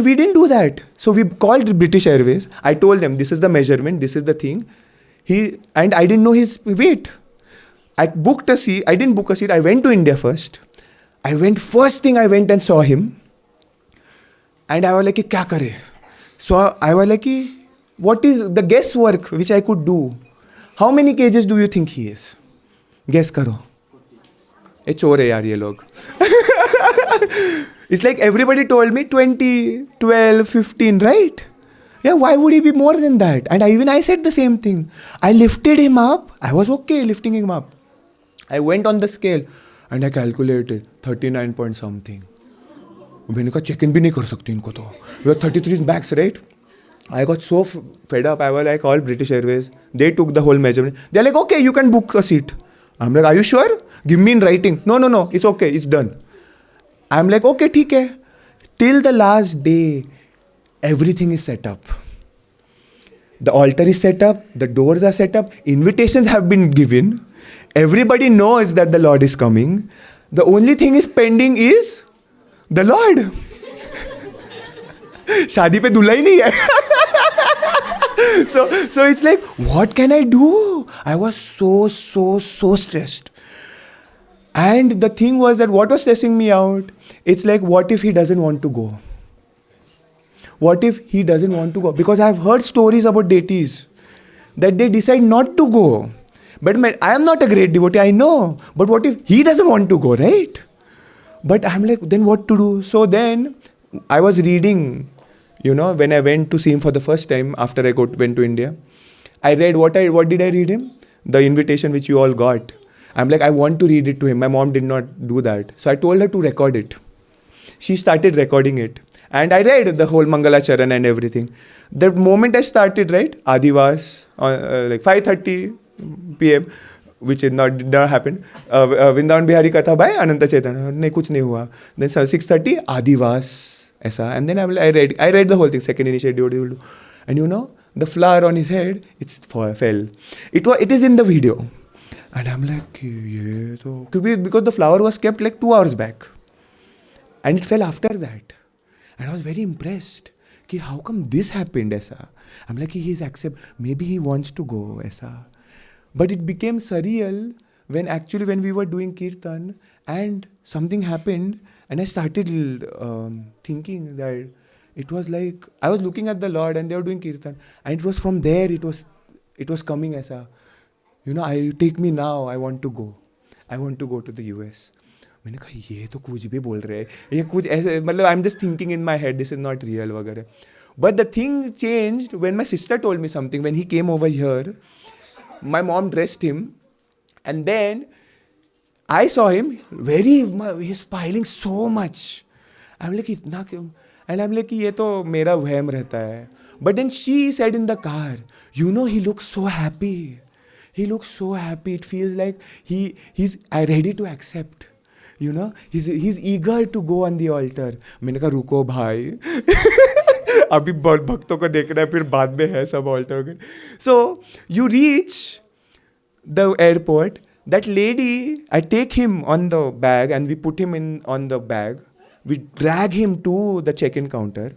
Speaker 3: we didn't do that. So we called British Airways. I told them this is the measurement, this is the thing. And I didn't know his weight. I booked a seat. I didn't book a seat. I went to India first. First thing I went and saw him. And I was like, kya kare? So I was like, what is the guesswork which I could do? How many kgs do you think he is? Guess karo. Ye chore hai yaar ye log. It's like everybody told me 20, 12, 15, right? Yeah, why would he be more than that? And I said the same thing. I lifted him up. I was okay lifting him up. I went on the scale and I calculated 39 point something. मैंने कहा check-in भी नहीं कर सकती इनको तो. We are 33 max, right? I got so fed up. I was like, all British Airways. They took the whole measurement. They're like, okay, you can book a seat. I'm like, are you sure? Give me in writing. No, it's okay, it's done. I'm like, okay, theek hai. Till the last day, everything is set up. The altar is set up, the doors are set up, invitations have been given. Everybody knows that the Lord is coming. The only thing is pending is the Lord. शादी पे दूल्हा ही नहीं है. So it's like, what can I do? I was so stressed. And the thing was that what was stressing me out, it's like, what if he doesn't want to go? What if he doesn't want to go? Because I've heard stories about deities that they decide not to go. But I am not a great devotee, I know. But what if he doesn't want to go, right? But I'm like, then what to do? So then I was reading, when I went to see him for the first time after I went to India. I read, what did I read him? The invitation which you all got. I'm like, I want to read it to him. My mom did not do that. So I told her to record it. She started recording it. And I read the whole Mangala Charan and everything. The moment I started, right, Ādivās, like 5:30 p.m., which did not happen. VridavanBihari Katha by Ananta Chaitanya. Nahi, kuch nahi hua. Then 6:30, Ādivās. Aisa. And then I read the whole thing, second initiative. And the flower on his head, it fell. It is in the video. And I'm like, because the flower was kept like 2 hours back. And it fell after that. And I was very impressed. How come this happened, aisa? I'm like, maybe he wants to go, aisa. But it became surreal when we were doing kirtan and something happened and I started thinking that it was like, I was looking at the Lord and they were doing kirtan and it was from there, it was coming aisa. Take me now, I want to go. I want to go to the US. मैंने कहा ये तो कुछ भी बोल रहे हैं ये कुछ ऐसे मतलब I am just thinking in my head this is not real वगैरह but the thing changed when my sister told me something when he came over here my mom dressed him and then I saw him very he smiling so much I am like इतना क्यों and I am like ये तो मेरा वहम रहता है but then she said in the car he looks so happy he looks so happy it feels like he's ready to accept he's eager to go on the altar मैंने कहा रुको भाई अभी भक्तों को देखना है फिर बाद में है सब altar so you reach the airport that lady I take him on the bag and we put him on the bag we drag him to the check-in counter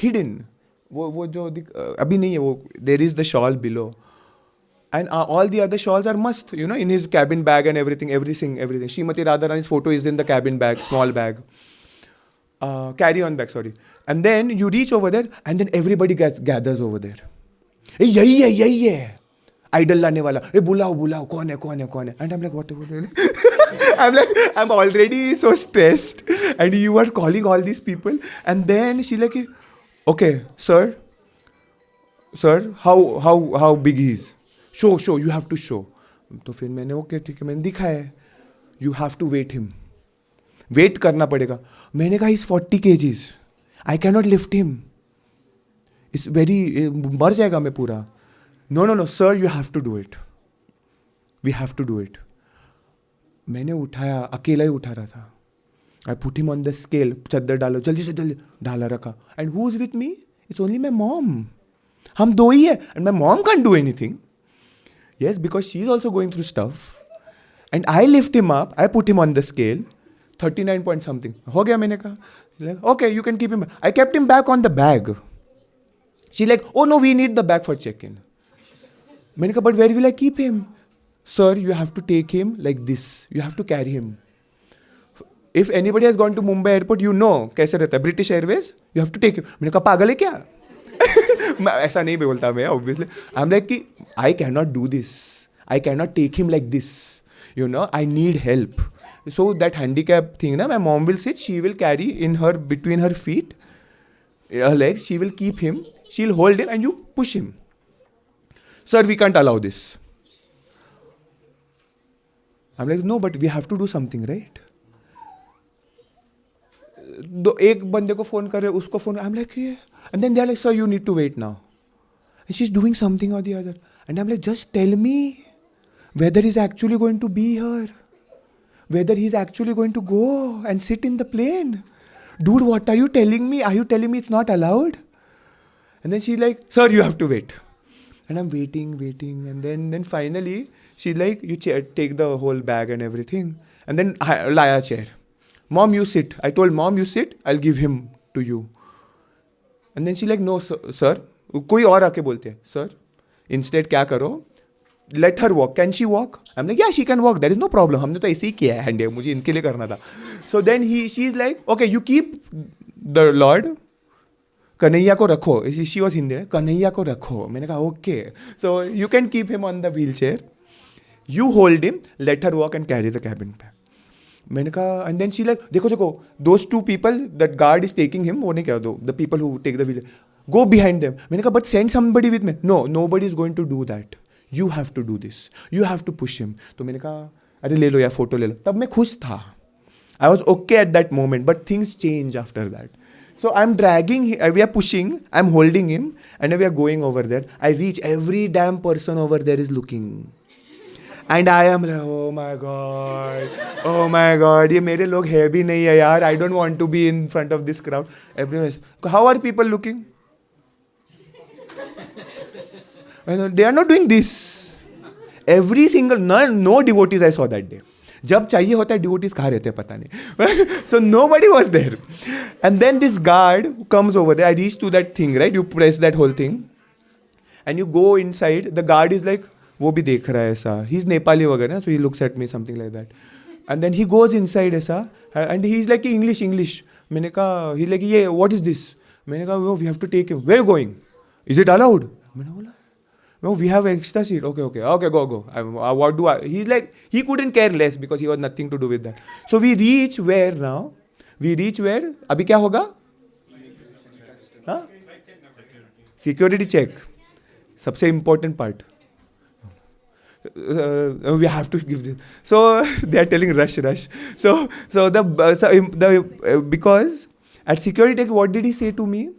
Speaker 3: hidden वो जो अभी नहीं है वो there is the shawl below and all the other shawls are must, in his cabin bag and everything. Srimati Radharani's photo is in the cabin bag, small bag. Carry-on bag, sorry. And then you reach over there and then everybody gathers over there. Hey, yahi hai. Idol लाने वाला. Hey, बुलाओ, कौन है? And I'm like, what? I'm already so stressed. And you are calling all these people. And then she's like, okay, sir, how big he is? Show, you have to show. तो फिर मैंने okay ठीक है मैंने दिखाया you have to weight him. Wait करना पड़ेगा. मैंने कहा he's 40 kgs. I cannot lift him. It's very मर जाएगा मैं पूरा. No, sir, you have to do it. We have to do it. मैंने उठाया, अकेला ही उठा रहा था. I put him on the scale. चद्दर डालो, जल्दी से जल्दी डाला रखा. And who's with me? It's only my mom. हम दो ही है. And my mom can't do anything. Yes, because she's also going through stuff. And I lift him up. I put him on the scale. 39 point something. हो गया मैंने कहा. Okay, you can keep him. I kept him back on the bag. She's like, oh no, we need the bag for check-in. मैंने कहा, but where will I keep him? Sir, you have to take him like this. You have to carry him. If anybody has gone to Mumbai airport, you know कैसे रहता है. British Airways, you have to take him. मैंने कहा पागल है क्या? ऐसा नहीं बोलता मैं obviously. I'm like कि I cannot do this. I cannot take him like this. I need help. So that handicap thing, my mom will sit. She will carry between her feet, her legs. She will keep him. She'll hold him and you push him. Sir, we can't allow this. I'm like, no, but we have to do something, right? एक बंदे को phone कर रहे उसको phone I'm like yeah. And then they're like sir you need to wait now and she's doing something or the other and I'm like just tell me whether he's actually going to be here, whether he's actually going to go and sit in the plane. Dude, what are you telling me? Are you telling me it's not allowed? And then she's like sir you have to wait and I'm waiting and then finally she's like you take the whole bag and everything and then lie a chair. Mom, you sit. I told mom, you sit. I'll give him to you. And then she like, no, sir. कोई और आके बोलते हैं, sir. Instead क्या करो? Let her walk. Can she walk? I'm like, yeah, she can walk. There is no problem. हमने तो ऐसे ही किया है हैंडे. मुझे इनके लिए करना था. So then she's like, okay, you keep the Lord. Kanhaiya को रखो. She was Hindi. कन्हैया को रखो. मैंने कहा okay. So you can keep him on the wheelchair. You hold him, let her walk and carry the cabin bag. मैंने कहा, and then she like, देखो, those two people, that guard is taking him, वो नहीं क्या दो, the people who take the wheelchair, go behind them. मैंने कहा, but send somebody with me. No, nobody is going to do that. You have to do this. You have to push him. तो मैंने कहा, अरे ले लो यार, photo ले लो. तब मैं खुश था. I was okay at that moment, but things change after that. So I'm dragging, we are pushing, I'm holding him, and we are going over there. I reach, every damn person over there is looking. And I am like, oh my God, ये मेरे लोग है भी नहीं है यार. I don't want to be in front of this crowd. Everyone is, how are people looking? They are not doing this. Every single, no devotees I saw that day. जब चाहिए होता है devotees कहाँ रहते हैं पता नहीं. So nobody was there. And then this guard comes over there. I reach to that thing, right? You press that whole thing. And you go inside. The guard is like, वो भी देख रहा है ऐसा. He's Nepali वगैरह, so he looks at me something like that. And then he goes inside ऐसा, and he's like English. मैंने कहा, he's like, yeah, what is this? मैंने कहा, oh, we have to take him. Where are you going? Is it allowed? मैंने बोला, no, we have extra seat. Okay, go. What do I? He's like, he couldn't care less because he was nothing to do with that. So we reach where now? We reach where? अभी क्या होगा? हाँ? Security check. सबसे important part. We have to give this. So they are telling rush. So because at security check, what did he say to me?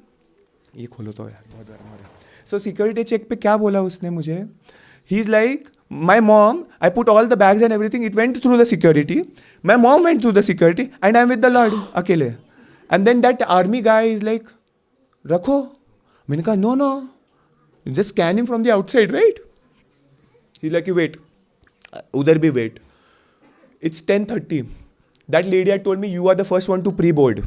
Speaker 3: ये खोलो तो यार, बहुत गर्म हो रहा है. So security check पे क्या बोला उसने मुझे? He's like, my mom, I put all the bags and everything. It went through the security. My mom went through the security, and I'm with the Lord अकेले. And then that army guy is like, रखो. मैंने कहा, no, you just scan him from the outside, right? He's like, you wait. Udhar bhi wait. It's 10:30. That lady had told me, you are the first one to pre-board.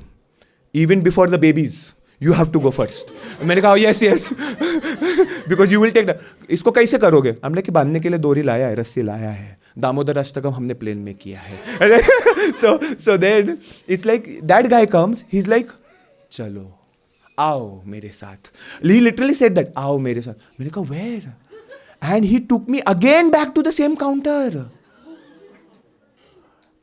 Speaker 3: Even before the babies. You have to go first. मैंने कहा, yes. Because you will take that. इसको कैसे करोगे? हमने कि बांधने के लिए डोरी लाया है, रस्सी लाया है. दामोदर अष्टकम हमने प्लेन में किया है. So then, it's like, that guy comes, he's like, चलो, आओ मेरे साथ. He literally said that, आओ मेरे साथ. मैंने कहा, where? And he took me again back to the same counter.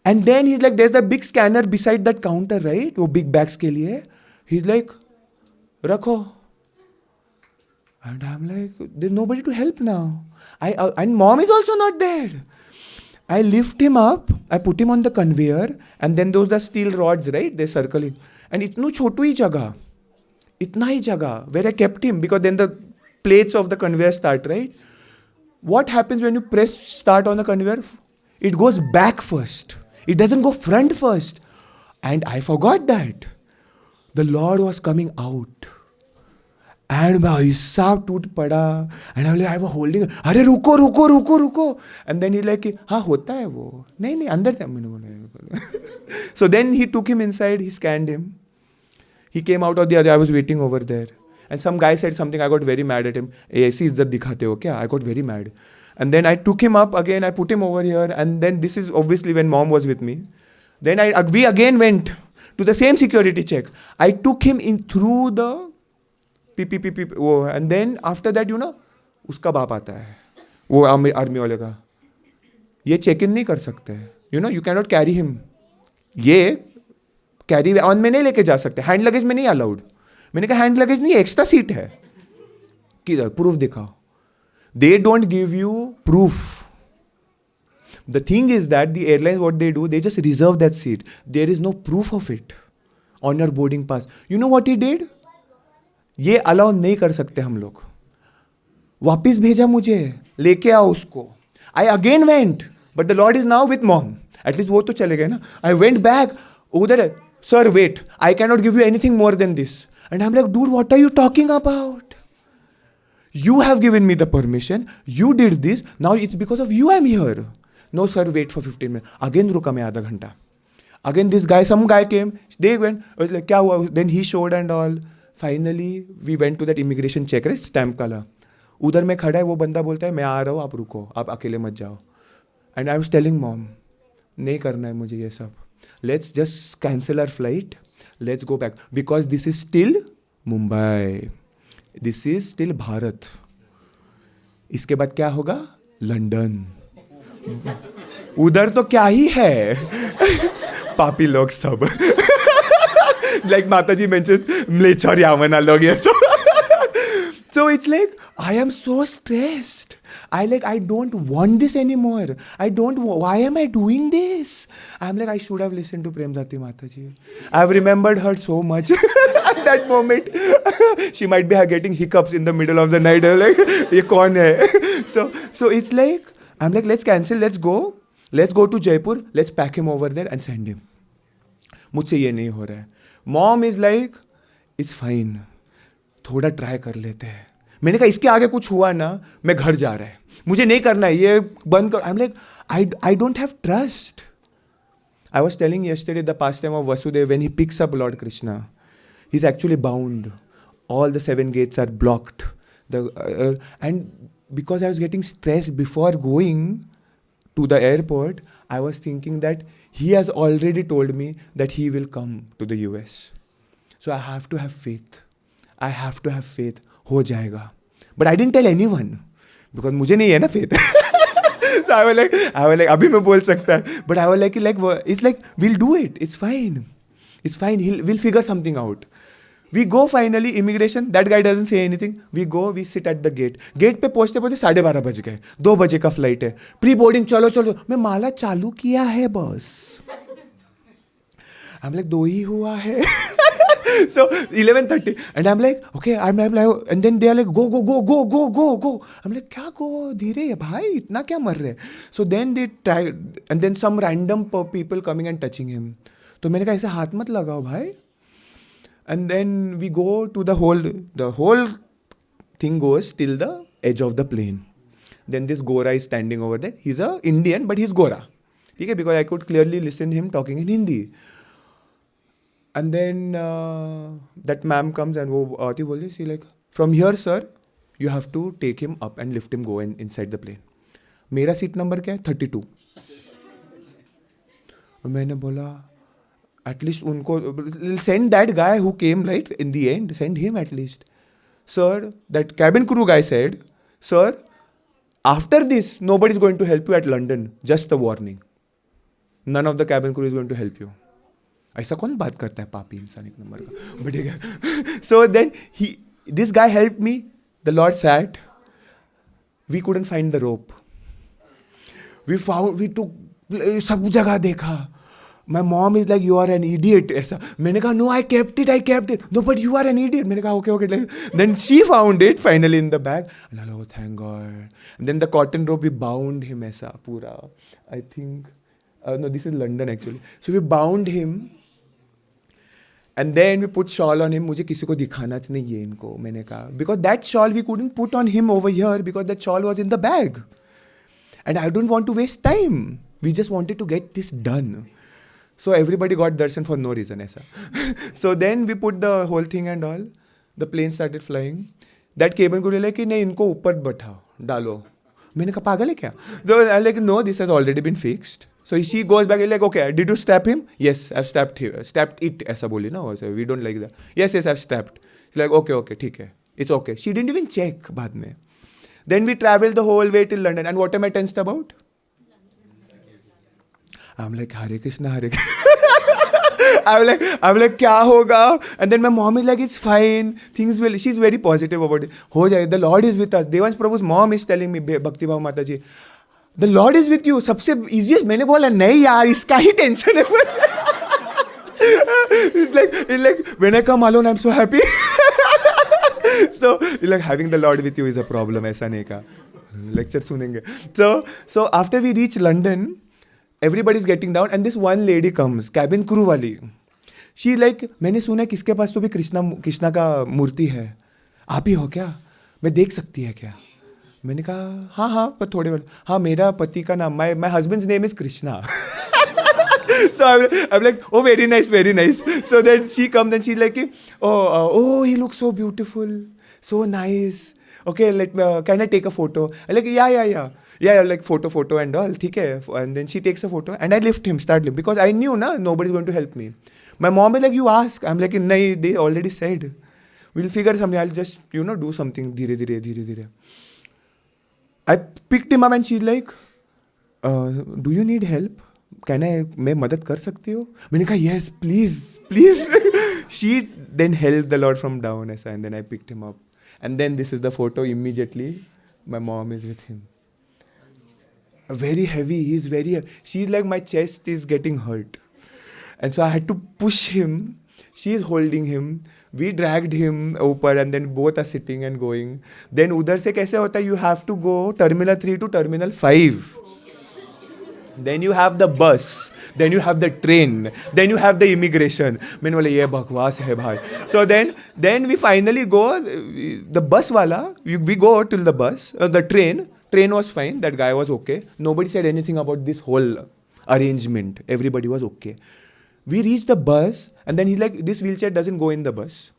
Speaker 3: And then he's like, there's the big scanner beside that counter, right? वो big bags के लिए. He's like, रखो. And I'm like, there's nobody to help now. And mom is also not there. I lift him up, I put him on the conveyor, and then those are steel rods, right? They're circling. And इतनी छोटू ही जगह, इतना ही जगह, where I kept him, because then the plates of the conveyor start, right? What happens when you press start on the conveyor? It goes back first. It doesn't go front first. And I forgot that. The Lord was coming out. And मैं ऐसा टूट पड़ा. And I was holding, अरे रुको. And then he's like, हाँ होता है वो. नहीं अंदर था. मैंने बोला. So then he took him inside. He scanned him. He came out of the other. I was waiting over there. And some guy said something. I got very mad at him. ऐसी इज्जत दिखाते हो क्या? I got very mad. And then I took him up again. I put him over here. And then this is obviously when mom was with me. Then we again went to the same security check. I took him in through the PPP. And then after that, उसका बाप आता है. वो army वाले का. ये check in नहीं कर सकते. You cannot carry him. ये carry on में नहीं लेके जा सकते. Hand luggage में नहीं allowed. मैंने कहा हैंड लगेज नहीं, एक्स्ट्रा सीट है. किधर प्रूफ दिखाओ. They don't give you proof. The thing is that the airlines, what they do, they just reserve that seat. There is no proof of it on your boarding pass. You know what he did? ये allow नहीं कर सकते हम लोग. वापिस भेजा मुझे, लेके आओ उसको. I again went, but the Lord is now with mom. At least वो तो चले गए ना. I went back. उधर है, sir wait, I cannot give you anything more than this. And I'm like, dude, what are you talking about? You have given me the permission. You did this. Now it's because of you I'm here. No, sir, wait for 15 minutes. Again, रुका मैं आधा घंटा. Again, some guy came. They went. I was like, क्या हुआ? Then he showed and all. Finally, we went to that immigration check, right? Stamp काला. उधर मैं खड़ा है, वो बंदा बोलता है, मैं आ रहा हूँ, आप रुको, आप अकेले मत जाओ. And I was telling mom, नहीं करना है मुझे ये सब. Let's just cancel our flight. Let's go back. Because this is still Mumbai, this is still Bharat. इसके बाद क्या होगा? लंदन. उधर तो क्या ही है. पापी लोग सब. Like Mataji mentioned, Mlechar Yamana log. So it's like, I am so stressed. I don't want this anymore. Why am I doing this? I'm like, I should have listened to Premdati Mataji. I've remembered her so much at that moment. She might be getting hiccups in the middle of the night. I'm like, ye kaun hai? So it's like, I'm like, let's cancel, let's go to Jaipur, let's pack him over there and send him. मुझसे ये नहीं हो रहा है. Mom is like, it's fine. थोड़ा try कर लेते हैं. मैंने कहा इसके आगे कुछ हुआ ना, मैं घर जा रहा है, मुझे नहीं करना है, ये बंद कर. I'm like, I don't have trust. I was telling yesterday the pastime of Vasudev, when he picks up Lord Krishna, he's actually bound. All the 7 gates are blocked. And because I was getting stressed before going to the airport, I was thinking that he has already told me that he will come to the US. So I have to have faith. हो जाएगा. But I didn't tell anyone because मुझे नहीं है ना faith. So I was like अभी मैं बोल सकता है. But I was like it's like we'll do it. It's fine. We'll figure something out. We go finally immigration. That guy doesn't say anything. We go. We sit at the gate. Gate पे पहुँचते 12:30 बज गए. 2 बजे का flight है. Pre boarding चलो. मैं माला चालू किया है बस. I'm like 2 ही हुआ है. So 11:30 and I'm like okay, I'm like, and then they are like go. I'm like क्या go, धीरे है भाई, इतना क्या मर रहे. So then they try, and then some random people coming and touching him. तो मैंने कहा ऐसे हाथ मत लगाओ भाई. And then we go to the whole thing goes till the edge of the plane. Then this Gora is standing over there. He's a Indian but he's Gora. Okay, because I could clearly listen to him talking in Hindi. And then that ma'am comes and वो आती बोली, she like, from here sir, you have to take him up and lift him go inside the plane. मेरा seat number क्या है? 32. और मैंने बोला at least उनको send that guy who came right in the end, send him at least. Sir, that cabin crew guy said, sir, after this nobody is going to help you at London, just a warning. None of the cabin crew is going to help you. ऐसा कौन बात करता है पापी इंसान एक number का. बढ़ेगा. So then this guy helped me. The Lord sat. We couldn't find the rope. We took सब जगह देखा. My mom is like, you are an idiot. ऐसा. मैंने कहा no, I kept it. No, but you are an idiot. मैंने कहा okay. Then she found it finally in the bag. And I was like, oh, thank God. And then the cotton rope, we bound him ऐसा पूरा. I think no, this is London actually. So we bound him. And then we put shawl on him. मुझे किसी को दिखाना नहीं है इनको. मैंने कहा because that shawl we couldn't put on him over here because that shawl was in the bag. And I don't want to waste time. We just wanted to get this done. So everybody got darshan for no reason ऐसा. So then we put the whole thing and all. The plane started flying. That cabin crew like कि नहीं इनको ऊपर बैठाओ डालो. मैंने कहा पागल है क्या? So I'm like no, this has already been fixed. So she goes back like okay, did you stab him? Yes, I've stabbed it ऐसा बोली ना. So we don't like that. Yes, I've stabbed. She's like okay, ठीक है. It's okay. She didn't even check बाद में. Then we traveled the whole way till London. And what am I tensed about? I'm like Hare Krishna. I'm like क्या होगा? And then my mom is like it's fine. Things will. She's very positive about it. हो जाए. The Lord is with us. Ādivās Prabhu's mom is telling me, Bhakti Bhav Mataji, the Lord is with you. सबसे easiest. मैंने बोला नहीं यार इसका ही tension है मुझे. It's like when I come alone I'm so happy. So like having the Lord with you is a problem. ऐसा नहीं का. Lecture सुनेंगे. So after we reach London, everybody's getting down and this one lady comes, cabin crew वाली. She like मैंने सुना किसके पास तो भी कृष्णा का मूर्ति है. आप ही हो क्या? मैं देख सकती है क्या? मैंने कहा हाँ पर थोड़े बार. हाँ मेरा पति का नाम my husband's name is Krishna. So I'm like oh very nice. So then she comes and she's like oh he looks so beautiful, so nice. Okay, can I take a photo? I'm like yeah, like photo and all. ठीक है. And then she takes a photo and I lift him, because I knew nobody's going to help me. My mom is like you ask. I'm like nahi, they already said. We'll figure something. I'll just, do something. Dhire, dhire, dhire, dhire. I picked him up and she's like, do you need help? मैं मदद कर सकती हूँ? मैंने कहा, yes, please. She then held the Lord from down, ऐसा, and then I picked him up. And then this is the photo immediately. My mom is with him. Very heavy. He's very. She's like, my chest is getting hurt. And so I had to push him. She's holding him. We dragged him over and then both are sitting and going. Then उधर से कैसे होता है? You have to go Terminal 3 to Terminal 5. Then you have the bus. Then you have the train. Then you have the immigration. मैंने बोला ये बकवास है भाई. So then we finally go. The bus wala, we go till the bus. The train was fine. That guy was okay. Nobody said anything about this whole arrangement. Everybody was okay. We reached the bus and then he's like, this wheelchair doesn't go in the bus.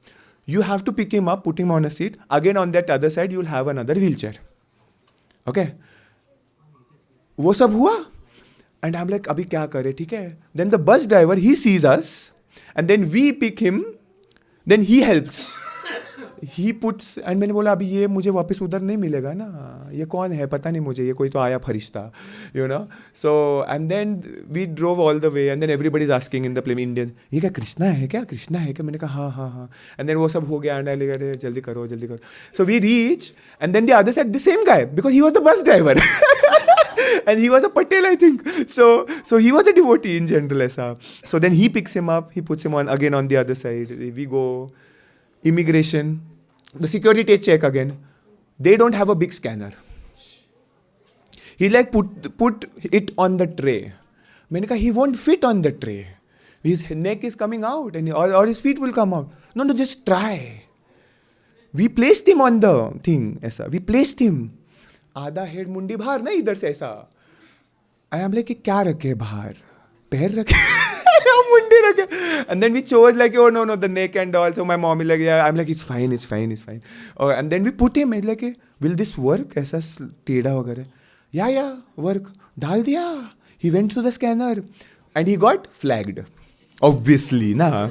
Speaker 3: You have to pick him up, put him on a seat. Again on that other side, you'll have another wheelchair. Okay? वो सब हुआ. And I'm like, अभी क्या करे, ठीक है? Then the bus driver, he sees us. And then we pick him. Then he helps. He puts, and मैंने बोला अभी ये मुझे वापस उधर नहीं मिलेगा ना, ये कौन है पता नहीं मुझे, ये कोई तो आया फरिश्ता, so and then we drove all the way and then everybody is asking in the plane, Indians, ये क्या कृष्णा है क्या, मैंने कहा हाँ, and then वो सब हो गया and I like जल्दी करो, so we reach and then the other side the same guy because he was the bus driver. And he was a Patel, I think. So he was a devotee in general. Aisa. So then he picks him up, he puts him on again on the other side. We go, immigration, the security check again. They don't have a big scanner. He like put it on the tray. मैंने कहा he won't fit on the tray. His neck is coming out and or his feet will come out. No, just try. We placed him on the thing. Aisa. We placed him. आधा head मुंडी बाहर ना इधर से ऐसा. I am like क्या रखे बाहर, पैर रखे मुंडी रखे. And then we chose like, oh no the neck and all. So my mom is like, yeah. I'm like it's fine. Oh, and then we put him like, will this work? ऐसा टेढ़ा वगैरह. Yeah, work. डाल दिया. He went through the scanner and he got flagged. Obviously na.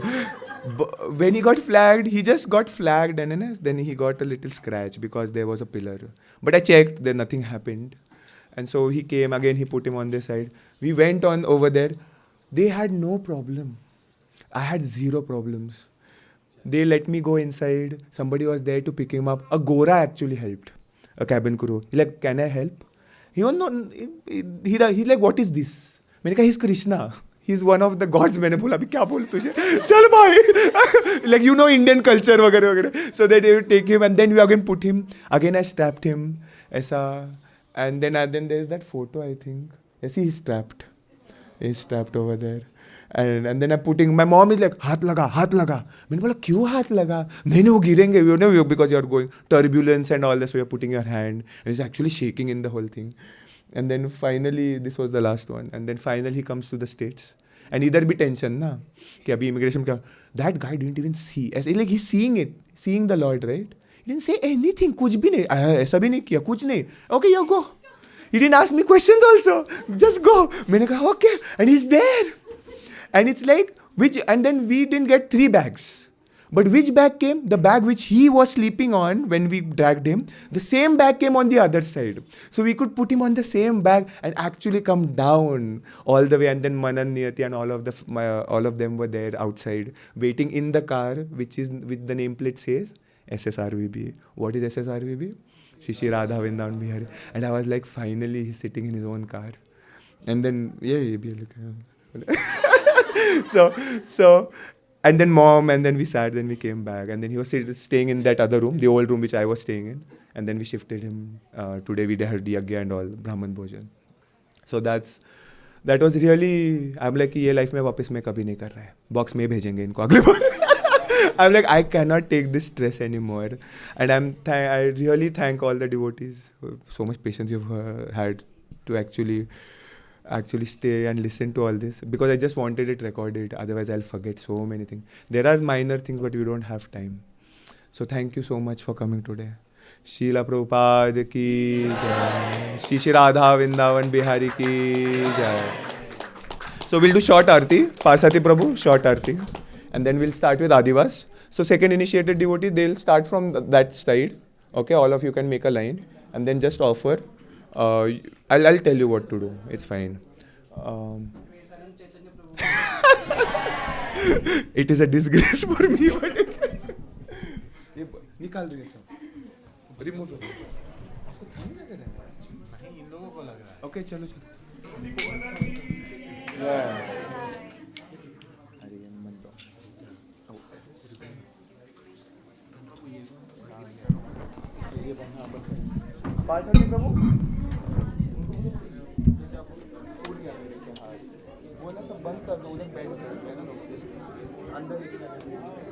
Speaker 3: When he got flagged, he just got flagged and then he got a little scratch because there was a pillar. But I checked, then nothing happened. And so he came again, he put him on this side. We went on over there. They had no problem. I had zero problems. They let me go inside. Somebody was there to pick him up. A Gora actually helped. A cabin crew. He's like, can I help? He was not, he's like, what is this? मैंने कहा, he's Krishna. He's one of the gods. मैंने बोला अभी क्या बोल तुझे चल भाई. Like Indian culture वगैरह. So they would take him and then we again put him. Again I strapped him. ऐसा. And then there's that photo I think. Yes, he's strapped. He's strapped over there. And then I'm putting. My mom is like हाथ लगा. मैंने बोला क्यों हाथ लगा? नहीं वो गिरेंगे. Because you're going turbulence and all that. So you're putting your hand. And it's actually shaking in the whole thing. And then finally, this was the last one. And then finally he comes to the States. And इधर भी tension ना कि अभी immigration क्या. That guy didn't even see. Like he's seeing the Lord, right? He didn't say anything. कुछ भी नहीं. ऐसा भी नहीं किया. कुछ नहीं. Okay, you go. He didn't ask me questions also. Just go. मैंने कहा okay. And he's there. And it's like and then we didn't get 3 bags. But which bag came? The bag which he was sleeping on when we dragged him, the same bag came on the other side. So we could put him on the same bag and actually come down all the way. And then Manan, Niyati and all of them were there outside waiting in the car, which the nameplate says SSRVB. What is SSRVB? Shishi Radha Vrindavanbihari. And I was like, finally he's sitting in his own car. And then, so and then mom, and then we sat, then we came back. And then he was staying in that other room, the old room which I was staying in. And then we shifted him. Today we did Yagya and all, Brahman Bhojan. So that was really, I'm like, ये life में वापस मैं कभी नहीं कर रहा है. Box में भेजेंगे इनको अगले बार. I'm like, I cannot take this stress anymore. And I really thank all the devotees. So much patience you've had to actually stay and listen to all this, because I just wanted it recorded. Otherwise, I'll forget so many things. There are minor things, but we don't have time. So thank you so much for coming today. Srila Prabhupada ki jai. Shri Radha Vrindavanbihari ki jai. So we'll do short arti. Parsati Prabhu, short arti. And then we'll start with Adivas. So second initiated devotee, they'll start from that side. Okay, all of you can make a line and then just offer. I'll tell you what to do. It's fine. It is a disgrace for me. But निकाल दो ये सब. Remove it. Okay, चलो चलो. प्रभु वो ना सब बंद कर दो, उधर बैठ सकते हैं ना लोग अंदर.